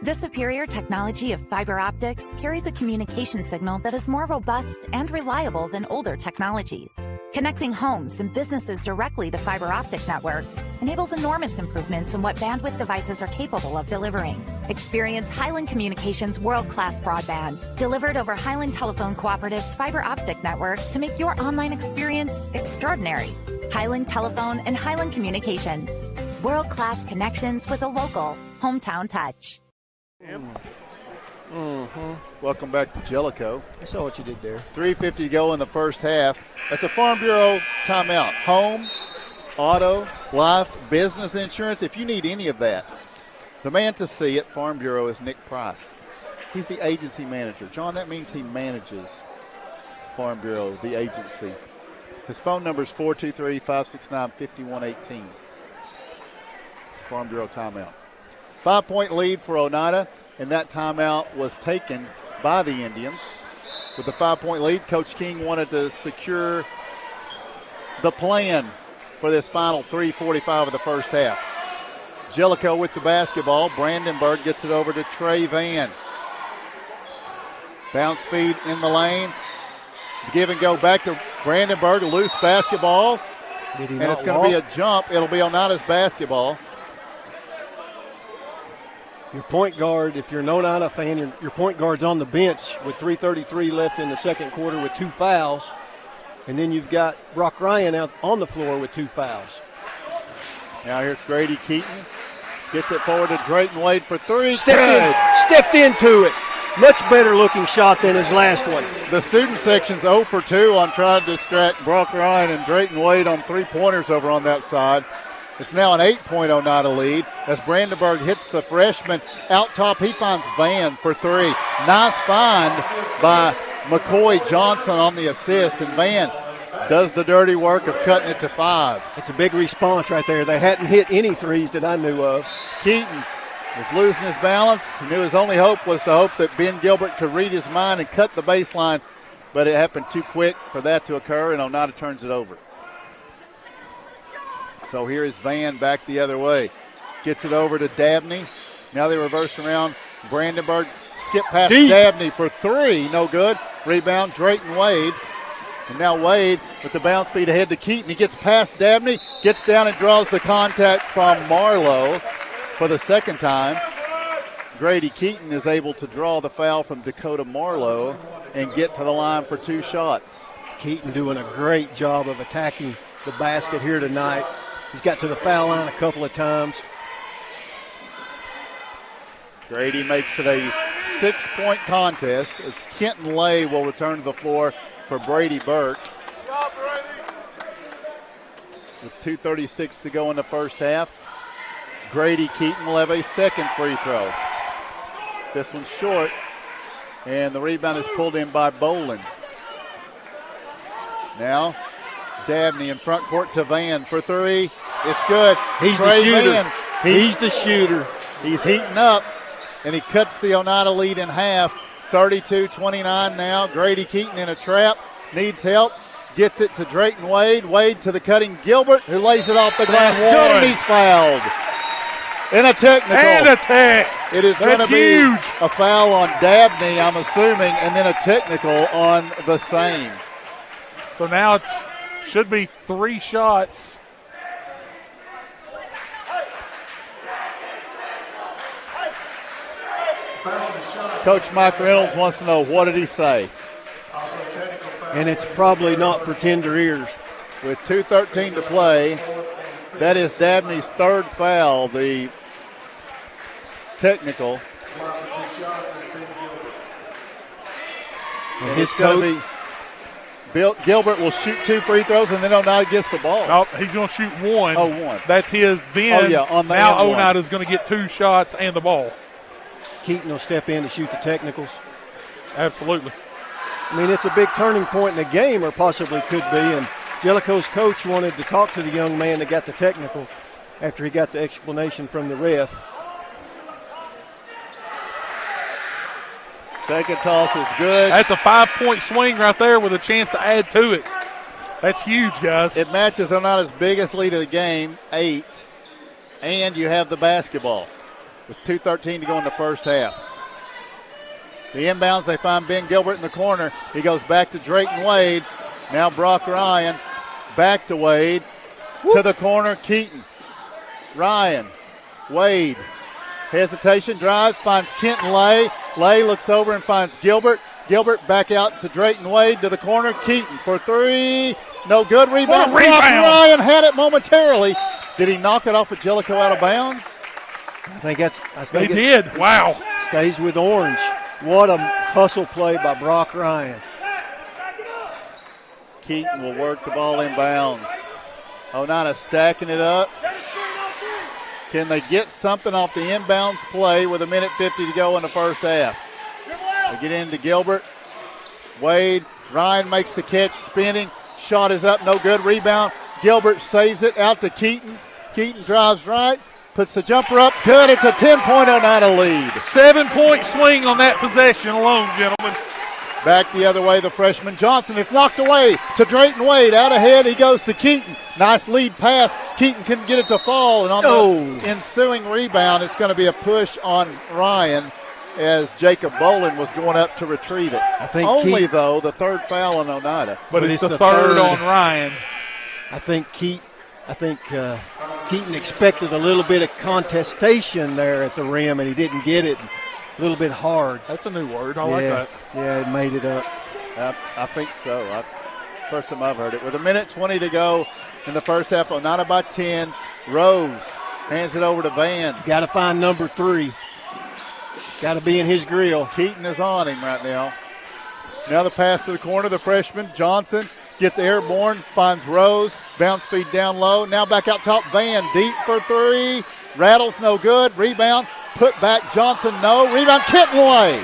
[SPEAKER 18] The superior technology of fiber optics carries a communication signal that is more robust and reliable than older technologies. Connecting homes and businesses directly to fiber optic networks enables enormous improvements in what bandwidth devices are capable of delivering. Experience Highland Communications world-class broadband, delivered over Highland Telephone Cooperative's fiber optic network to make your online experience extraordinary. Highland Telephone and Highland Communications. World-class connections with a local hometown touch.
[SPEAKER 6] Welcome back to Jellicoe.
[SPEAKER 8] I saw what you did there.
[SPEAKER 6] 3:50 to go in the first half. That's a Farm Bureau timeout. Home, auto, life, business insurance. If you need any of that, the man to see at Farm Bureau is Nick Price. He's the agency manager. John, that means he manages Farm Bureau, the agency. His phone number is 423-569-5118. It's Farm Bureau timeout. 5-point lead for Oneida, and that timeout was taken by the Indians. With the 5-point lead, Coach King wanted to secure the plan for this final 3:45 of the first half. Jellicoe with the basketball. Brandenburg gets it over to Trey Van. Bounce feed in the lane. Give and go back to Brandenburg. Loose basketball. And it's going to be a jump. It'll be Oneida's basketball.
[SPEAKER 8] Your point guard, if you're an Oneida fan, your point guard's on the bench with 3:33 left in the second quarter with 2 fouls. And then you've got Brock Ryan out on the floor with 2 fouls.
[SPEAKER 6] Now here's Grady Keaton. Gets it forward to Drayton Wade for 3.
[SPEAKER 8] Stepped into it. Much better looking shot than his last one.
[SPEAKER 6] The student section's 0 for 2 on trying to distract Brock Ryan and Drayton Wade on 3-pointers over on that side. It's now an 8-point Oneida lead as Brandenburg hits the freshman. Out top, he finds Van for 3. Nice find by McCoy Johnson on the assist, and Van does the dirty work of cutting it to 5.
[SPEAKER 8] It's a big response right there. They hadn't hit any threes that I knew of.
[SPEAKER 6] Keaton was losing his balance. He knew his only hope was to hope that Ben Gilbert could read his mind and cut the baseline, but it happened too quick for that to occur, and Oneida turns it over. So here is Van back the other way. Gets it over to Dabney. Now they reverse around. Brandenburg skip past Dabney for 3. No good. Rebound, Drayton Wade. And now Wade with the bounce feed ahead to Keaton. He gets past Dabney, gets down and draws the contact from Marlowe for the second time. Grady Keaton is able to draw the foul from Dakota Marlowe and get to the line for 2 shots.
[SPEAKER 8] Keaton doing a great job of attacking the basket here tonight. He's got to the foul line a couple of times.
[SPEAKER 6] Grady makes it a 6-point contest as Kenton Lay will return to the floor for Brady Burke. With 2:36 to go in the first half, Grady Keaton will have a second free throw. This one's short, and the rebound is pulled in by Boland. Now, Dabney in front court to Van for 3. It's good.
[SPEAKER 8] He's
[SPEAKER 6] Trey
[SPEAKER 8] the shooter.
[SPEAKER 6] Van.
[SPEAKER 8] He's the shooter.
[SPEAKER 6] He's heating up, and he cuts the Oneida lead in half. 32-29 now. Grady Keaton in a trap. Needs help. Gets it to Drayton Wade. Wade to the cutting Gilbert, who lays it off the glass. Good, and he's fouled. And a technical.
[SPEAKER 7] And a tech.
[SPEAKER 6] It is going to be a foul on Dabney, I'm assuming, and then a technical on the same.
[SPEAKER 7] So now it should be 3 shots.
[SPEAKER 6] Coach Mike Reynolds wants to know, what did he say?
[SPEAKER 8] And it's probably not for tender ears.
[SPEAKER 6] With 2:13 to play, that is Dabney's 3rd foul, the technical.
[SPEAKER 8] And his coach,
[SPEAKER 6] Gilbert will shoot 2 free throws, and then Oneida gets the ball.
[SPEAKER 7] Nope, he's going to shoot 1.
[SPEAKER 6] Oh, 1.
[SPEAKER 7] That's his. Then now Oneida's going to get 2 shots and the ball.
[SPEAKER 8] Keaton will step in to shoot the technicals.
[SPEAKER 7] Absolutely.
[SPEAKER 8] I mean, it's a big turning point in the game, or possibly could be, and Jellicoe's coach wanted to talk to the young man that got the technical after he got the explanation from the ref.
[SPEAKER 6] Second toss is good.
[SPEAKER 7] That's a 5-point swing right there with a chance to add to it. That's huge, guys.
[SPEAKER 6] It matches Oneida's biggest lead of the game, 8, and you have the basketball with 2:13 to go in the first half. The inbounds, they find Ben Gilbert in the corner. He goes back to Drayton Wade. Now Brock Ryan back to Wade. To the corner, Keaton. Ryan, Wade. Hesitation, drives, finds Kenton Lay. Lay looks over and finds Gilbert. Gilbert back out to Drayton Wade to the corner. Keaton for 3. No good. Rebound.
[SPEAKER 7] What a rebound.
[SPEAKER 6] Brock Ryan had it momentarily. Did he knock it off of Jellicoe out of bounds?
[SPEAKER 8] I think
[SPEAKER 7] they did. Wow.
[SPEAKER 8] Stays with Orange. What a hustle play by Brock Ryan.
[SPEAKER 6] Keaton will work the ball inbounds. Oneida stacking it up. Can they get something off the inbounds play with 1:50 to go in the first half? They get into Gilbert. Wade. Ryan makes the catch, spinning. Shot is up, no good. Rebound. Gilbert saves it out to Keaton. Keaton drives right, puts the jumper up. Good. It's a 10-point Oneida lead.
[SPEAKER 7] 7-point swing on that possession alone, gentlemen.
[SPEAKER 6] Back the other way, the freshman Johnson. It's knocked away to Drayton Wade. Out ahead, he goes to Keaton. Nice lead pass. Keaton couldn't get it to fall. And on the ensuing rebound, it's going to be a push on Ryan as Jacob Bolin was going up to retrieve it.
[SPEAKER 8] I think
[SPEAKER 6] only, though, the third foul on Oneida.
[SPEAKER 7] But it's the third on Ryan.
[SPEAKER 8] I think Keaton expected a little bit of contestation there at the rim, and he didn't get it. A little bit hard.
[SPEAKER 7] That's a new word. I like that.
[SPEAKER 8] Yeah, it made it up.
[SPEAKER 6] I think so. First time I've heard it. With 1:20 to go in the first half, Oneida by 10. Rose hands it over to Van.
[SPEAKER 8] Got to find number 3. Got to be in his grill.
[SPEAKER 6] Keaton is on him right now. Now the pass to the corner, the freshman Johnson gets airborne, finds Rose, bounce feed down low. Now back out top, Van deep for 3. Rattles, no good. Rebound, put back Johnson, no. Rebound, Kenton away.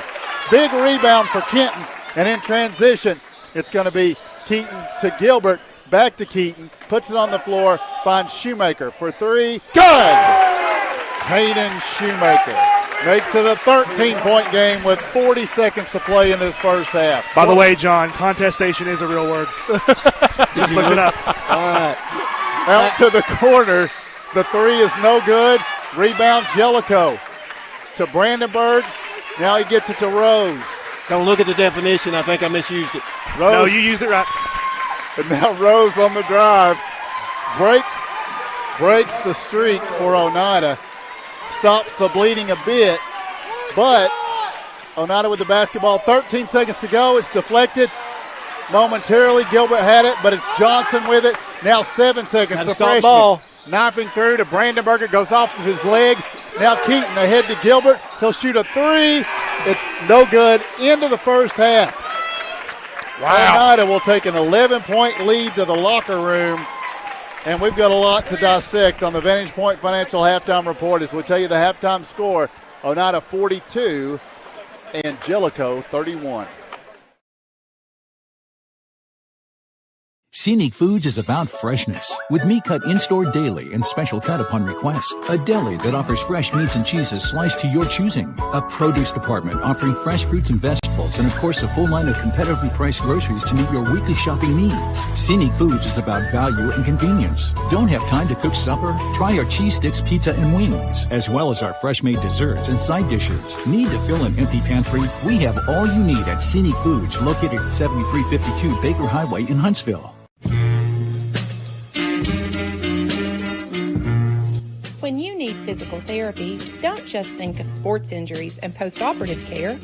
[SPEAKER 6] Big rebound for Kenton. And in transition, it's going to be Keaton to Gilbert. Back to Keaton, puts it on the floor, finds Shoemaker for 3. Good! Hayden Shoemaker makes it a 13-point game with 40 seconds to play in this first half.
[SPEAKER 1] By the way, John, contestation is a real word. Just look it up.
[SPEAKER 8] All right.
[SPEAKER 6] Out to the corner. The 3 is no good. Rebound, Jellicoe to Brandenburg. Now he gets it to Rose.
[SPEAKER 8] Don't look at the definition. I think I misused it.
[SPEAKER 6] Rose.
[SPEAKER 1] No, you used it right.
[SPEAKER 6] And now Rose on the drive. Breaks the streak for Oneida. Stops the bleeding a bit. But Oneida with the basketball. 13 seconds to go. It's deflected. Momentarily, Gilbert had it, but it's Johnson with it. Now 7 seconds.
[SPEAKER 8] Got to stop ball.
[SPEAKER 6] Knifing through to Brandenburg. It goes off of his leg. Now Keaton ahead to Gilbert. He'll shoot a 3. It's no good. Into the first half.
[SPEAKER 7] Wow.
[SPEAKER 6] Oneida will take an 11-point lead to the locker room. And we've got a lot to dissect on the Vantage Point Financial Halftime Report as we tell you the halftime score. Oneida 42 and Jellicoe 31.
[SPEAKER 20] Scenic Foods is about freshness. With meat cut in-store daily and special cut upon request. A deli that offers fresh meats and cheeses sliced to your choosing. A produce department offering fresh fruits and vegetables. And of course, a full line of competitively priced groceries to meet your weekly shopping needs. Scenic Foods is about value and convenience. Don't have time to cook supper? Try our cheese sticks, pizza, and wings. As well as our fresh-made desserts and side dishes. Need to fill an empty pantry? We have all you need at Scenic Foods, located at 7352 Baker Highway in Huntsville.
[SPEAKER 4] When you need physical therapy, don't just think of sports injuries and post-operative care.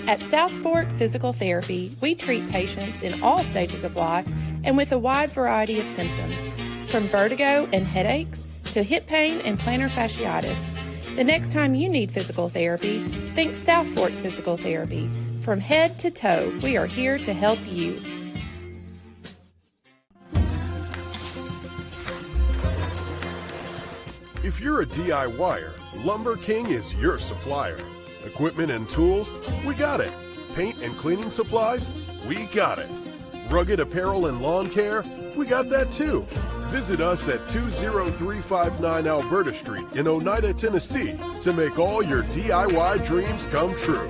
[SPEAKER 4] At South Fork Physical Therapy, we treat patients in all stages of life and with a wide variety of symptoms, from vertigo and headaches to hip pain and plantar fasciitis. The next time you need physical therapy, think South Fork Physical Therapy. From head to toe, we are here to help you.
[SPEAKER 19] If you're a DIYer, Lumber King is your supplier. Equipment and tools? We got it. Paint and cleaning supplies? We got it. Rugged apparel and lawn care? We got that too. Visit us at 20359 Alberta Street in Oneida, Tennessee to make all your DIY dreams come true.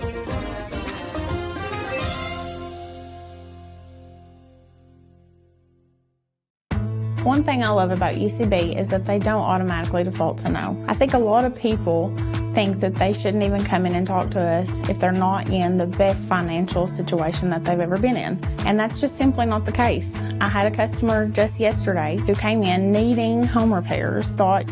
[SPEAKER 2] One thing I love about UCB is that they don't automatically default to no. I think a lot of people think that they shouldn't even come in and talk to us if they're not in the best financial situation that they've ever been in. And that's just simply not the case. I had a customer just yesterday who came in needing home repairs, thought,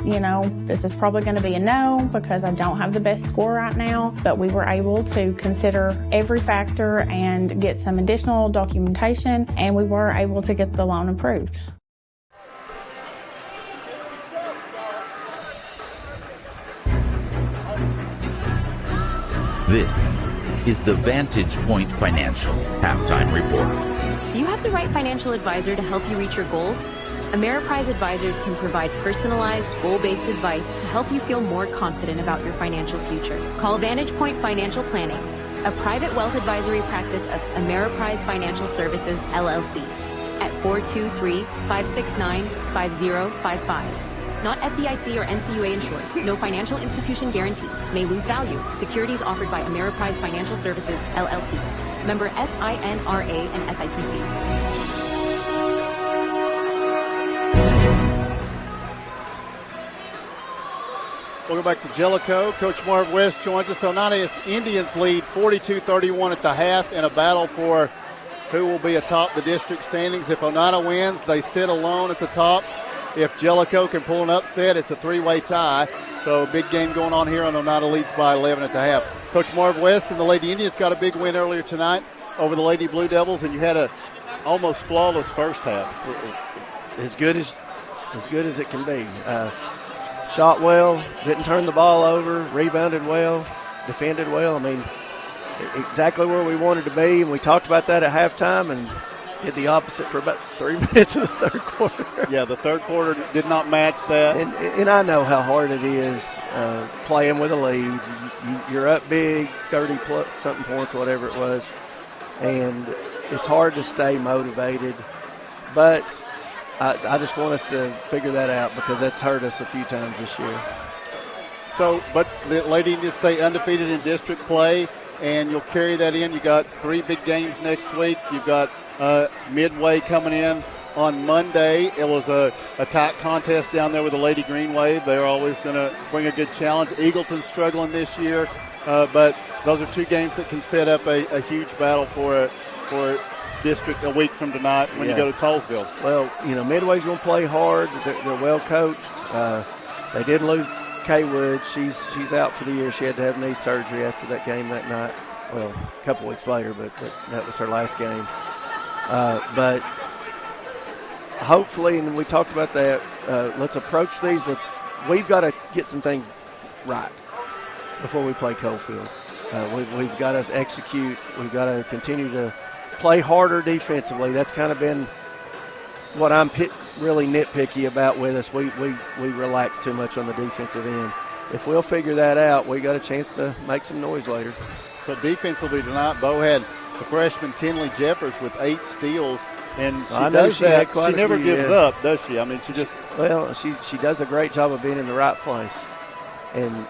[SPEAKER 2] this is probably going to be a no because I don't have the best score right now, but we were able to consider every factor and get some additional documentation, and we were able to get the loan approved.
[SPEAKER 21] This is the Vantage Point Financial Halftime Report.
[SPEAKER 5] Do you have the right financial advisor to help you reach your goals? Ameriprise Advisors can provide personalized, goal-based advice to help you feel more confident about your financial future. Call Vantage Point Financial Planning, a private wealth advisory practice of Ameriprise Financial Services, LLC, at 423-569-5055. Not FDIC or NCUA insured. No financial institution guarantee. May lose value. Securities offered by Ameriprise Financial Services, LLC. Member SINRA and SIPC.
[SPEAKER 6] We'll go back to Jellicoe. Coach Marv West joins us. Oneida Indians lead 42-31 at the half in a battle for who will be atop the district standings. If Oneida wins, they sit alone at the top. If Jellicoe can pull an upset, it's a three-way tie. So a big game going on here, and Oneida leads by 11 at the half. Coach Marv West and the Lady Indians got a big win earlier tonight over the Lady Blue Devils, and you had a almost flawless first half.
[SPEAKER 17] As good as it can be. Shot well, didn't turn the ball over, rebounded well, defended well. I mean, exactly where we wanted to be, and we talked about that at halftime and did the opposite for about 3 minutes of the third quarter.
[SPEAKER 6] Yeah, the third quarter did not match that.
[SPEAKER 17] And I know how hard it is playing with a lead. You're up big, 30-something points, whatever it was, and it's hard to stay motivated. But I just want us to figure that out because that's hurt us a few times this year.
[SPEAKER 6] So, but the Lady Indians stay undefeated in district play, and you'll carry that in. You got 3 big games next week. You've got Midway coming in on Monday. It was a tight contest down there with the Lady Green Wave. They're always going to bring a good challenge. Eagleton's struggling this year, but those are 2 games that can set up a huge battle for district a week from tonight when you go to Coalfield.
[SPEAKER 17] Well, Midway's going to play hard. They're well coached. They did lose Kay Wood. She's out for the year. She had to have knee surgery after that game that night. Well, a couple weeks later, but that was her last game. But hopefully, and we talked about that, let's approach these. We've got to get some things right before we play Coalfield. We've got to execute. We've got to continue to play harder defensively. That's kind of been what I'm really nitpicky about with us. We relax too much on the defensive end. If we'll figure that out, we got a chance to make some noise later.
[SPEAKER 6] So defensively tonight, Bo had the freshman Tinley Jeffers with 8 steals, and she does that. She never gives up, does she? I mean, she
[SPEAKER 17] does a great job of being in the right place. And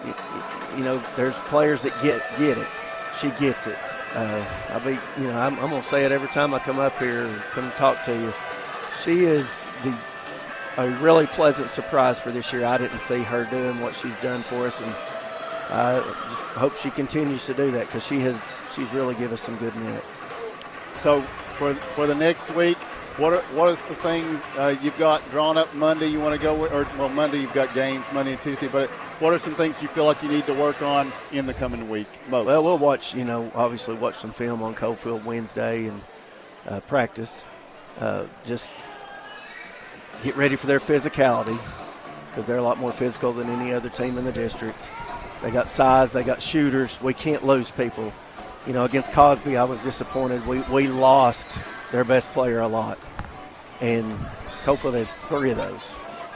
[SPEAKER 17] there's players that get it. She gets it. I'm going to say it every time I come up here and come talk to you. She is a really pleasant surprise for this year. I didn't see her doing what she's done for us, and I just hope she continues to do that because she's really given us some good minutes.
[SPEAKER 6] So for the next week, what is the thing you've got drawn up Monday you want to go with? Monday you've got games, Monday and Tuesday, but what are some things you feel like you need to work on in the coming week most?
[SPEAKER 17] Well, we'll watch, obviously watch some film on Coalfield Wednesday and practice. Just get ready for their physicality because they're a lot more physical than any other team in the district. They got size, they got shooters. We can't lose people. Against Cosby, I was disappointed. We lost their best player a lot, and Coalfield has 3 of those.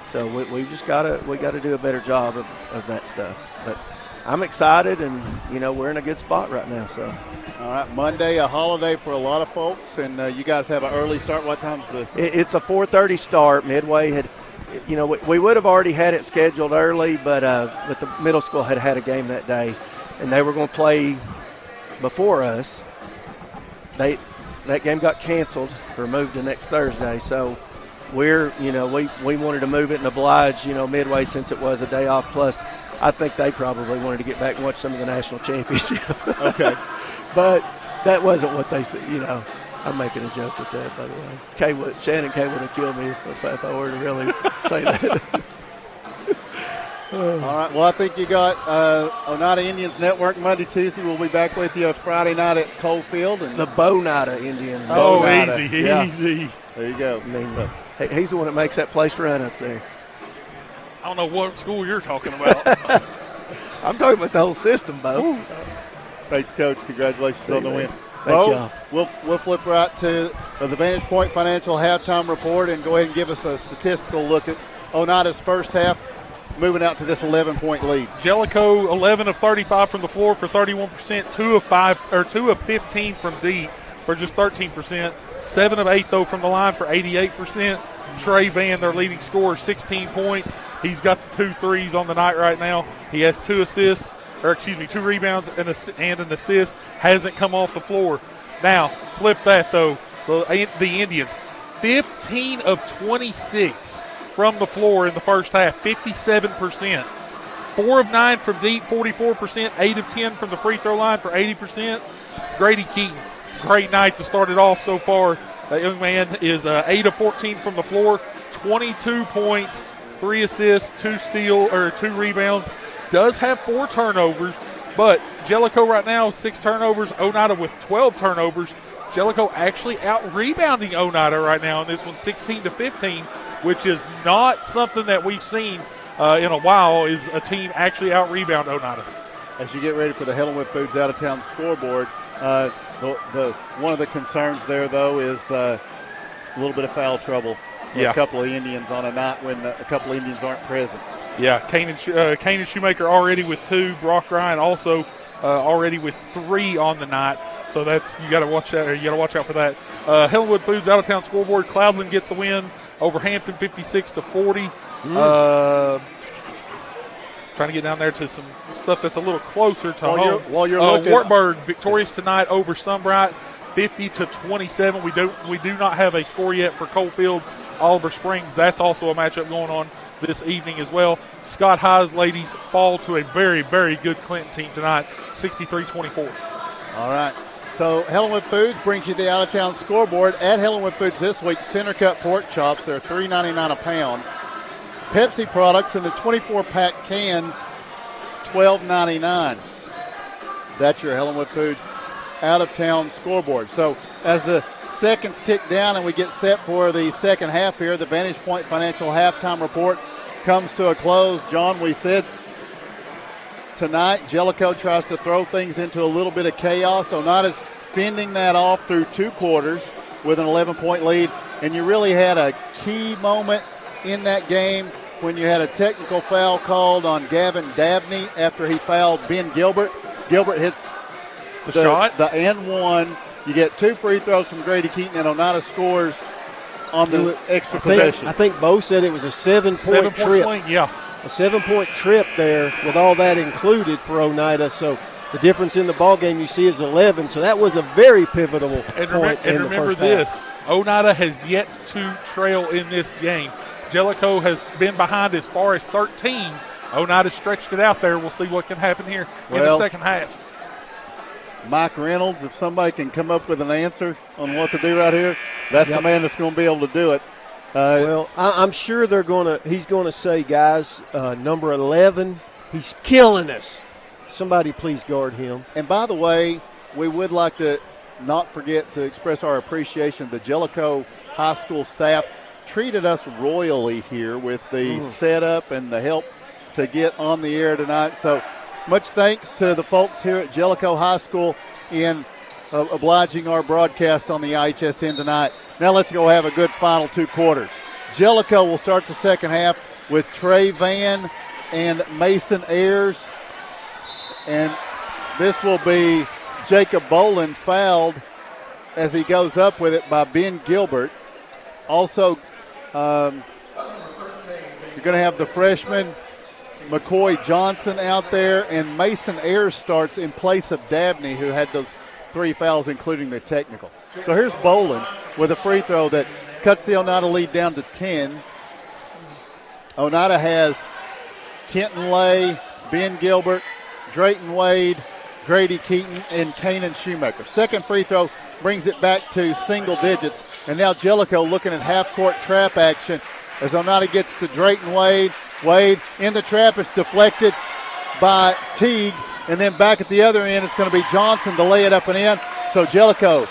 [SPEAKER 17] So we just gotta do a better job of that stuff. But I'm excited, and we're in a good spot right now. So,
[SPEAKER 6] all right, Monday, a holiday for a lot of folks, and you guys have an early start. What time's
[SPEAKER 17] It's a 4:30 start. Midway had, we would have already had it scheduled early, but the middle school had a game that day, and they were going to play before us. That game got canceled or moved to next Thursday. So we wanted to move it and oblige, Midway since it was a day off. Plus, I think they probably wanted to get back and watch some of the national championship.
[SPEAKER 6] Okay.
[SPEAKER 17] But that wasn't what they said, I'm making a joke with that, by the way. Shannon Kay would have killed me if I were to really say that.
[SPEAKER 6] All right. Well, I think you got Oneida Indians Network Monday, Tuesday. We'll be back with you Friday night at Coalfield.
[SPEAKER 17] It's the Oneida Indians.
[SPEAKER 7] Oh, easy.
[SPEAKER 6] There you go.
[SPEAKER 17] He's the one that makes that place run up there.
[SPEAKER 7] I don't know what school you're talking about.
[SPEAKER 17] I'm talking about the whole system, Bo.
[SPEAKER 6] Thanks, Coach. Congratulations on the win.
[SPEAKER 17] Thank y'all.
[SPEAKER 6] We'll flip right to the Vantage Point Financial halftime report and go ahead and give us a statistical look at Oneida's first half, moving out to this 11-point lead.
[SPEAKER 7] Jellicoe 11 of 35 from the floor for 31%, 2 of 15 from deep for just 13%, 7 of 8 though from the line for 88%. Trey Van, their leading scorer, 16 points. He's got the 2 threes on the night right now. He has 2 rebounds and an assist. Hasn't come off the floor. Now, flip that though. The Indians, 15 of 26 from the floor in the first half, 57%. 4 of 9 from deep, 44%. 8 of 10 from the free throw line for 80%. Grady Keaton, great night to start it off so far. That young man is 8 of 14 from the floor, 22 points, 3 assists, 2 rebounds. Does have 4 turnovers, but Jellicoe right now 6 turnovers. Oneida with 12 turnovers. Jellicoe actually out-rebounding Oneida right now in this one, 16-15, which is not something that we've seen in a while, is a team actually out-rebound Oneida.
[SPEAKER 6] As you get ready for the Helenwood Foods out-of-town scoreboard, one of the concerns there, though, is a little bit of foul trouble for a couple of Indians on a night when a couple of Indians aren't present. Yeah,
[SPEAKER 7] Kanan Shoemaker already with 2. Brock Ryan also already with 3 on the night. So that's you got to watch out. You got to watch out for that. Helenwood Foods out of town scoreboard. Cloudland gets the win over Hampton, 56-40. Trying to get down there to some stuff that's a little closer to home.
[SPEAKER 6] While you're looking,
[SPEAKER 7] Wartburg victorious tonight over Sunbright, 50-27. We do not have a score yet for Coalfield Oliver Springs. That's also a matchup going on this evening as well. Scott High's ladies fall to a very, very good Clinton team tonight, 63-24.
[SPEAKER 6] All right. So Helenwood Foods brings you the out-of-town scoreboard. At Helenwood Foods this week, Center Cut pork chops. They're $3.99 a pound. Pepsi products in the 24-pack cans, $12.99. That's your Helenwood Foods out-of-town scoreboard. So as the seconds tick down and we get set for the second half here, the Vantage Point Financial halftime report comes to a close. John, we said tonight Jellicoe tries to throw things into a little bit of chaos. Oneida's fending that off through 2 quarters with an 11-point lead, and you really had a key moment in that game when you had a technical foul called on Gavin Dabney after he fouled Ben Gilbert. Gilbert hits the shot, the and one. You get 2 free throws from Grady Keaton, and Oneida scores on the extra possession.
[SPEAKER 8] I think Bo said it was a 7-point trip.
[SPEAKER 7] Swing, yeah.
[SPEAKER 8] A 7-point trip there with all that included for Oneida. So the difference in the ball game you see is 11. So that was a very pivotal point in the first half. And remember this,
[SPEAKER 7] Oneida has yet to trail in this game. Jellicoe has been behind as far as 13. Oneida stretched it out there. We'll see what can happen here in the second half.
[SPEAKER 6] Mike Reynolds, if somebody can come up with an answer on what to do right here, that's the man that's going to be able to do it.
[SPEAKER 8] Well, I'm sure he's going to say, guys, number 11, he's killing us. Somebody please guard him.
[SPEAKER 6] And by the way, we would like to not forget to express our appreciation. The Jellicoe High School staff treated us royally here with the setup and the help to get on the air tonight. So much thanks to the folks here at Jellicoe High School in obliging our broadcast on the IHSN tonight. Now let's go have a good final 2 quarters. Jellicoe will start the second half with Trey Van and Mason Ayers. And this will be Jacob Boland fouled as he goes up with it by Ben Gilbert. Also, you're going to have the freshman McCoy Johnson out there, and Mason Ayers starts in place of Dabney, who had those 3 fouls, including the technical. So here's Boland with a free throw that cuts the Oneida lead down to 10. Oneida has Kenton Lay, Ben Gilbert, Drayton Wade, Grady Keaton, and Kanan Shoemaker. Second free throw brings it back to single digits. And now Jellicoe looking at half-court trap action as Oneida gets to Drayton Wade. Wade in the trap. It's deflected by Teague. And then back at the other end, it's going to be Johnson to lay it up and in. So Jellicoe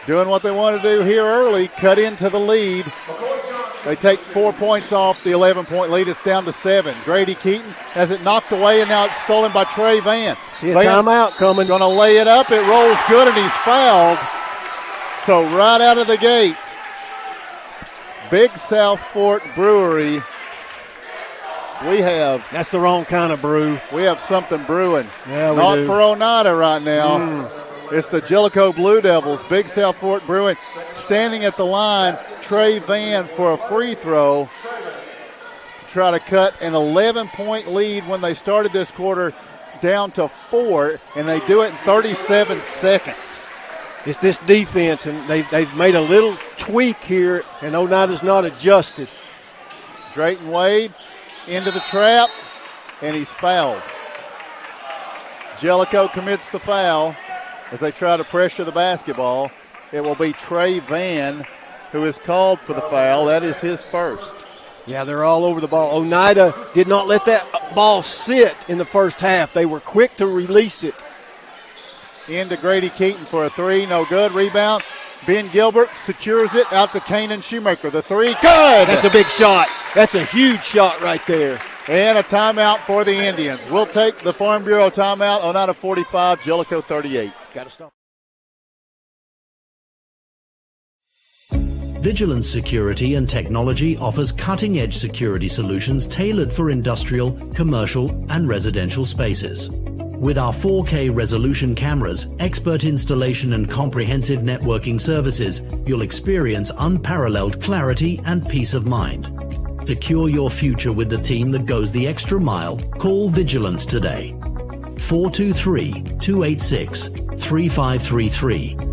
[SPEAKER 6] doing what they want to do here early, cut into the lead. They take 4 points off the 11-point lead. It's down to 7. Grady Keaton has it knocked away, and now it's stolen by Trey Van.
[SPEAKER 8] See a timeout coming.
[SPEAKER 6] Going to lay it up. It rolls good, and he's fouled. So right out of the gate, Big South Fork Brewery,
[SPEAKER 8] that's the wrong kind of brew.
[SPEAKER 6] We have something brewing.
[SPEAKER 8] Yeah, we
[SPEAKER 6] Not
[SPEAKER 8] do.
[SPEAKER 6] for Oneida right now. It's the Jellicoe Blue Devils. Big South Fork Brewing standing at the line. Trey Van for a free throw to try to cut an 11-point lead when they started this quarter down to 4, and they do it in 37 seconds.
[SPEAKER 8] It's this defense, and they've made a little tweak here, and Oneida's not adjusted.
[SPEAKER 6] Drayton Wade into the trap, and he's fouled. Jellicoe commits the foul as they try to pressure the basketball. It will be Trey Van who is called for the foul. That is his first.
[SPEAKER 8] Yeah, they're all over the ball. Oneida did not let that ball sit in the first half. They were quick to release it.
[SPEAKER 6] Into Grady Keaton for a three. No good. Rebound. Ben Gilbert secures it out to Kanan Shoemaker. The three. Good.
[SPEAKER 8] That's a big shot. That's a huge shot right there.
[SPEAKER 6] And a timeout for the Indians. We'll take the Farm Bureau timeout. Oneida 45, Jellicoe 38.
[SPEAKER 8] Got to stop.
[SPEAKER 10] Vigilance Security and Technology offers cutting-edge security solutions tailored for industrial, commercial, and residential spaces. With our 4K resolution cameras, expert installation, and comprehensive networking services, you'll experience unparalleled clarity and peace of mind. Secure your future with the team that goes the extra mile. Call Vigilance today. 423-286-3533.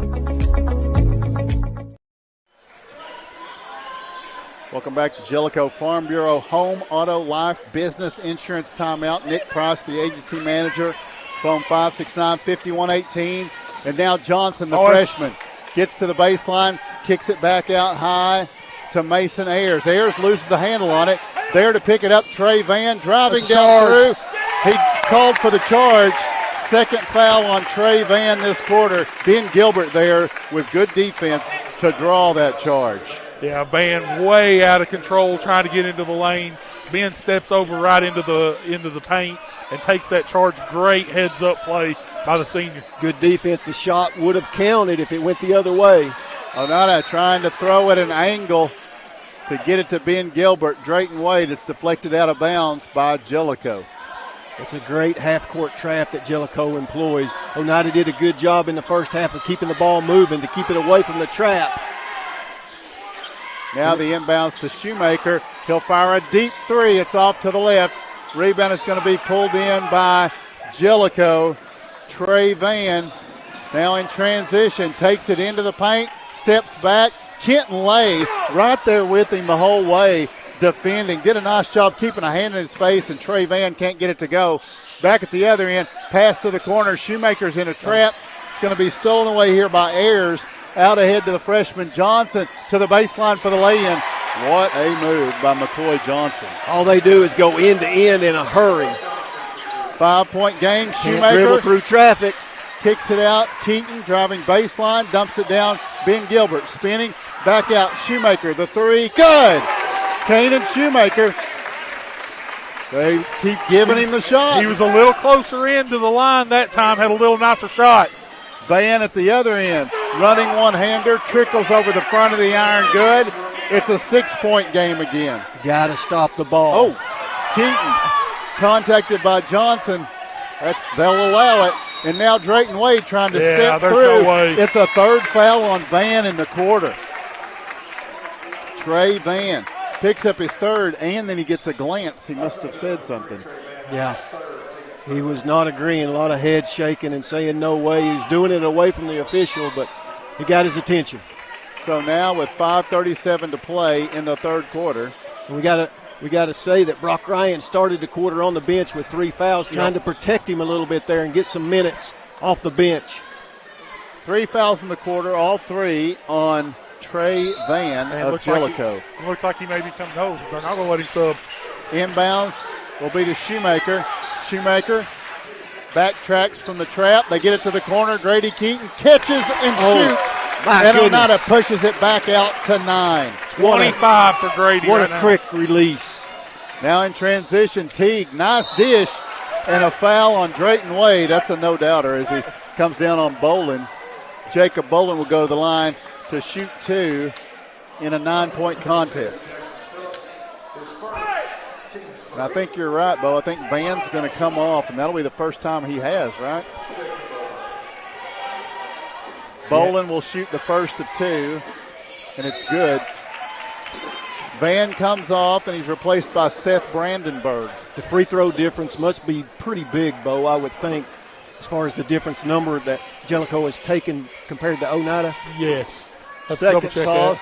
[SPEAKER 6] Welcome back to Jellicoe Farm Bureau Home, Auto, Life, Business, Insurance Timeout. Nick Price, the agency manager, phone 569-5118. And now Johnson, the freshman, gets to the baseline, kicks it back out high to Mason Ayers. Ayers loses the handle on it. There to pick it up, Trey Van driving down through. He called for the charge. Second foul on Trey Van this quarter. Ben Gilbert there with good defense to draw that charge.
[SPEAKER 7] Yeah, Van way out of control trying to get into the lane. Ben steps over right into the paint and takes that charge. Great heads-up play by the senior.
[SPEAKER 8] Good defense. The shot would have counted if it went the other way.
[SPEAKER 6] Oneida trying to throw at an angle to get it to Ben Gilbert. Drayton Wade is deflected out of bounds by Jellicoe.
[SPEAKER 8] It's a great half-court trap that Jellicoe employs. Oneida did a good job in the first half of keeping the ball moving to keep it away from the trap.
[SPEAKER 6] Now the inbounds to Shoemaker. He'll fire a deep three. It's off to the left. Rebound is going to be pulled in by Jellicoe. Trey Van now in transition. Takes it into the paint. Steps back. Kenton Lay right there with him the whole way defending. Did a nice job keeping a hand in his face, and Trey Van can't get it to go. Back at the other end. Pass to the corner. Shoemaker's in a trap. It's going to be stolen away here by Ayers. Out ahead to the freshman Johnson to the baseline for the lay-in. What a move by McCoy Johnson.
[SPEAKER 8] All they do is go end to end in a hurry.
[SPEAKER 6] 5-point game.
[SPEAKER 8] Can't
[SPEAKER 6] Shoemaker
[SPEAKER 8] dribble through traffic.
[SPEAKER 6] Kicks it out. Keaton driving baseline, dumps it down. Ben Gilbert spinning. Back out. Shoemaker, the three. Good. Kanan Shoemaker. They keep giving him the shot.
[SPEAKER 7] He was a little closer into the line that time, had a little nicer shot.
[SPEAKER 6] Van at the other end, running one-hander, trickles over the front of the iron. Good. It's a 6-point game again.
[SPEAKER 8] Got to stop the ball.
[SPEAKER 6] Oh, Keaton contacted by Johnson. They'll allow it. And now Drayton Wade trying to step through.
[SPEAKER 7] No way.
[SPEAKER 6] It's a third foul on Van in the quarter. Trey Van picks up his third, and then he gets a glance. He must have said something.
[SPEAKER 8] Yeah. He was not agreeing. A lot of head shaking and saying no way. He's doing it away from the official, but he got his attention.
[SPEAKER 6] So now with 5:37 to play in the third quarter.
[SPEAKER 8] We got to say that Brock Ryan started the quarter on the bench with 3 fouls, trying to protect him a little bit there and get some minutes off the bench.
[SPEAKER 6] 3 fouls in the quarter, all 3 on Trey Van of Jellicoe.
[SPEAKER 7] Looks like he may be coming home. They're not going to let him sub.
[SPEAKER 6] Inbounds will be to Shoemaker. Shoemaker backtracks from the trap. They get it to the corner. Grady Keaton catches and shoots. And Oneida pushes it back out to 9.
[SPEAKER 7] 25 for Grady.
[SPEAKER 8] What
[SPEAKER 7] right
[SPEAKER 8] a
[SPEAKER 7] now.
[SPEAKER 8] quick release.
[SPEAKER 6] Now in transition, Teague, nice dish, and a foul on Drayton Wade. That's a no-doubter as he comes down on Bolin. Jacob Bolin will go to the line to shoot 2 in a 9-point contest. And I think you're right, Bo. I think Van's going to come off, and that'll be the first time he has, right? Bolin will shoot the first of 2, and it's good. Van comes off, and he's replaced by Seth Brandenburg.
[SPEAKER 8] The free throw difference must be pretty big, Bo, I would think, as far as the difference number that Jellicoe has taken compared to Oneida.
[SPEAKER 7] Yes.
[SPEAKER 6] Second toss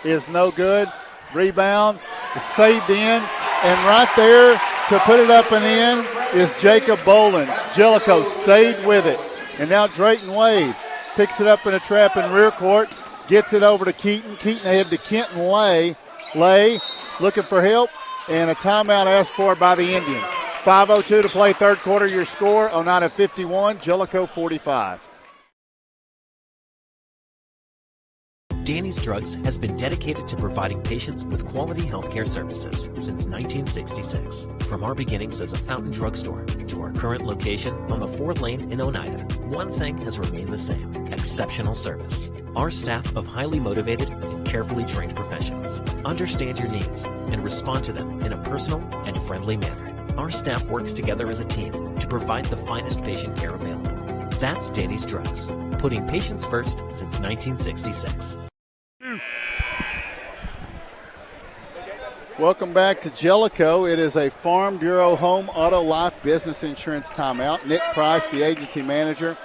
[SPEAKER 6] is no good. Rebound is saved in, and right there to put it up and in is Jacob Bolin. Jellicoe stayed with it. And now Drayton Wade picks it up in a trap in rear court, gets it over to Keaton. Keaton ahead to Kenton Lay. Lay looking for help, and a timeout asked for by the Indians. 5:02 to play third quarter. Your score, Oneida 51, Jellicoe 45.
[SPEAKER 12] Danny's Drugs has been dedicated to providing patients with quality healthcare services since 1966. From our beginnings as a fountain drugstore to our current location on the 4th Lane in Oneida, one thing has remained the same: exceptional service. Our staff of highly motivated and carefully trained professionals understand your needs and respond to them in a personal and friendly manner. Our staff works together as a team to provide the finest patient care available. That's Danny's Drugs, putting patients first since 1966.
[SPEAKER 6] Welcome back to Jellicoe. It is a Farm Bureau Home Auto Life Business Insurance timeout. Nick Price, the agency manager.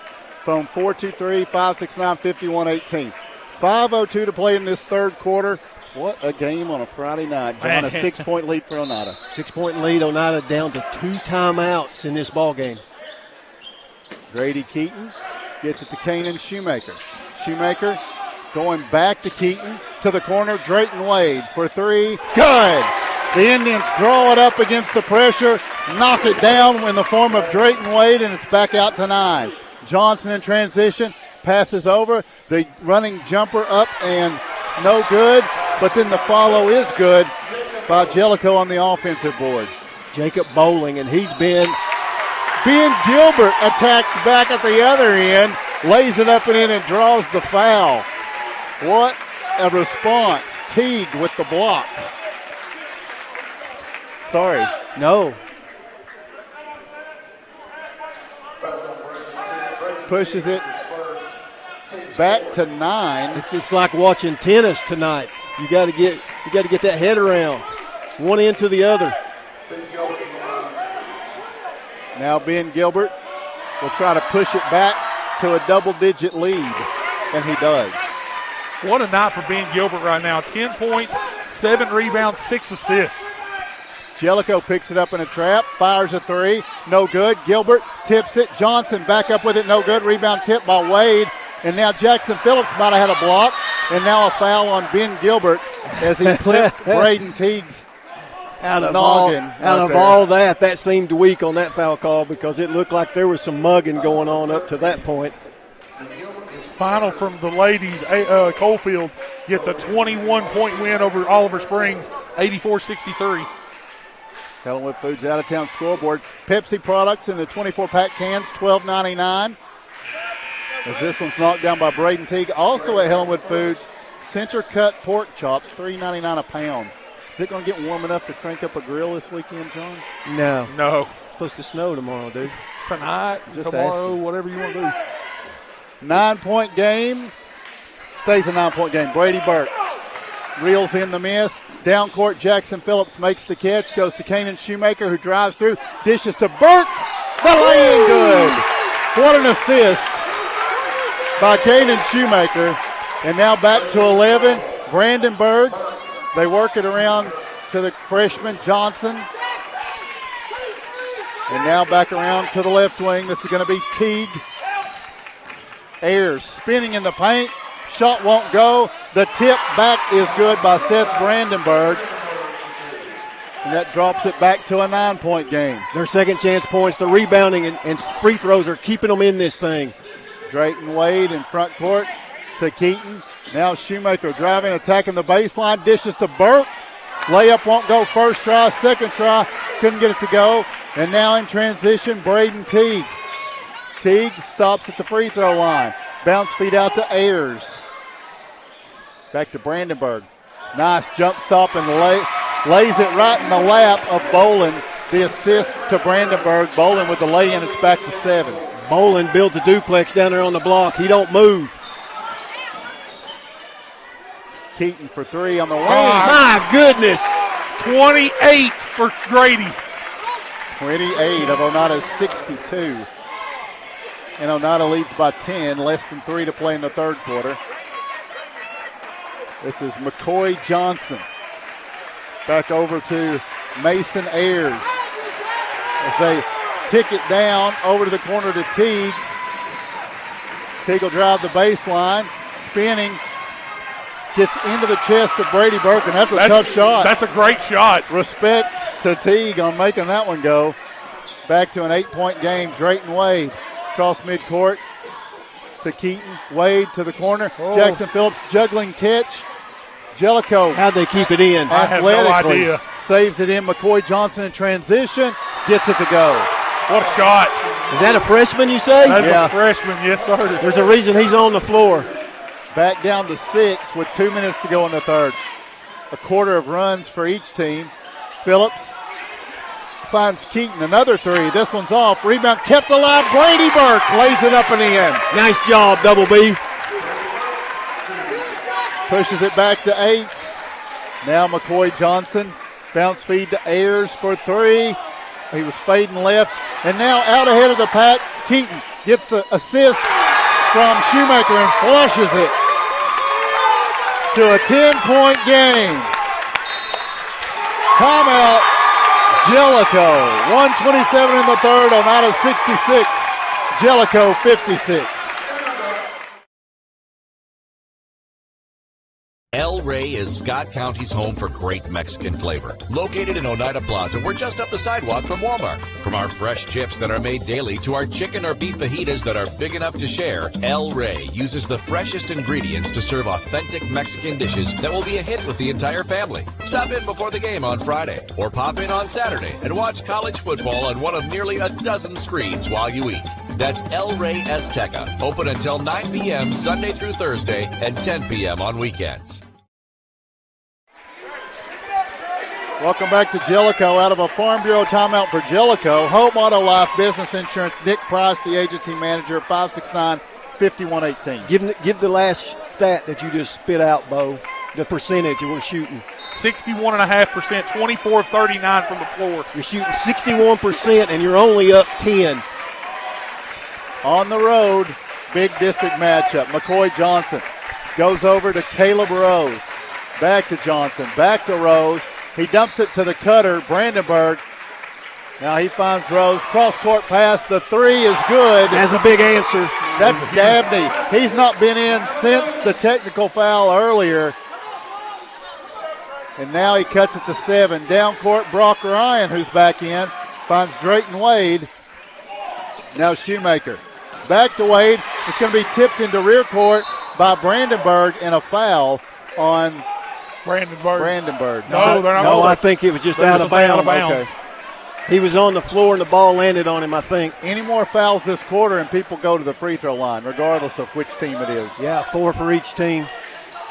[SPEAKER 6] Phone 423-569-5118. 5:02 to play in this third quarter. What a game on a Friday night. John, a 6-point lead for Oneida.
[SPEAKER 8] 6-point lead, Oneida down to 2 timeouts in this ball game.
[SPEAKER 6] Grady Keaton gets it to Kanan Shoemaker. Shoemaker going back to Keaton to the corner. Drayton Wade for 3. Good. The Indians draw it up against the pressure, knock it down in the form of Drayton Wade, and it's back out to 9. Johnson in transition, passes over. The running jumper up and no good, but then the follow is good by Jellicoe on the offensive board.
[SPEAKER 8] Jacob Bowling, and he's been.
[SPEAKER 6] Ben Gilbert attacks back at the other end, lays it up and in and draws the foul. What a response. Teague with the block. Sorry.
[SPEAKER 8] No.
[SPEAKER 6] Pushes it back to 9.
[SPEAKER 8] It's like watching tennis tonight. You got to get that head around, one end to the other.
[SPEAKER 6] Now Ben Gilbert will try to push it back to a double-digit lead, and he does.
[SPEAKER 7] What a night for Ben Gilbert right now. 10 points, 7 rebounds, 6 assists.
[SPEAKER 6] Jellicoe picks it up in a trap, fires a 3, no good. Gilbert tips it. Johnson back up with it, no good. Rebound tip by Wade. And now Jackson Phillips might have had a block. And now a foul on Ben Gilbert as he clipped Braden Teague's noggin.
[SPEAKER 8] Out of all that seemed weak on that foul call because it looked like there was some mugging going on up to that point.
[SPEAKER 7] Final from the ladies, Coalfield gets a 21-point win over Oliver Springs, 84-63.
[SPEAKER 6] Hellenwood Foods out-of-town scoreboard. Pepsi products in the 24-pack cans, $12.99. As this one's knocked down by Braden Teague. Also at Hellenwood Foods, center-cut pork chops, $3.99 a pound. Is it going to get warm enough to crank up a grill this weekend, John?
[SPEAKER 8] No.
[SPEAKER 7] No.
[SPEAKER 8] It's supposed to snow tomorrow, dude.
[SPEAKER 7] Tonight,
[SPEAKER 6] Just
[SPEAKER 7] tomorrow, whatever you want to do.
[SPEAKER 6] 9-point game. Stays a 9-point game. Brady Burke reels in the miss. Down court, Jackson Phillips makes the catch. Goes to Kanan Shoemaker, who drives through. Dishes to Burke. The lay-in good. What an assist by Kanan Shoemaker. And now back to 11. Brandenburg. They work it around to the freshman Johnson. And now back around to the left wing. This is going to be Teague. Ayers spinning in the paint. Shot won't go. The tip back is good by Seth Brandenburg. And that drops it back to a 9-point game.
[SPEAKER 8] Their second chance points, the rebounding and free throws are keeping them in this thing.
[SPEAKER 6] Drayton Wade in front court to Keaton. Now Shoemaker driving, attacking the baseline, dishes to Burke. Layup won't go first try, second try, couldn't get it to go. And now in transition, Braden Teague. Teague stops at the free throw line. Bounce feed out to Ayers. Back to Brandenburg. Nice jump stop and lays it right in the lap of Bolin. The assist to Brandenburg. Bolin with the lay-in, it's back to 7.
[SPEAKER 8] Bolin builds a duplex down there on the block. He don't move.
[SPEAKER 6] Keaton for 3 on the lane.
[SPEAKER 8] My goodness.
[SPEAKER 7] 28 for Grady.
[SPEAKER 6] 28 of Oneida's 62. And Oneida leads by 10, less than 3 to play in the third quarter. This is McCoy Johnson. Back over to Mason Ayers. As they tick it down over to the corner to Teague. Teague will drive the baseline, spinning, gets into the chest of Brady Burke, and that's a tough shot.
[SPEAKER 7] That's a great shot.
[SPEAKER 6] Respect to Teague on making that one go. Back to an 8-point game. Drayton Wade across midcourt to Keaton. Wade to the corner. Jackson Phillips juggling catch. Jellicoe.
[SPEAKER 8] How'd they keep it in?
[SPEAKER 7] I have no idea.
[SPEAKER 6] Saves it in. McCoy Johnson in transition. Gets it to go.
[SPEAKER 7] What a shot.
[SPEAKER 8] Is that a freshman, you say?
[SPEAKER 7] That's a freshman, yes, sir.
[SPEAKER 8] There's a reason he's on the floor.
[SPEAKER 6] Back down to 6 with 2 minutes to go in the third. A quarter of runs for each team. Phillips finds Keaton, another 3. This one's off. Rebound kept alive. Brady Burke lays it up and in.
[SPEAKER 8] Nice job, Double B.
[SPEAKER 6] Pushes it back to 8. Now McCoy Johnson. Bounce feed to Ayers for 3. He was fading left. And now out ahead of the pack, Keaton gets the assist from Shoemaker and flushes it to a 10-point game. Timeout, Jellicoe. 1:27 in the third, Oneida 66, Jellicoe 56.
[SPEAKER 11] El Rey is Scott County's home for great Mexican flavor. Located in Oneida Plaza, we're just up the sidewalk from Walmart. From our fresh chips that are made daily to our chicken or beef fajitas that are big enough to share, El Rey uses the freshest ingredients to serve authentic Mexican dishes that will be a hit with the entire family. Stop in before the game on Friday or pop in on Saturday and watch college football on one of nearly a dozen screens while you eat. That's El Rey Azteca, open until 9 p.m. Sunday through Thursday and 10 p.m. on weekends.
[SPEAKER 6] Welcome back to Jellicoe. Out of a Farm Bureau timeout for Jellicoe. Home Auto Life Business Insurance. Nick Price, the agency manager, 569-5118.
[SPEAKER 8] Give the last stat that you just spit out, Bo. The percentage that we're shooting.
[SPEAKER 7] 61.5%, 24-39 from the floor.
[SPEAKER 8] You're shooting 61% and you're only up 10.
[SPEAKER 6] On the road, big district matchup. McCoy Johnson goes over to Caleb Rose. Back to Johnson, back to Rose. He dumps it to the cutter, Brandenburg. Now he finds Rose. Cross-court pass. The 3 is good.
[SPEAKER 8] That's a big answer.
[SPEAKER 6] That's Dabney. He's not been in since the technical foul earlier. And now he cuts it to 7. Down court, Brock Ryan, who's back in, finds Drayton Wade. Now Shoemaker. Back to Wade. It's going to be tipped into rear court by Brandenburg and a foul on Brandenburg.
[SPEAKER 7] No, they're not.
[SPEAKER 8] No, I think it was just out of bounds.
[SPEAKER 6] Okay.
[SPEAKER 8] He was on the floor and the ball landed on him, I think.
[SPEAKER 6] Any more fouls this quarter and people go to the free throw line, regardless of which team it is.
[SPEAKER 8] Yeah, 4 for each team.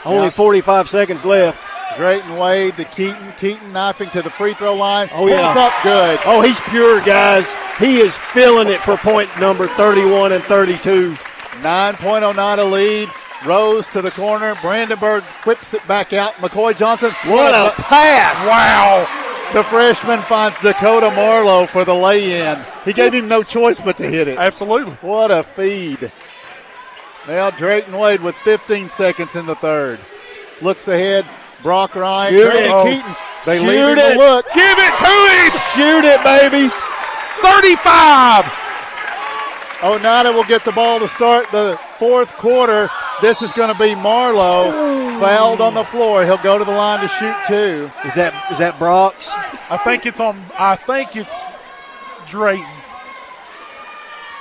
[SPEAKER 8] Only 45 seconds left.
[SPEAKER 6] Drayton Wade to Keaton. Keaton knifing to the free throw line.
[SPEAKER 8] Oh, yeah.
[SPEAKER 6] Pulls up good.
[SPEAKER 8] Oh, he's pure, guys. He is feeling it for point number 31 and 32.
[SPEAKER 6] 9-point Oneida lead. Rose to the corner. Brandenburg whips it back out. McCoy Johnson.
[SPEAKER 8] What a pass.
[SPEAKER 6] Wow. The freshman finds Dakota Marlowe for the lay-in. He gave him no choice but to hit it.
[SPEAKER 7] Absolutely.
[SPEAKER 6] What a feed. Now Drayton Wade with 15 seconds in the third. Looks ahead. Brock Ryan.
[SPEAKER 8] Shoot it.
[SPEAKER 6] Keaton. They
[SPEAKER 8] Shoot
[SPEAKER 6] leave him
[SPEAKER 8] it.
[SPEAKER 6] a look.
[SPEAKER 7] Give it to him.
[SPEAKER 8] Shoot it, baby.
[SPEAKER 7] 35.
[SPEAKER 6] Oneida will get the ball to start the fourth quarter. This is going to be Marlowe. Fouled on the floor. He'll go to the line to shoot 2.
[SPEAKER 8] Is that Brock's?
[SPEAKER 7] I think it's Drayton.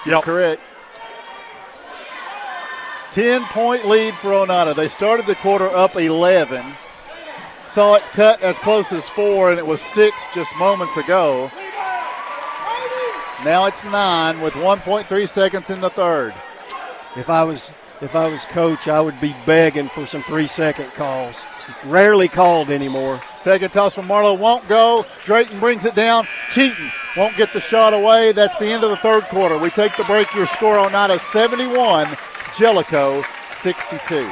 [SPEAKER 6] Yep. Correct. 10-point lead for Oneida. They started the quarter up 11. Saw it cut as close as 4, and it was 6 just moments ago. Now it's 9 with 1.3 seconds in the third.
[SPEAKER 8] If I was coach, I would be begging for some 3-second calls. It's rarely called anymore.
[SPEAKER 6] Second toss from Marlowe won't go. Drayton brings it down. Keaton won't get the shot away. That's the end of the third quarter. We take the break. Your score, Oneida 71, Jellicoe 62.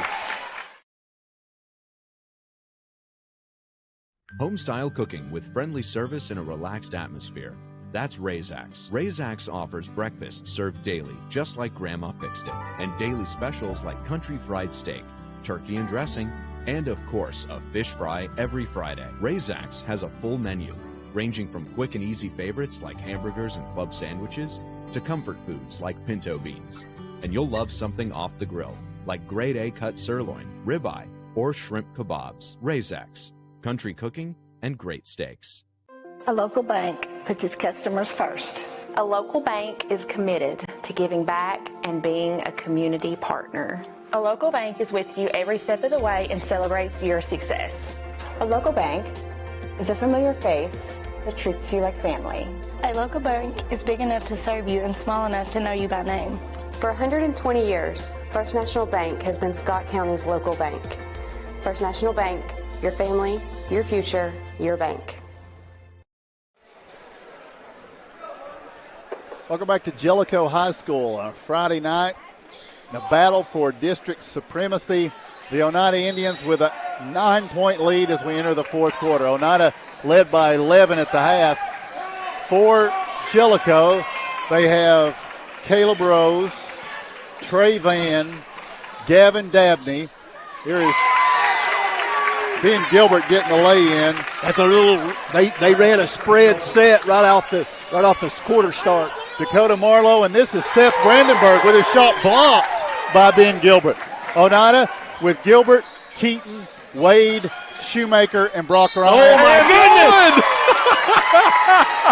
[SPEAKER 9] Homestyle cooking with friendly service in a relaxed atmosphere. That's Razax. Razax offers breakfast served daily, just like Grandma fixed it, and daily specials like country fried steak, turkey and dressing, and of course, a fish fry every Friday. Razax has a full menu, ranging from quick and easy favorites like hamburgers and club sandwiches to comfort foods like pinto beans. And you'll love something off the grill, like grade A cut sirloin, ribeye, or shrimp kebabs. Razax. Country cooking and great steaks.
[SPEAKER 3] A local bank puts its customers first.
[SPEAKER 14] A local bank is committed to giving back and being a community partner.
[SPEAKER 13] A local bank is with you every step of the way and celebrates your success.
[SPEAKER 14] A local bank is a familiar face that treats you like family.
[SPEAKER 15] A local bank is big enough to serve you and small enough to know you by name.
[SPEAKER 14] For 120 years, First National Bank has been Scott County's local bank. First National Bank, your family, your future, your bank.
[SPEAKER 6] Welcome back to Jellicoe High School on a Friday night. In a battle for district supremacy. The Oneida Indians with a 9-point lead as we enter the fourth quarter. Oneida led by 11 at the half. For Jellicoe, they have Caleb Rose, Trey Van, Gavin Dabney. Here is Ben Gilbert getting the lay-in.
[SPEAKER 8] That's a little. They ran a spread set right off the quarter start.
[SPEAKER 6] Dakota Marlowe, and this is Seth Brandenburg with his shot blocked by Ben Gilbert. Oneida with Gilbert, Keaton, Wade, Shoemaker, and Brock Ryan.
[SPEAKER 7] Oh, my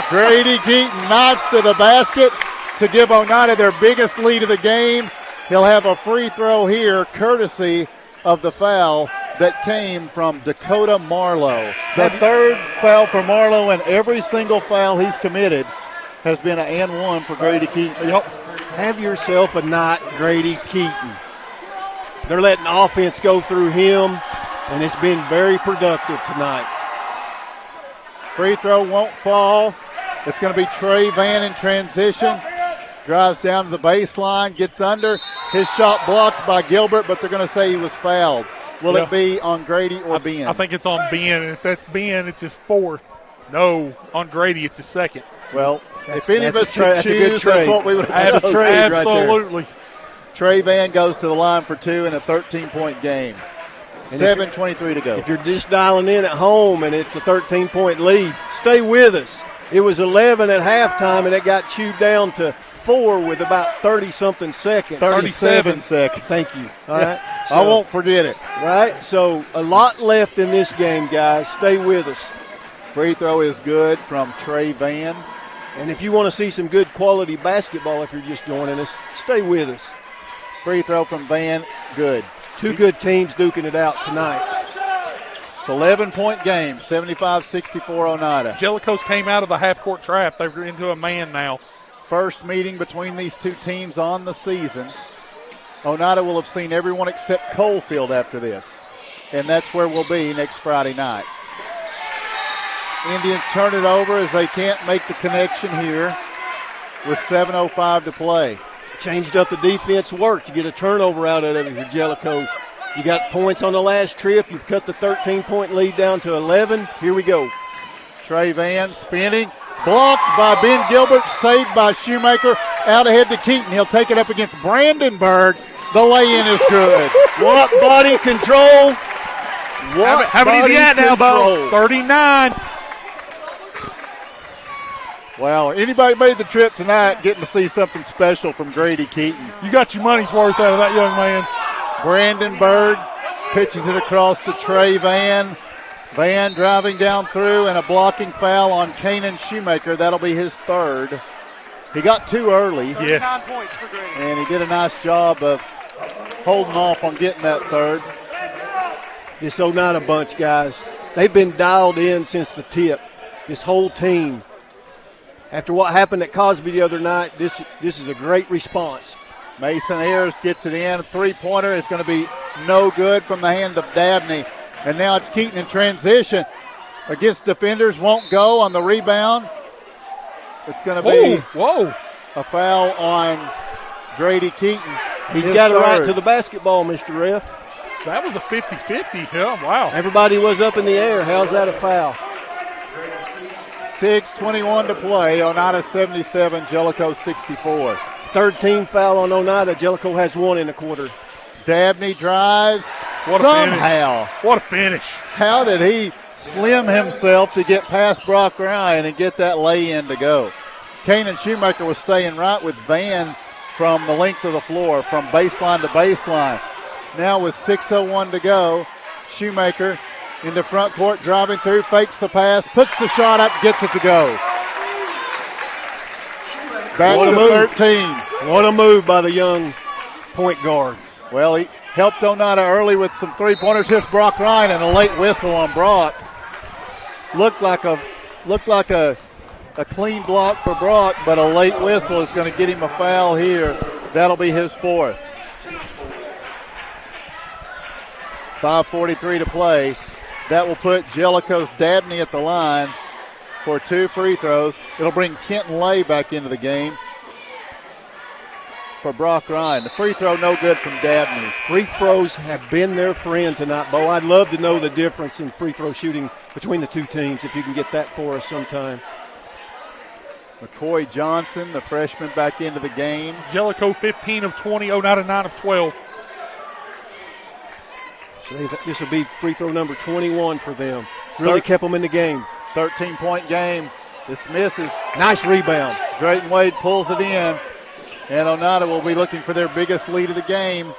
[SPEAKER 6] goodness! Grady Keaton knocks to the basket to give Oneida their biggest lead of the game. He'll have a free throw here, courtesy of the foul that came from Dakota Marlowe. The third foul for Marlowe, and every single foul he's committed has been an and one for Grady Keaton.
[SPEAKER 8] Yep. Have yourself a night, Grady Keaton. They're letting offense go through him, and it's been very productive tonight.
[SPEAKER 6] Free throw won't fall. It's going to be Trey Van in transition. Drives down to the baseline, gets under. His shot blocked by Gilbert, but they're going to say he was fouled. Will it be on Grady or Ben?
[SPEAKER 7] I think it's on Ben. If that's Ben, it's his fourth. No, on Grady, it's his second.
[SPEAKER 6] Well, if any of us could choose, that's what we would have
[SPEAKER 7] chosen. Absolutely.
[SPEAKER 6] Trey Van goes to the line for two in a 13-point game. 7:23 to go.
[SPEAKER 8] If you're just dialing in at home and it's a 13-point lead, stay with us. It was 11 at halftime, and it got chewed down to 4 with about 30-something seconds.
[SPEAKER 6] 37 seconds.
[SPEAKER 8] Thank you. All right.
[SPEAKER 6] So, I won't forget it.
[SPEAKER 8] Right? So a lot left in this game, guys. Stay with us.
[SPEAKER 6] Free throw is good from Trey Van.
[SPEAKER 8] And if you want to see some good quality basketball, if you're just joining us, stay with us.
[SPEAKER 6] Free throw from Van, good.
[SPEAKER 8] Two good teams duking it out tonight.
[SPEAKER 6] It's 11-point game, 75-64 Oneida.
[SPEAKER 7] Jellicoe's came out of the half-court trap. They're into a man now.
[SPEAKER 6] First meeting between these two teams on the season. Oneida will have seen everyone except Coalfield after this. And that's where we'll be next Friday night. Indians turn it over as they can't make the connection here with 7:05 to play.
[SPEAKER 8] Changed up the defense work to get a turnover out of it for Jellicoe. You got points on the last trip. You've cut the 13-point lead down to 11. Here we go.
[SPEAKER 6] Trey Van spinning. Blocked by Ben Gilbert. Saved by Shoemaker. Out ahead to Keaton. He'll take it up against Brandenburg. The lay-in is good.
[SPEAKER 8] What body control.
[SPEAKER 7] How many is he at now, Bo? 39.
[SPEAKER 6] Wow, anybody made the trip tonight getting to see something special from Grady Keaton.
[SPEAKER 7] You got your money's worth out of that young man.
[SPEAKER 6] Brandenburg pitches it across to Trey Van. Van driving down through, and a blocking foul on Kanan Shoemaker. That'll be his third. He got two early.
[SPEAKER 7] Yes.
[SPEAKER 1] 9 points for Grady.
[SPEAKER 6] And he did a nice job of holding off on getting that third.
[SPEAKER 8] This Oneida bunch, guys, they've been dialed in since the tip, this whole team. After what happened at Cosby the other night, this is a great response.
[SPEAKER 6] Mason Ayers gets it in. A three-pointer is going to be no good from the hand of Dabney. And now it's Keaton in transition. Against defenders, won't go on the rebound. It's going to be a foul on Grady Keaton.
[SPEAKER 8] He's got it right to the basketball, Mr. Ref.
[SPEAKER 7] That was a 50-50. Yeah, wow.
[SPEAKER 8] Everybody was up in the air. How's that a foul?
[SPEAKER 6] 6:21 to play. Oneida 77, Jellicoe 64.
[SPEAKER 8] Third team foul on Oneida. Jellicoe has one in the quarter.
[SPEAKER 6] Dabney drives.
[SPEAKER 7] What a
[SPEAKER 6] somehow.
[SPEAKER 7] Finish. What a finish.
[SPEAKER 6] How did he slim himself to get past Brock Ryan and get that lay-in to go? Kanan Shoemaker was staying right with Van from the length of the floor, from baseline to baseline. Now with 6:01 to go, Shoemaker into front court, driving through, fakes the pass, puts the shot up, gets it to go. Back to 13.
[SPEAKER 8] What a move by the young point guard.
[SPEAKER 6] Well, he helped Oneida early with some three-pointers. Here's Brock Ryan and a late whistle on Brock. Looked like a clean block for Brock, but a late whistle is going to get him a foul here. That'll be his fourth. 5:43 to play. That will put Jellicoe's Dabney at the line for 2 free throws. It'll bring Kenton Lay back into the game for Brock Ryan. The free throw no good from Dabney.
[SPEAKER 8] Free throws have been their friend tonight, Bo. I'd love to know the difference in free throw shooting between the two teams, if you can get that for us sometime.
[SPEAKER 6] McCoy Johnson, the freshman, back into the game.
[SPEAKER 7] Jellicoe 15 of 20, Oneida 9 of 12.
[SPEAKER 8] So this will be free throw number 21 for them. Really kept them in the game.
[SPEAKER 6] 13-point game. This misses.
[SPEAKER 8] Nice rebound.
[SPEAKER 6] Drayton Wade pulls it in. And Oneida will be looking for their biggest lead of the game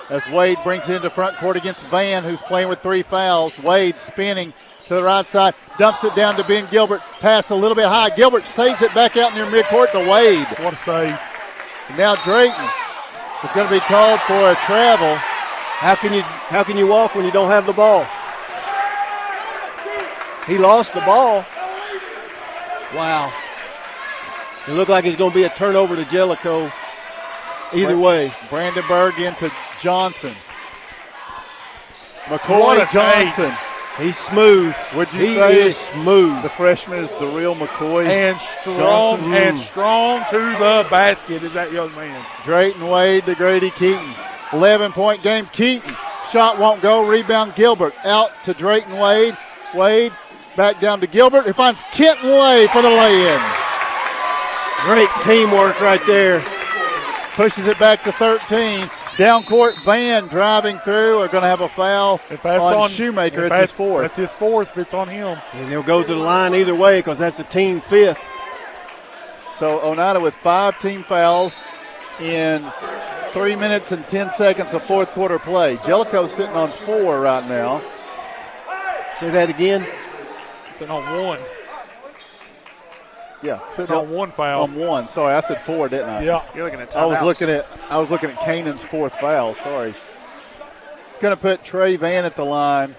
[SPEAKER 6] as Wade brings it into front court against Van, who's playing with 3 fouls. Wade spinning to the right side, dumps it down to Ben Gilbert. Pass a little bit high. Gilbert saves it back out near midcourt to Wade.
[SPEAKER 7] What a save.
[SPEAKER 6] And now Drayton is going to be called for a travel.
[SPEAKER 8] How can you walk when you don't have the ball? He lost the ball. Wow. It looked like it's going to be a turnover to Jellicoe. Either way.
[SPEAKER 6] Brandenburg into Johnson. McCoy Johnson.
[SPEAKER 8] He's smooth.
[SPEAKER 6] Would you
[SPEAKER 8] he
[SPEAKER 6] say
[SPEAKER 8] is smooth?
[SPEAKER 6] The freshman is the real McCoy.
[SPEAKER 7] And strong to the basket is that young man.
[SPEAKER 6] Drayton Wade to Grady Keaton. 11-point game. Keaton. Shot won't go. Rebound Gilbert. Out to Drayton Wade. Wade back down to Gilbert. He finds Kenton Lay for the lay-in.
[SPEAKER 8] Great teamwork right there.
[SPEAKER 6] Pushes it back to 13. Down court, Van driving through. Are going to have a foul on Shoemaker. It's his fourth.
[SPEAKER 7] That's his fourth. It's on him.
[SPEAKER 8] And they'll go to the line either way because that's the team fifth.
[SPEAKER 6] So Oneida with 5 team fouls in 3 minutes and 10 seconds of fourth quarter play. Jellicoe sitting on 4 right now.
[SPEAKER 8] Say that again.
[SPEAKER 7] Sitting on 1.
[SPEAKER 6] Yeah,
[SPEAKER 7] sitting on 1 foul.
[SPEAKER 6] On 1. Sorry, I said 4, didn't I?
[SPEAKER 7] Yeah.
[SPEAKER 1] You're looking at
[SPEAKER 6] I
[SPEAKER 1] timeouts.
[SPEAKER 6] was looking at Kanan's 4th foul. Sorry. It's going to put Trey Van at the line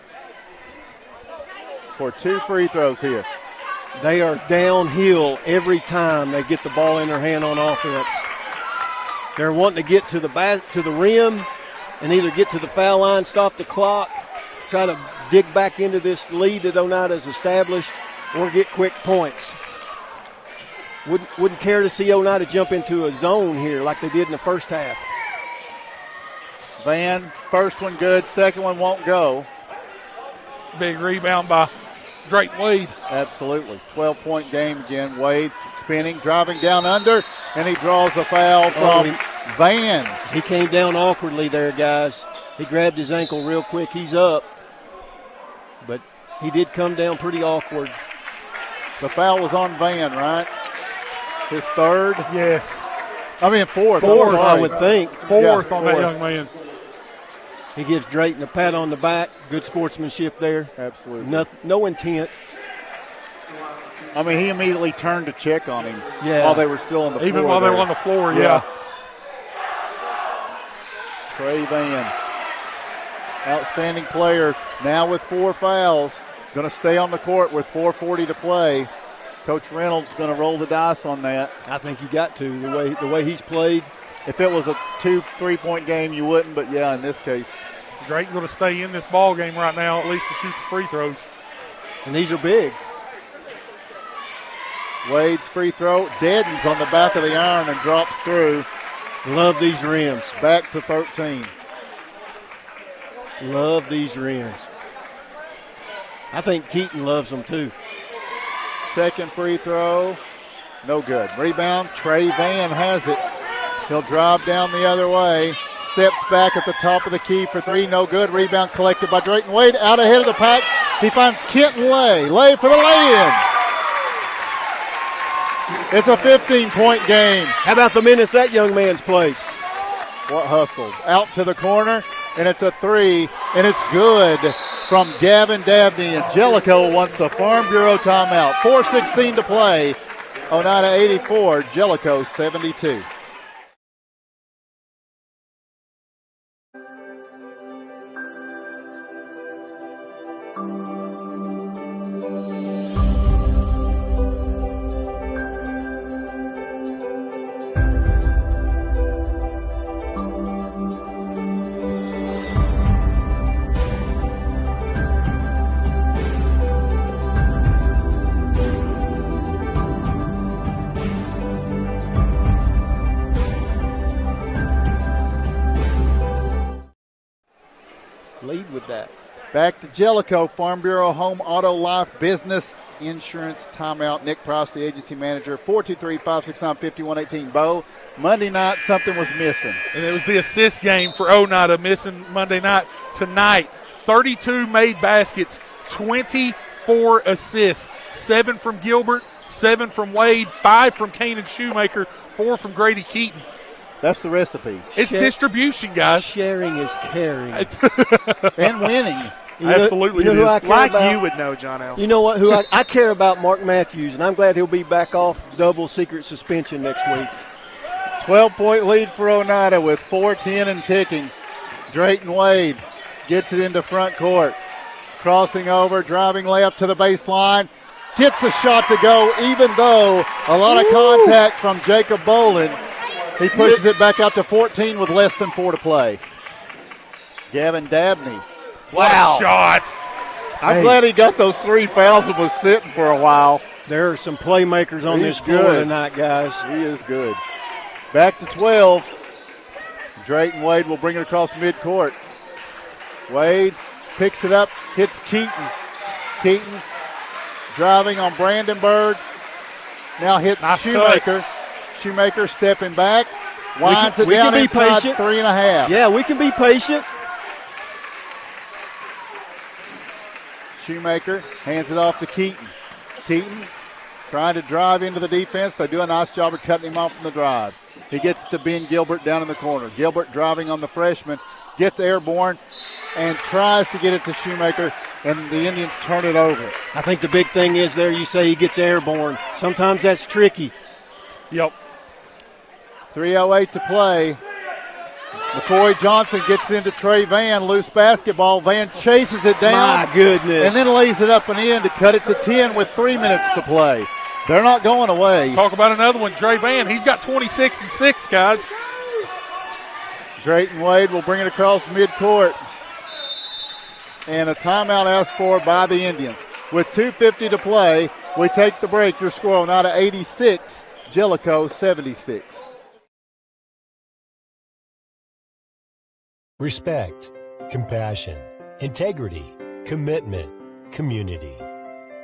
[SPEAKER 6] for 2 free throws here.
[SPEAKER 8] They are downhill every time they get the ball in their hand on offense. They're wanting to get to the rim and either get to the foul line, stop the clock, try to dig back into this lead that Oneida's established, or get quick points. Wouldn't care to see Oneida jump into a zone here like they did in the first half.
[SPEAKER 6] Van, first one good, second one won't go.
[SPEAKER 7] Big rebound by Drayton Wade.
[SPEAKER 6] Absolutely. 12-point game again. Wade spinning, driving down under, and he draws a foul from Van.
[SPEAKER 8] He came down awkwardly there, guys. He grabbed his ankle real quick. He's up, but he did come down pretty awkward.
[SPEAKER 6] The foul was on Van, right? His third?
[SPEAKER 7] Yes.
[SPEAKER 6] I mean, fourth.
[SPEAKER 8] I would think.
[SPEAKER 7] Fourth on that young man.
[SPEAKER 8] He gives Drayton a pat on the back. Good sportsmanship there.
[SPEAKER 6] Absolutely.
[SPEAKER 8] No intent.
[SPEAKER 6] I mean, he immediately turned to check on him while they were still on the floor.
[SPEAKER 7] Even while they were on the floor, yeah.
[SPEAKER 6] Trey Van, outstanding player, now with 4 fouls. Going to stay on the court with 4:40 to play. Coach Reynolds going to roll the dice on that.
[SPEAKER 8] I think you got to, the way he's played.
[SPEAKER 6] If it was a 2-3-point game, you wouldn't, but yeah, in this case.
[SPEAKER 7] Drayton going to stay in this ball game right now, at least to shoot the free throws.
[SPEAKER 8] And these are big.
[SPEAKER 6] Wade's free throw deadens on the back of the iron and drops through.
[SPEAKER 8] Love these rims.
[SPEAKER 6] Back to 13.
[SPEAKER 8] Love these rims. I think Keaton loves them too.
[SPEAKER 6] Second free throw, no good. Rebound, Trey Van has it. He'll drive down the other way. Steps back at the top of the key for 3, no good. Rebound collected by Drayton Wade, out ahead of the pack. He finds Kenton Lay for the lay-in. It's a 15-point game.
[SPEAKER 8] How about the minutes that young man's played?
[SPEAKER 6] What hustles. Out to the corner, and it's a 3, and it's good from Gavin Dabney. And Jellicoe wants a Farm Bureau timeout. 4:16 to play. Oneida 84, Jellicoe 72.
[SPEAKER 8] Lead with that.
[SPEAKER 6] Back to Jellicoe, Farm Bureau Home Auto Life Business Insurance timeout. Nick Price, the agency manager, 423-569-5118. Bo, Monday night something was missing.
[SPEAKER 7] And it was the assist game for Oneida missing Monday night. Tonight, 32 made baskets, 24 assists, 7 from Gilbert, 7 from Wade, 5 from Kanan Shoemaker, 4 from Grady Keaton.
[SPEAKER 6] That's the recipe.
[SPEAKER 7] It's distribution, guys.
[SPEAKER 8] Sharing is caring.
[SPEAKER 6] And winning.
[SPEAKER 7] Absolutely,
[SPEAKER 8] you know who I care
[SPEAKER 1] Like
[SPEAKER 8] about?
[SPEAKER 1] you would know, John L.
[SPEAKER 8] You know what? Who I care about Mark Matthews, and I'm glad he'll be back off double secret suspension next week.
[SPEAKER 6] 12-point lead for Oneida with 4:10 and ticking. Drayton Wade gets it into front court. Crossing over, driving layup to the baseline. Gets the shot to go, even though a lot of contact from Jacob Bolin. He pushes it back out to 14 with less than 4 to play. Gavin Dabney.
[SPEAKER 7] Wow. Shot.
[SPEAKER 6] I'm glad he got those 3 fouls and was sitting for a while.
[SPEAKER 8] There are some playmakers on this floor tonight, guys.
[SPEAKER 6] He is good. Back to 12. Drayton Wade will bring it across midcourt. Wade picks it up, hits Keaton. Keaton driving on Brandenburg. Now hits Shoemaker. Shoemaker stepping back. Winds it down inside 3.5.
[SPEAKER 8] Yeah, we can be patient.
[SPEAKER 6] Shoemaker hands it off to Keaton. Keaton trying to drive into the defense. They do a nice job of cutting him off from the drive. He gets to Ben Gilbert down in the corner. Gilbert driving on the freshman, gets airborne, and tries to get it to Shoemaker, and the Indians turn it over.
[SPEAKER 8] I think the big thing is there you say he gets airborne. Sometimes that's tricky.
[SPEAKER 7] Yep.
[SPEAKER 6] 3:08 to play. McCoy Johnson gets into Trey Van, loose basketball. Van chases it down.
[SPEAKER 8] My goodness.
[SPEAKER 6] And then lays it up and in to cut it to 10 with 3 minutes to play. They're not going away.
[SPEAKER 7] Talk about another one, Trey Van. He's got 26 and 6, guys.
[SPEAKER 6] Drayton Wade will bring it across midcourt. And a timeout asked for by the Indians. With 2:50 to play, we take the break. Your score, Oneida 86, Jellicoe 76.
[SPEAKER 16] Respect, compassion, integrity, commitment, community.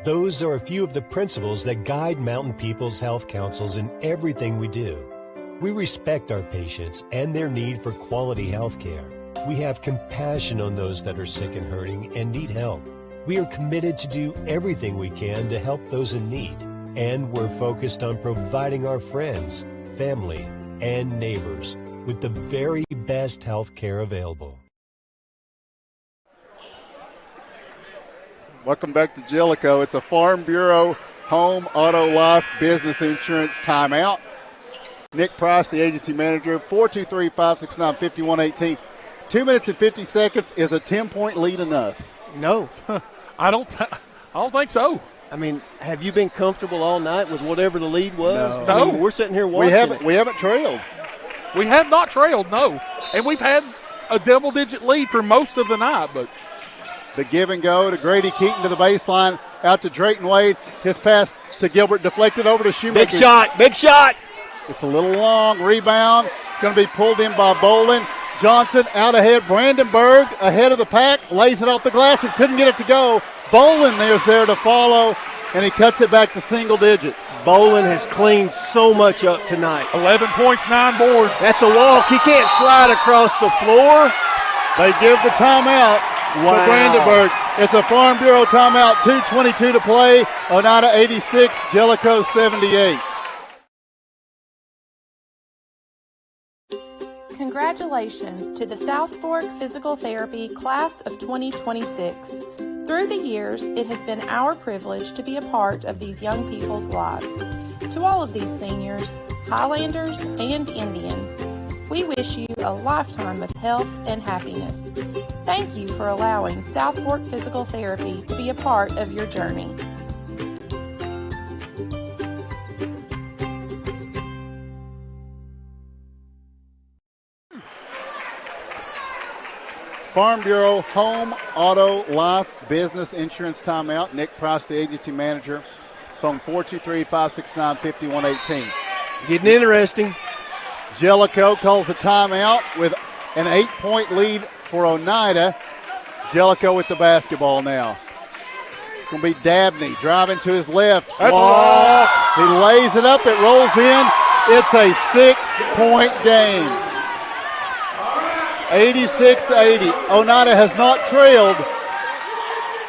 [SPEAKER 16] Those are a few of the principles that guide Mountain People's Health Councils in everything we do. We respect our patients and their need for quality health care. We have compassion on those that are sick and hurting and need help. We are committed to do everything we can to help those in need. And we're focused on providing our friends, family, and neighbors with the very best health care available.
[SPEAKER 6] Welcome back to Jellicoe. It's a Farm Bureau Home Auto Life Business Insurance timeout. Nick Price, the agency manager, 423-569-5118. 2 minutes and 50 seconds. Is a 10-point lead enough?
[SPEAKER 8] No.
[SPEAKER 7] I don't think so.
[SPEAKER 8] I mean, have you been comfortable all night with whatever the lead was?
[SPEAKER 7] No.
[SPEAKER 8] I mean, we're sitting here watching.
[SPEAKER 6] We haven't trailed.
[SPEAKER 7] We have not trailed, no. And we've had a double-digit lead for most of the night, but
[SPEAKER 6] the give and go to Grady Keaton to the baseline, out to Drayton Wade. His pass to Gilbert deflected over to Shoemaker.
[SPEAKER 8] Big shot.
[SPEAKER 6] It's a little long. Rebound. Going to be pulled in by Bolin. Johnson out ahead. Brandenburg ahead of the pack. Lays it off the glass and couldn't get it to go. Bolin is there to follow, and he cuts it back to single digits.
[SPEAKER 8] Bolin has cleaned so much up tonight.
[SPEAKER 7] 11 points, 9 boards.
[SPEAKER 8] That's a walk. He can't slide across the floor.
[SPEAKER 6] They give the timeout to Brandenburg. It's a Farm Bureau timeout. 2:22 to play. Oneida 86, Jellicoe 78.
[SPEAKER 4] Congratulations to the South Fork Physical Therapy Class of 2026. Through the years, it has been our privilege to be a part of these young people's lives. To all of these seniors, Highlanders, and Indians, we wish you a lifetime of health and happiness. Thank you for allowing South Fork Physical Therapy to be a part of your journey.
[SPEAKER 6] Farm Bureau Home, Auto, Life, Business, Insurance timeout. Nick Price, the agency manager. Phone 423-569-5118.
[SPEAKER 8] Getting interesting.
[SPEAKER 6] Jellicoe calls a timeout with an 8-point lead for Oneida. Jellicoe with the basketball now. It's going to be Dabney driving to his left.
[SPEAKER 7] That's a walk.
[SPEAKER 6] He lays it up. It rolls in. It's a 6-point game. 86-80. Oneida has not trailed,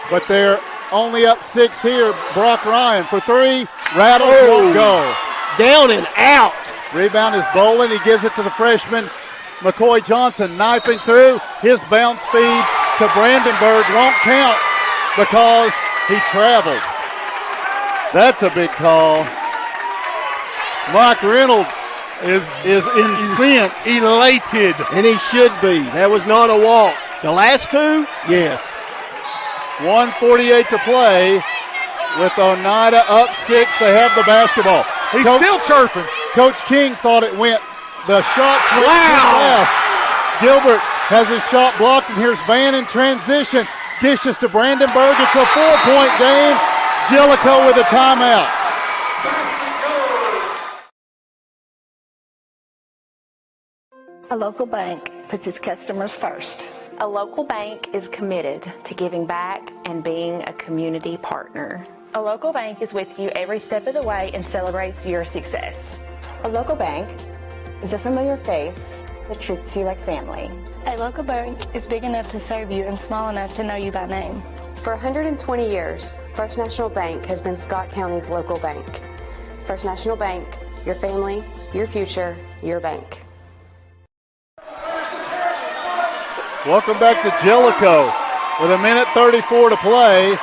[SPEAKER 6] but they're only up 6 here. Brock Ryan for 3. Rattles, won't go.
[SPEAKER 8] Down and out.
[SPEAKER 6] Rebound is Bolin. He gives it to the freshman, McCoy Johnson, knifing through. His bounce feed to Brandenburg won't count because he traveled. That's a big call. Mike Reynolds is incensed.
[SPEAKER 7] Elated.
[SPEAKER 8] And he should be. That was not a walk. The last two, yes.
[SPEAKER 6] 1:48 to play with Oneida up 6. They have the basketball.
[SPEAKER 7] He's still chirping.
[SPEAKER 6] Coach King thought it went. The shot went fast. Gilbert has his shot blocked, and here's Van in transition. Dishes to Brandenburg. It's a 4-point game. Jellicoe with a timeout.
[SPEAKER 3] A local bank puts its customers first.
[SPEAKER 13] A local bank is committed to giving back and being a community partner. A local bank is with you every step of the way and celebrates your success.
[SPEAKER 14] A local bank is a familiar face that treats you like family.
[SPEAKER 15] A local bank is big enough to serve you and small enough to know you by name.
[SPEAKER 14] For 120 years, First National Bank has been Scott County's local bank. First National Bank, your family, your future, your bank.
[SPEAKER 6] Welcome back to Jellicoe with 1:34 to play.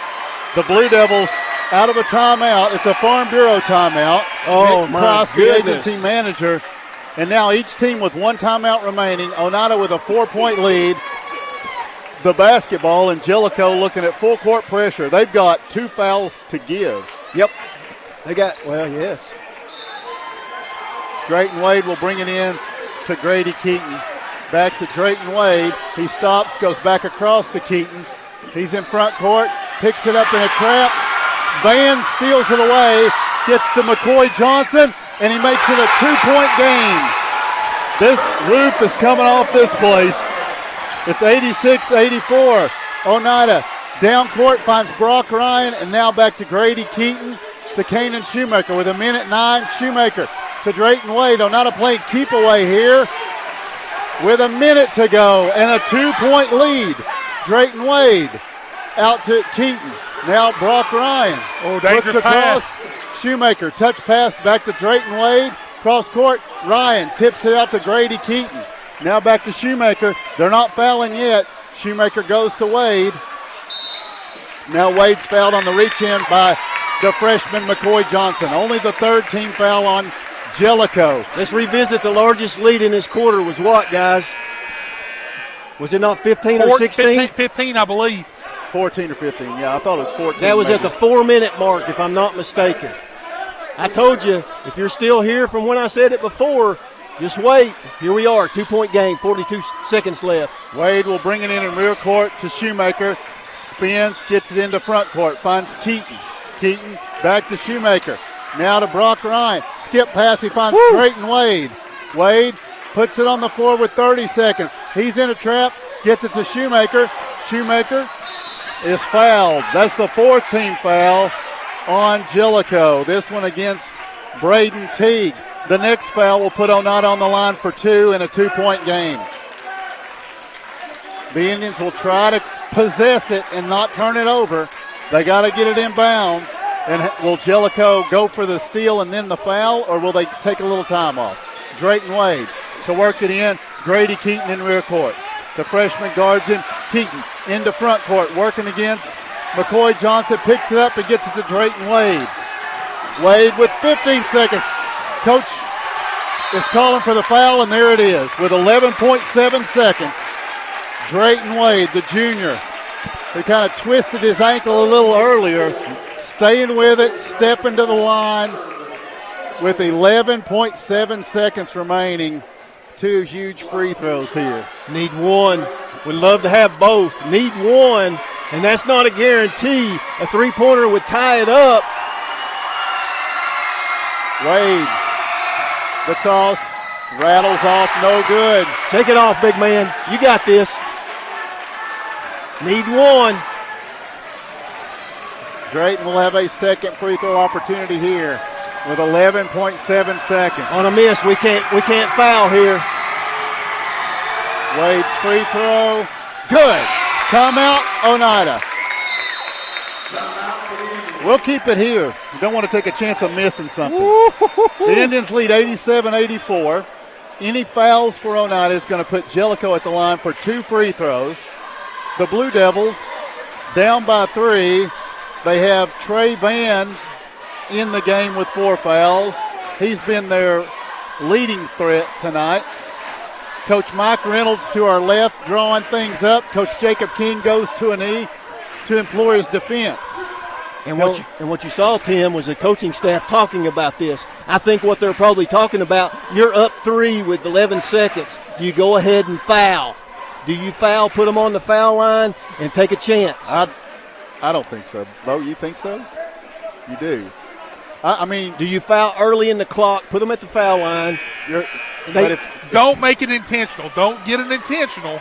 [SPEAKER 6] The Blue Devils out of a timeout. It's a Farm Bureau timeout.
[SPEAKER 8] Oh,
[SPEAKER 6] Nick
[SPEAKER 8] my
[SPEAKER 6] Cross,
[SPEAKER 8] goodness.
[SPEAKER 6] the agency manager. And now each team with 1 timeout remaining. Oneida with a 4-point lead. The basketball, and Jellicoe looking at full court pressure. They've got 2 fouls to give.
[SPEAKER 8] Yep. They got, well, yes.
[SPEAKER 6] Drayton Wade will bring it in to Grady Keaton. Back to Drayton Wade. He stops, goes back across to Keaton. He's in front court, picks it up in a trap. Van steals it away, gets to McCoy Johnson, and he makes it a 2-point game. This roof is coming off this place. It's 86-84. Oneida down court finds Brock Ryan, and now back to Grady Keaton to Kanan Shoemaker with 1:09. Shoemaker to Drayton Wade. Oneida playing keep away here with a minute to go and a 2-point lead. Drayton Wade out to Keaton. Now Brock Ryan.
[SPEAKER 7] Oh, dangerous pass.
[SPEAKER 6] Shoemaker, touch pass back to Drayton Wade. Cross court, Ryan tips it out to Grady Keaton. Now back to Shoemaker. They're not fouling yet. Shoemaker goes to Wade. Now Wade's fouled on the reach in by the freshman McCoy Johnson. Only the 3rd team foul on Jellicoe.
[SPEAKER 8] Let's revisit the largest lead in this quarter was what, guys? Was it not 15 or 16?
[SPEAKER 7] 15, I believe.
[SPEAKER 6] 14 or 15. Yeah, I thought it was 14.
[SPEAKER 8] That was
[SPEAKER 6] maybe.
[SPEAKER 8] at the 4-minute mark, if I'm not mistaken. I told you, if you're still here from when I said it before, just wait. Here we are, 2-point game, 42 seconds left.
[SPEAKER 6] Wade will bring it in rear court to Shoemaker. Spins, gets it into front court, finds Keaton. Keaton back to Shoemaker. Now to Brock Ryan. Skip pass, he finds Drayton Wade. Wade puts it on the floor with 30 seconds. He's in a trap, gets it to Shoemaker. Shoemaker is fouled. That's the 4th team foul on Jellicoe. This one against Braden Teague. The next foul will put Oneida on the line for 2 in a 2-point game. The Indians will try to possess it and not turn it over. They got to get it in bounds. And will Jellicoe go for the steal and then the foul, or will they take a little time off? Drayton Wade to work it in. Grady Keaton in rear court. The freshman guards him. Keaton into front court, working against McCoy Johnson. Picks it up and gets it to Drayton Wade. Wade with 15 seconds. Coach is calling for the foul, and there it is. With 11.7 seconds, Drayton Wade, the junior, who kind of twisted his ankle a little earlier, staying with it, stepping to the line with 11.7 seconds remaining. 2 huge free throws here.
[SPEAKER 8] Need one. Would love to have both. Need one, and that's not a guarantee. A three-pointer would tie it up.
[SPEAKER 6] Wade, the toss, rattles off, no good.
[SPEAKER 8] Take it off, big man. You got this. Need one.
[SPEAKER 6] Drayton will have a second free throw opportunity here with 11.7 seconds.
[SPEAKER 8] On a miss, we can't foul here.
[SPEAKER 6] Wade's free throw, good. Timeout, Oneida. We'll keep it here. You don't want to take a chance of missing something. The Indians lead 87-84. Any fouls for Oneida is going to put Jellicoe at the line for 2 free throws. The Blue Devils down by 3. They have Trey Vann in the game with 4 fouls. He's been their leading threat tonight. Coach Mike Reynolds to our left drawing things up. Coach Jacob King goes to a knee to employ his defense.
[SPEAKER 8] And what you saw, Tim, was the coaching staff talking about this. I think what they're probably talking about, you're up 3 with 11 seconds. Do you go ahead and foul? Do you foul, put them on the foul line, and take a chance?
[SPEAKER 6] I don't think so. Bo, you think so? You do. I mean,
[SPEAKER 8] do you foul early in the clock, put them at the foul line?
[SPEAKER 7] Don't make it intentional. Don't get it intentional.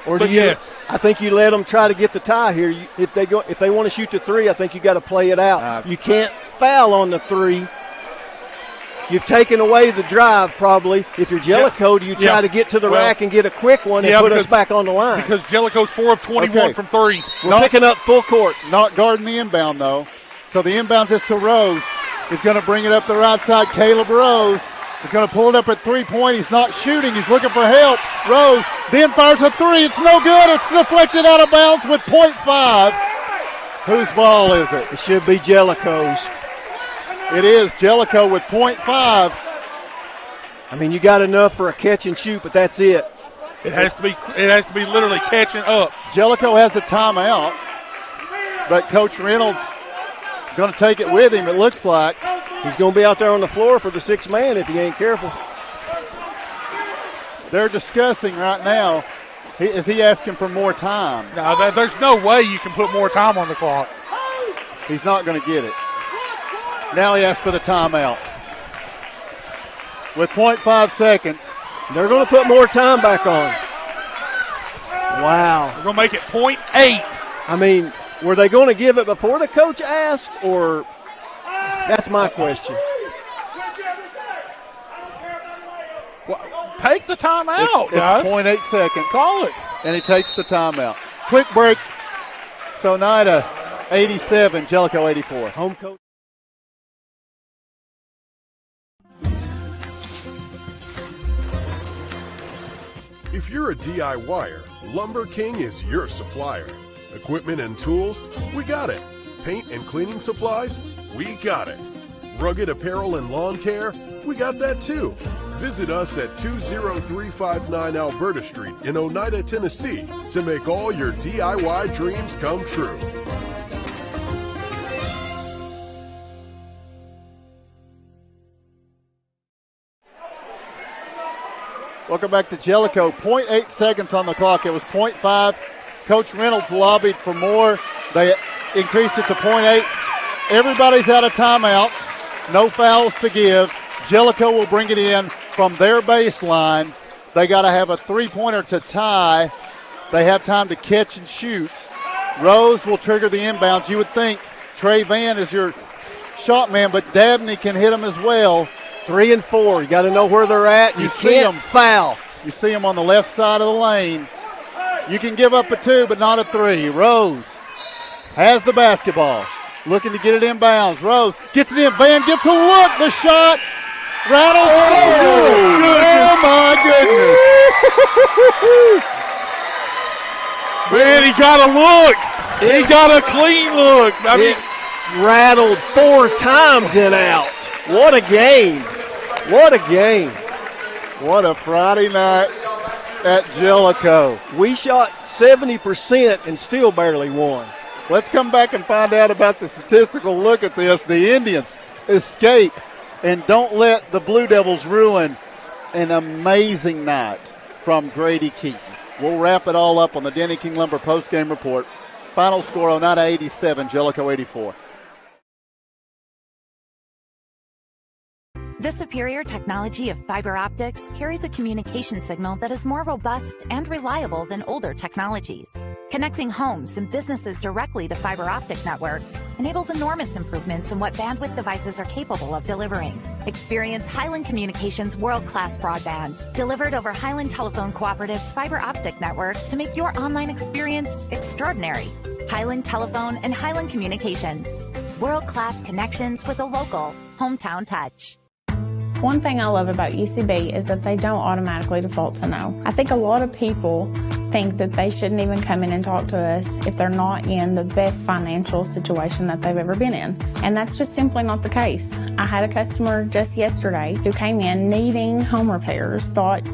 [SPEAKER 8] Or do you? Yes. I think you let them try to get the tie here. If they want to shoot the 3, I think you got to play it out. You can't foul on the 3. You've taken away the drive probably. If you're Jellicoe, do you try to get to the rack and get a quick one and put us back on the line?
[SPEAKER 7] Because Jellicoe's 4 of 21 from 3.
[SPEAKER 8] We're picking up full court.
[SPEAKER 6] Not guarding the inbound, though. So the inbound is to Rose. He's going to bring it up the right side. Caleb Rose is going to pull it up at 3-point. He's not shooting. He's looking for help. Rose then fires a 3. It's no good. It's deflected out of bounds with .5. Whose ball is it?
[SPEAKER 8] It should be Jellicoe's.
[SPEAKER 6] It is Jellicoe with .5.
[SPEAKER 8] I mean, you got enough for a catch and shoot, but that's it.
[SPEAKER 7] It has to be literally catching up.
[SPEAKER 6] Jellicoe has a timeout, but Coach Reynolds going to take it with him, it looks like.
[SPEAKER 8] He's going to be out there on the floor for the 6th man if he ain't careful.
[SPEAKER 6] They're discussing right now. Is he asking for more time?
[SPEAKER 7] No, there's no way you can put more time on the clock.
[SPEAKER 6] He's not going to get it. Now he asks for the timeout. With .5 seconds.
[SPEAKER 8] They're going to put more time back on. Wow.
[SPEAKER 7] We're going to make it .8.
[SPEAKER 8] I mean, were they going to give it before the coach asked, or that's my question.
[SPEAKER 7] Well, take the timeout, guys.
[SPEAKER 6] It's .8 seconds.
[SPEAKER 7] Call it.
[SPEAKER 6] And he takes the timeout. Quick break. So Oneida 87, Jellicoe 84.
[SPEAKER 8] Home coach.
[SPEAKER 19] If you're a DIYer, Lumber King is your supplier. Equipment and tools, we got it. Paint and cleaning supplies, we got it. Rugged apparel and lawn care, we got that too. Visit us at 20359 Alberta Street in Oneida, Tennessee to make all your DIY dreams come true.
[SPEAKER 6] Welcome back to Jellicoe. 0.8 seconds on the clock. It was 0.5. Coach Reynolds lobbied for more. They increased it to 0.8. Everybody's out of timeouts. No fouls to give. Jellicoe will bring it in from their baseline. They got to have a three-pointer to tie. They have time to catch and shoot. Rose will trigger the inbounds. You would think Trey Van is your shot man, but Dabney can hit him as well.
[SPEAKER 8] 3 and 4. You got to know where they're at. You can't foul.
[SPEAKER 6] You see them on the left side of the lane. You can give up a 2, but not a 3. Rose has the basketball. Looking to get it inbounds. Rose gets it in. Van gets a look. The shot rattles. Oh my goodness.
[SPEAKER 7] Man, he got a look. He got a clean look. I mean,
[SPEAKER 8] rattled 4 times and out. What a game. What a game.
[SPEAKER 6] What a Friday night at Jellicoe.
[SPEAKER 8] We shot 70% and still barely won.
[SPEAKER 6] Let's come back and find out about the statistical look at this. The Indians escape and don't let the Blue Devils ruin an amazing night from Grady Keaton. We'll wrap it all up on the Danny King Lumber postgame report. Final score, Oneida 87, Jellicoe 84.
[SPEAKER 18] The superior technology of fiber optics carries a communication signal that is more robust and reliable than older technologies. Connecting homes and businesses directly to fiber optic networks enables enormous improvements in what bandwidth devices are capable of delivering. Experience Highland Communications world-class broadband, delivered over Highland Telephone Cooperative's fiber optic network to make your online experience extraordinary. Highland Telephone and Highland Communications. World-class connections with a local, hometown touch.
[SPEAKER 2] One thing I love about UCB is that they don't automatically default to no. I think a lot of people think that they shouldn't even come in and talk to us if they're not in the best financial situation that they've ever been in. And that's just simply not the case. I had a customer just yesterday who came in needing home repairs, thought,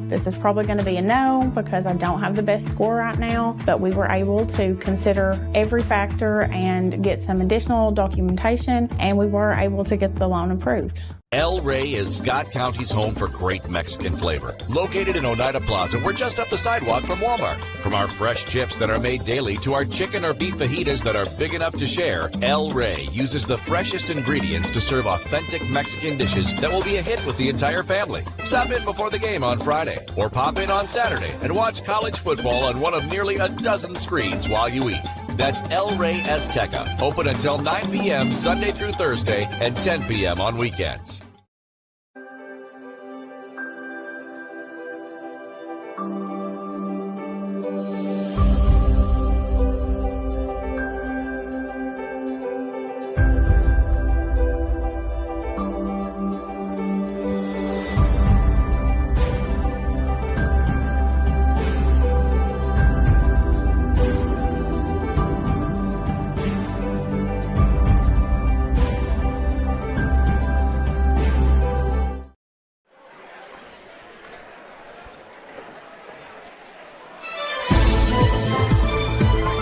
[SPEAKER 2] this is probably going to be a no because I don't have the best score right now, but we were able to consider every factor and get some additional documentation, and we were able to get the loan approved.
[SPEAKER 11] El Rey is Scott County's home for great Mexican flavor. Located in Oneida Plaza, we're just up the sidewalk from Walmart. From our fresh chips that are made daily to our chicken or beef fajitas that are big enough to share, El Rey uses the freshest ingredients to serve authentic Mexican dishes that will be a hit with the entire family. Stop in before the game on Friday or pop in on Saturday and watch college football on one of nearly a dozen screens while you eat. That's El Rey Azteca, open until 9 p.m. Sunday through Thursday and 10 p.m. on weekends.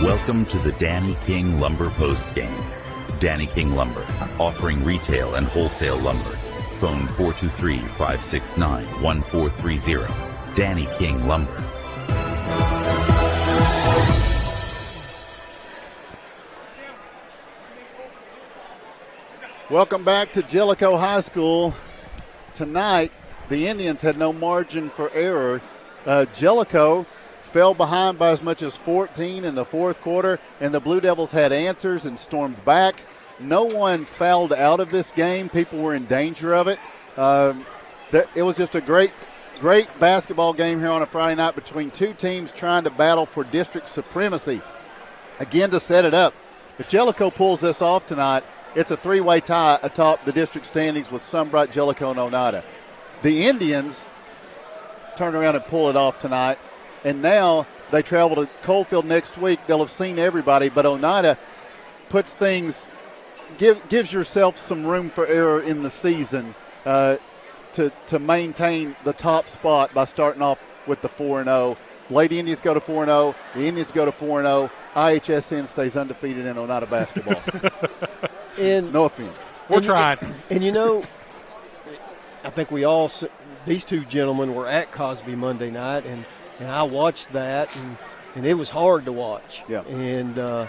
[SPEAKER 21] Welcome to the Danny King Lumber Post Game. Danny King Lumber, offering retail and wholesale lumber. Phone 423-569-1430. Danny King Lumber.
[SPEAKER 6] Welcome back to Jellicoe High School. Tonight, the Indians had no margin for error. Jellicoe fell behind by as much as 14 in the fourth quarter, and the Blue Devils had answers and stormed back. No one fouled out of this game. People were in danger of it. It was just a great basketball game here on a Friday night between two teams trying to battle for district supremacy. Again, to set it up, if Jellicoe pulls this off tonight, it's a three-way tie atop the district standings with Sunbright, Jellicoe, and Oneida. The Indians turn around and pull it off tonight. And now they travel to Coalfield next week. They'll have seen everybody, but Oneida puts things, gives yourself some room for error in the season to to maintain the top spot by starting off with the 4-0. Lady Indians go to 4-0. The Indians go to 4-0. IHSN stays undefeated in Oneida basketball.
[SPEAKER 8] And
[SPEAKER 6] no offense.
[SPEAKER 7] We're trying.
[SPEAKER 8] And I think these two gentlemen were at Cosby Monday night, and I watched that, and it was hard to watch.
[SPEAKER 6] Yeah.
[SPEAKER 8] And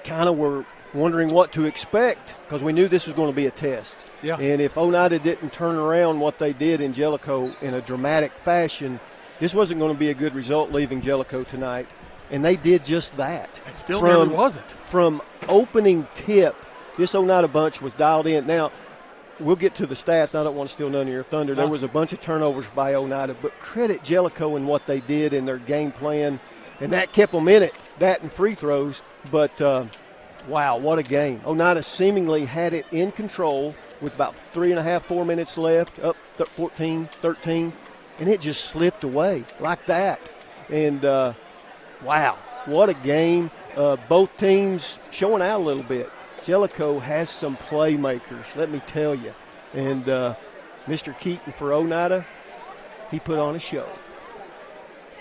[SPEAKER 8] kind of were wondering what to expect because we knew this was going to be a test.
[SPEAKER 7] Yeah.
[SPEAKER 8] And if Oneida didn't turn around what they did in Jellicoe in a dramatic fashion, this wasn't going to be a good result leaving Jellicoe tonight. And they did just that.
[SPEAKER 7] It still nearly wasn't.
[SPEAKER 8] From opening tip, this Oneida bunch was dialed in. Now, we'll get to the stats. I don't want to steal none of your thunder. There was a bunch of turnovers by Oneida, but credit Jellicoe in what they did in their game plan, and that kept them in it, that and free throws. But, wow, what a game. Oneida seemingly had it in control with about 3.5, 4 minutes left, up 14-13, and it just slipped away like that. And, wow, what a game. Both teams showing out a little bit. Jellicoe has some playmakers, let me tell you. And Mr. Keaton for Oneida, he put on a show.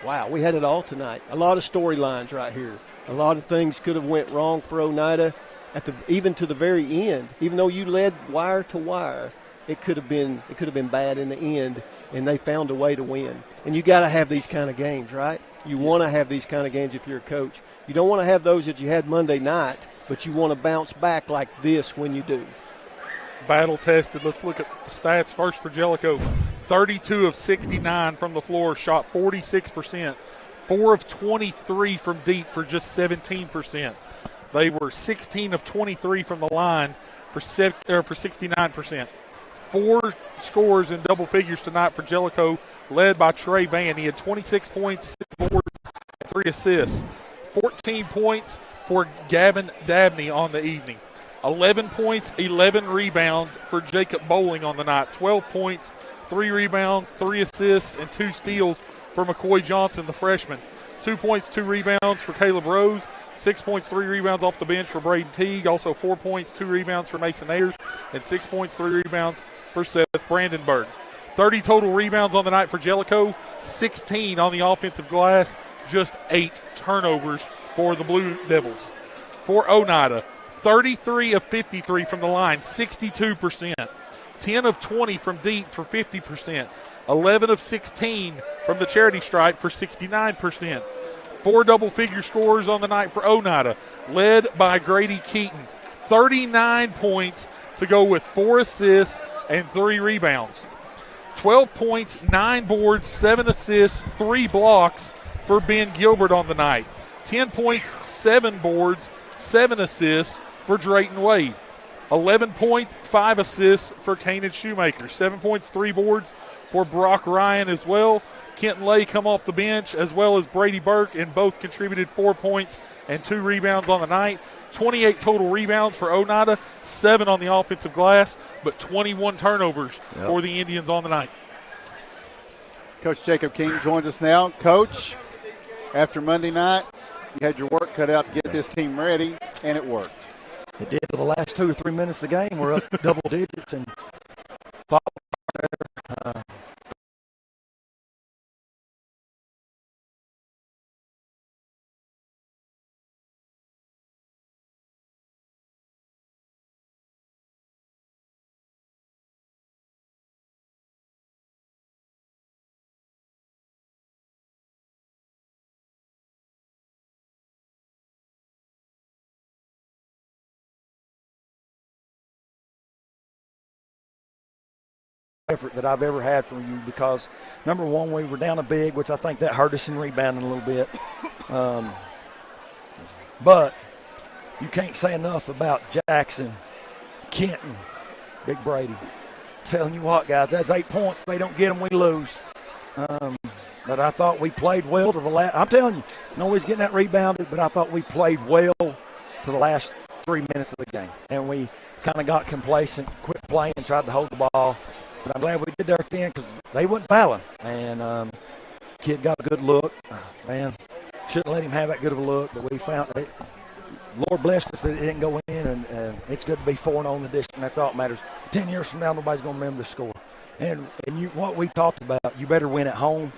[SPEAKER 8] Wow, we had it all tonight. A lot of storylines right here. A lot of things could have went wrong for Oneida even to the very end. Even though you led wire to wire, it could have been bad in the end, and they found a way to win. And you got to have these kind of games, right? You want to have these kind of games if you're a coach. You don't want to have those that you had Monday night, but you want to bounce back like this when you do.
[SPEAKER 7] Battle tested. Let's look at the stats first for Jellicoe. 32 of 69 from the floor, shot 46%. 4 of 23 from deep for just 17%. They were 16 of 23 from the line for 69%. 4 scores in double figures tonight for Jellicoe, led by Trey Van. He had 26 points, 6 boards, 3 assists. 14 points for Gavin Dabney on the evening. 11 points, 11 rebounds for Jacob Bowling on the night. 12 points, 3 rebounds, 3 assists, and 2 steals for McCoy Johnson, the freshman. 2 points, 2 rebounds for Caleb Rose. 6 points, 3 rebounds off the bench for Braden Teague. Also 4 points, 2 rebounds for Mason Ayers. And 6 points, 3 rebounds for Seth Brandenburg. 30 total rebounds on the night for Jellicoe. 16 on the offensive glass. Just 8 turnovers for the Blue Devils. For Oneida, 33 of 53 from the line, 62%. 10 of 20 from deep for 50%. 11 of 16 from the charity stripe for 69%. 4 double-figure scores on the night for Oneida, led by Grady Keaton. 39 points to go with 4 assists and 3 rebounds. 12 points, 9 boards, 7 assists, 3 blocks for Ben Gilbert on the night. 10 points, 7 boards, 7 assists for Drayton Wade. 11 points, 5 assists for Kanan Shoemaker. 7 points, 3 boards for Brock Ryan as well. Kenton Lay come off the bench as well as Brady Burke, and both contributed 4 points and 2 rebounds on the night. 28 total rebounds for Oneida, 7 on the offensive glass, but 21 turnovers for the Indians on the night.
[SPEAKER 6] Coach Jacob King joins us now. Coach, after Monday night, you had your work cut out to get this team ready, and it worked.
[SPEAKER 20] It did for the last 2 or 3 minutes of the game. We're up double digits and effort that I've ever had from you, because number one, we were down a big, which I think that hurt us in rebounding a little bit. But you can't say enough about Jackson, Kenton, Big Brady. Telling you what, guys, that's 8 points. They don't get them, we lose. But I thought we played well to the last. I'm telling you, nobody's getting that rebounded, but I thought we played well to the last 3 minutes of the game. And we kind of got complacent, quit playing, tried to hold the ball. But I'm glad we did there at the end because they wasn't fouling. And kid got a good look. Man, shouldn't let him have that good of a look, but we found it. Lord blessed us that it didn't go in, and it's good to be 4-0 in the district, and that's all that matters. 10 years from now, nobody's going to remember the score. And what we talked about, you better win at home.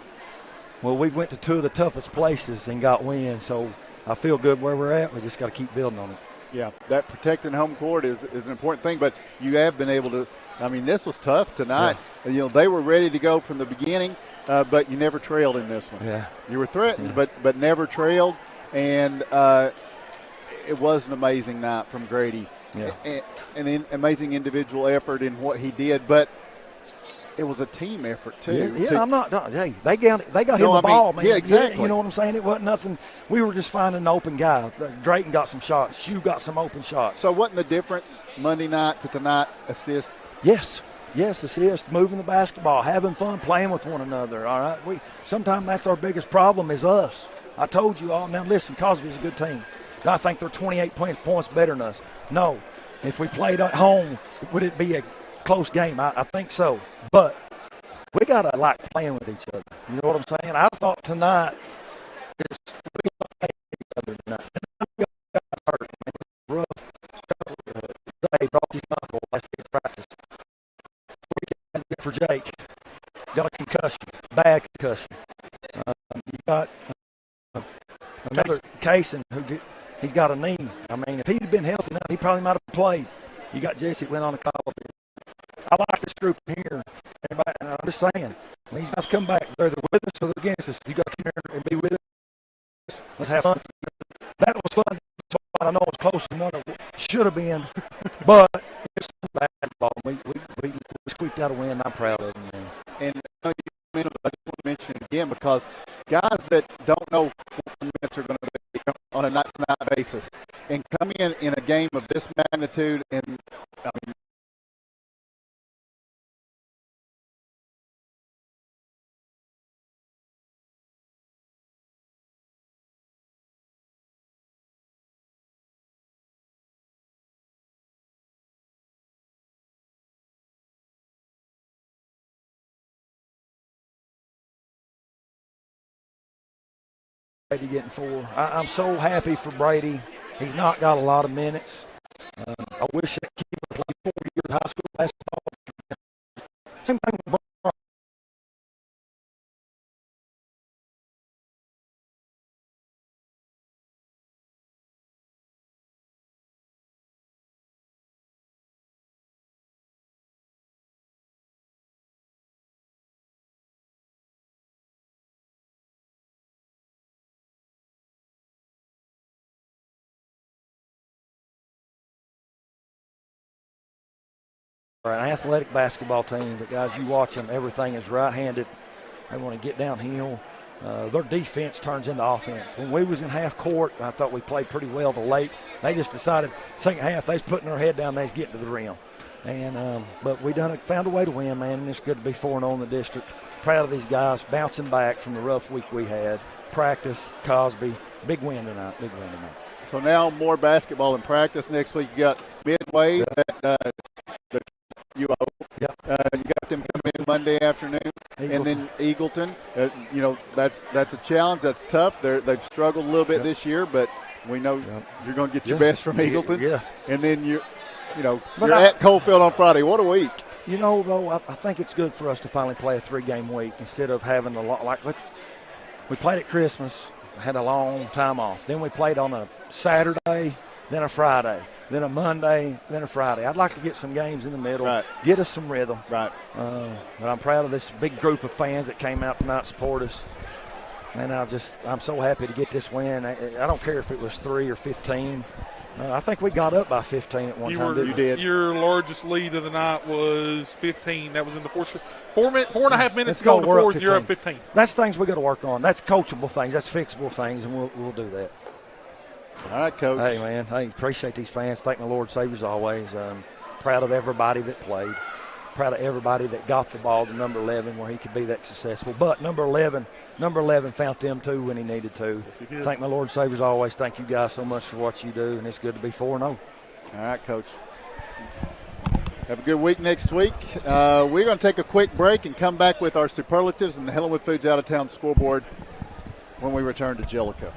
[SPEAKER 20] Well, we've went to two of the toughest places and got wins, so I feel good where we're at. We just got to keep building on it.
[SPEAKER 6] Yeah, that protecting home court is an important thing, but you have been able to. I mean, this was tough tonight. Yeah. You know, they were ready to go from the beginning, but you never trailed in this one.
[SPEAKER 20] Yeah,
[SPEAKER 6] you were threatened, but never trailed, and it was an amazing night from Grady.
[SPEAKER 20] Yeah,
[SPEAKER 6] an amazing individual effort in what he did, but it was a team effort too.
[SPEAKER 20] Yeah, I'm not. Hey, they got him the ball, man.
[SPEAKER 6] Yeah, exactly.
[SPEAKER 20] You know what I'm saying? It wasn't nothing. We were just finding an open guy. Drayton got some shots. Shue got some open shots.
[SPEAKER 6] So wasn't the difference Monday night to tonight assists?
[SPEAKER 20] Yes, assists, moving the basketball, having fun, playing with one another. All right, sometimes that's our biggest problem is us. I told you all. Now listen, Cosby's a good team. I think they're 28 points better than us. No, if we played at home, would it be a close game? I think so. But we got to like playing with each other. You know what I'm saying? I thought tonight we played each other tonight. Hurt, man. Rough. They broke his knuckle last week of practice. For Jake, got a concussion, bad concussion. You got another Kaysen he's got a knee. I mean, if he'd been healthy enough, he probably might have played. You got Jesse that went on a call. I like this group here. Everybody, and I'm just saying, when these guys come back, they're either with us or they're against us. You got to come here and be with us. Let's have fun. That was fun. I know it's closer than what it should have been, but it's basketball. We squeaked out a win, and I'm proud of them, man.
[SPEAKER 6] And I just want to mention it again because guys that don't know what the minutes are going to be on a night-to-night basis and come in a game of this magnitude and I mean,
[SPEAKER 20] Brady getting 4. I'm so happy for Brady. He's not got a lot of minutes. I wish that kid would play 4 years of high school basketball. Same thing with Brian. An athletic basketball team, but guys, you watch them, everything is right-handed. They want to get downhill. Their defense turns into offense. When we was in half court, I thought we played pretty well to late. They just decided second half they was putting their head down, they was getting to the rim. And but we found a way to win, man, and it's good to be 4-0 in the district. Proud of these guys bouncing back from the rough week we had. Practice, Cosby, big win tonight.
[SPEAKER 6] So now more basketball in practice. Next week you got Midway that you got them coming in Monday afternoon, and then Eagleton. You know that's a challenge. That's tough. They've struggled a little bit this year, but we know you're going to get your best from Eagleton.
[SPEAKER 20] Yeah.
[SPEAKER 6] And then you're at Coalfield on Friday. What a week!
[SPEAKER 20] You know, though, I think it's good for us to finally play a 3-game week instead of having a lot we played at Christmas, had a long time off. Then we played on a Saturday, then a Friday, then a Monday, then a Friday. I'd like to get some games in the middle, get us some rhythm.
[SPEAKER 6] Right.
[SPEAKER 20] But I'm proud of this big group of fans that came out tonight to support us. And I'm so happy to get this win. I don't care if it was 3 or 15. I think we got up by 15 at one time, didn't we?
[SPEAKER 7] Your largest lead of the night was 15. That was in the 4.5 minutes
[SPEAKER 20] to go
[SPEAKER 7] in the fourth. You're up 15.
[SPEAKER 20] That's things we got to work on. That's coachable things. That's fixable things, and we'll do that.
[SPEAKER 6] All right, Coach.
[SPEAKER 20] Hey, man. I appreciate these fans. Thank my Lord Saviors always. Proud of everybody that played. Proud of everybody that got the ball to number 11 where he could be that successful. But number 11 found them too when he needed to.
[SPEAKER 6] Yes, he did.
[SPEAKER 20] Thank my Lord Saviors always. Thank you guys so much for what you do, and it's good to be 4-0.
[SPEAKER 6] All right, Coach. Have a good week next week. We're going to take a quick break and come back with our superlatives and the Helenwood Foods out-of-town scoreboard when we return to Jellicoe.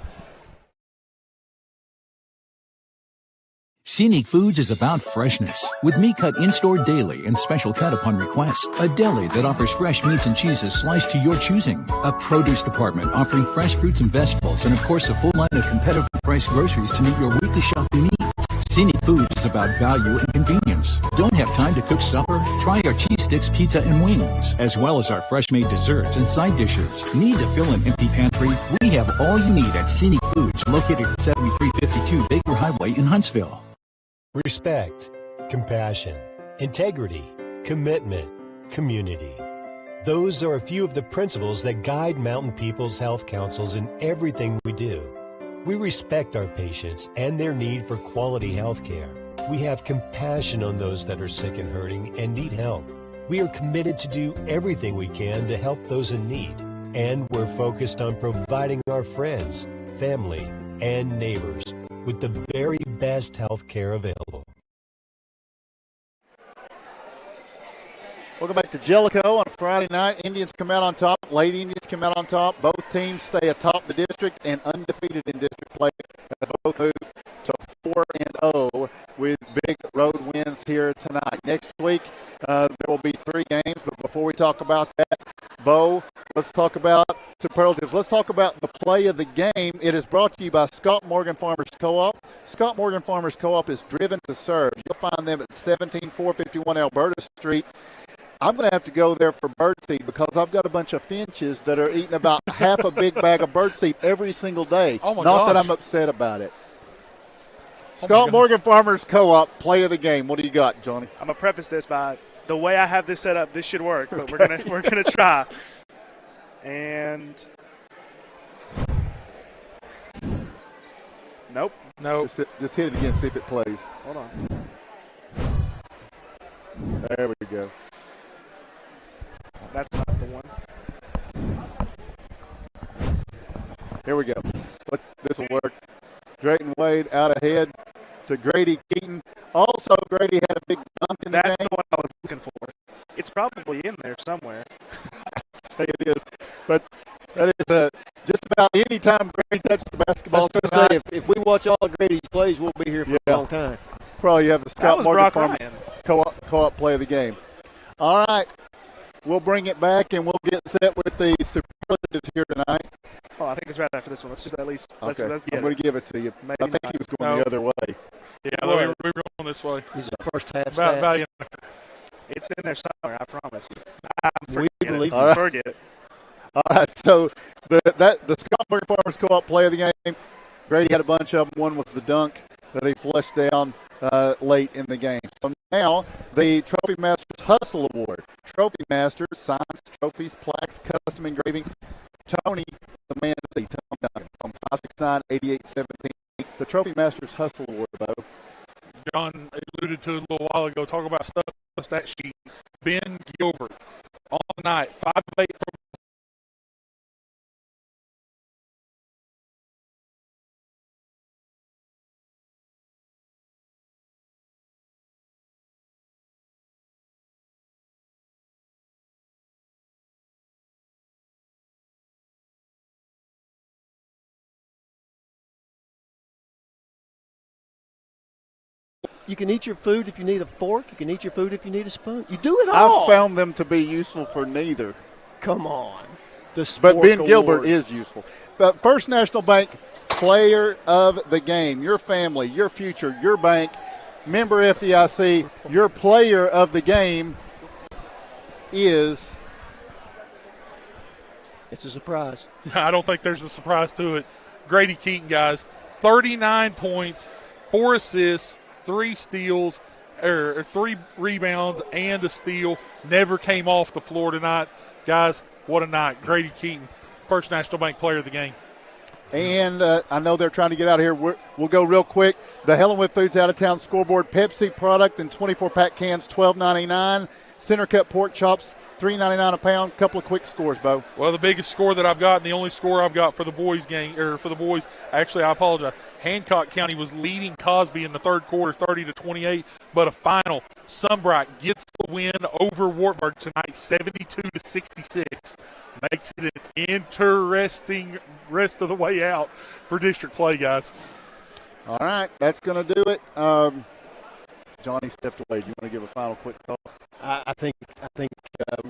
[SPEAKER 5] Scenic Foods is about freshness, with meat cut in-store daily and special cut upon request. A deli that offers fresh meats and cheeses sliced to your choosing. A produce department offering fresh fruits and vegetables, and of course a full line of competitive priced groceries to meet your weekly shopping needs. Scenic Foods is about value and convenience. Don't have time to cook supper? Try our cheese sticks, pizza, and wings, as well as our fresh-made desserts and side dishes. Need to fill an empty pantry? We have all you need at Scenic Foods, located at 7352 Baker Highway in Huntsville.
[SPEAKER 16] Respect, compassion, integrity, commitment, community. Those are a few of the principles that guide Mountain People's Health Councils in everything we do. We respect our patients and their need for quality health care. We have compassion on those that are sick and hurting and need help. We are committed to do everything we can to help those in need. And we're focused on providing our friends, family, and neighbors with the very best health care available.
[SPEAKER 6] Welcome back to Jellicoe on Friday night. Indians come out on top. Lady Indians come out on top. Both teams stay atop the district and undefeated in district play. Both move to 4-0 with big road wins here tonight. Next week, there will be 3 games. But before we talk about that, Bo, let's talk about superlatives. Let's talk about the play of the game. It is brought to you by Scott Morgan Farmers Co-op. Scott Morgan Farmers Co-op is driven to serve. You'll find them at 17451 Alberta Street. I'm going to have to go there for birdseed because I've got a bunch of finches that are eating about half a big bag of birdseed every single day.
[SPEAKER 7] Oh my
[SPEAKER 6] Not
[SPEAKER 7] gosh.
[SPEAKER 6] that I'm upset about it. Scott Morgan Farmers Co-op, play of the game. What do you got, Johnny?
[SPEAKER 1] I'm going to preface this by the way I have this set up, this should work, but we're gonna try. And nope.
[SPEAKER 6] Just hit it again, see if it plays.
[SPEAKER 1] Hold on.
[SPEAKER 6] There we go.
[SPEAKER 1] That's not the one.
[SPEAKER 6] Here we go. This will work. Drayton Wade out ahead to Grady Keaton. Also, Grady had a big dunk in the game.
[SPEAKER 1] That's the one I was looking for. It's probably in there somewhere.
[SPEAKER 6] Say it is. But that is just about any time Grady touches the basketball.
[SPEAKER 8] I was going to say, if we watch all Grady's plays, we'll be here for a long time.
[SPEAKER 6] Probably have the Scott Morgan
[SPEAKER 1] Brock
[SPEAKER 6] Farmers co-op play of the game. All right. We'll bring it back, and we'll get set with the superlatives here tonight.
[SPEAKER 1] Oh, I think it's right after this one. Let's just at least let's get
[SPEAKER 6] I'm going to give it to you.
[SPEAKER 1] Maybe
[SPEAKER 6] I think he was going the other way.
[SPEAKER 7] Yeah, we were going this way.
[SPEAKER 8] These are first half
[SPEAKER 7] about
[SPEAKER 8] stats.
[SPEAKER 1] It's in there somewhere, I promise.
[SPEAKER 8] We believe
[SPEAKER 6] you.
[SPEAKER 1] Forget it.
[SPEAKER 6] All right, so the Scott Morgan Farmers Co-op play of the game, Grady had a bunch of them. One was the dunk that he flushed down late in the game. So now the Trophy Masters Hustle Award. Trophy Masters, signs, trophies, plaques, custom engraving. Tony, the man to see, Tony Duncan, from 569-8817. The Trophy Masters Hustle Award, Bo.
[SPEAKER 7] John alluded to it a little while ago. Talk about stuff, stat sheet. Ben Gilbert, on the night, 5 of 8 from
[SPEAKER 8] You can eat your food if you need a fork. You can eat your food if you need a spoon. You do it all.
[SPEAKER 6] I've found them to be useful for neither.
[SPEAKER 8] Come on.
[SPEAKER 6] But Ben Gilbert is useful. But First National Bank Player of the Game. Your family, your future, your bank, member FDIC, your player of the game is.
[SPEAKER 8] It's a surprise.
[SPEAKER 7] I don't think there's a surprise to it. Grady Keaton, guys, 39 points, 4 assists, 3 steals, or 3 rebounds, and a steal. Never came off the floor tonight. Guys, what a night. Grady Keaton, First National Bank Player of the Game.
[SPEAKER 6] And I know they're trying to get out of here. We'll go real quick. The Helenwood Foods out-of-town scoreboard, Pepsi product in 24-pack cans, $12.99. Center cut pork chops, $3.99 a pound. Couple of quick scores, Bo.
[SPEAKER 7] Well, the biggest score that I've got, and the only score I've got for the boys game, or for the boys, actually, I apologize. Hancock County was leading Cosby in the third quarter, 30-28, but a final. Sunbright gets the win over Wartburg tonight, 72-66. Makes it an interesting rest of the way out for district play, guys.
[SPEAKER 6] All right, that's going to do it. Johnny stepped away. Do you want to give a final quick thought?
[SPEAKER 8] I think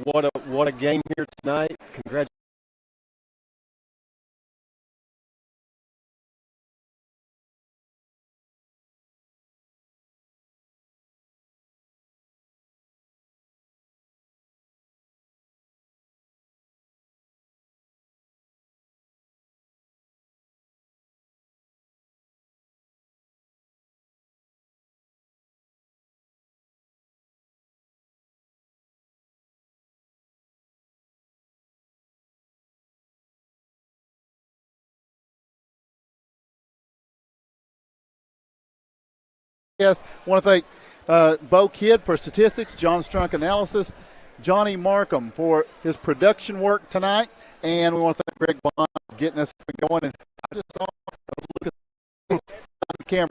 [SPEAKER 8] what a game here tonight. Congratulations.
[SPEAKER 6] Yes, I want to thank Bo Kidd for statistics, John Strunk analysis, Johnny Markham for his production work tonight, and we want to thank Greg Bond for getting us going. And I just saw, look at the camera.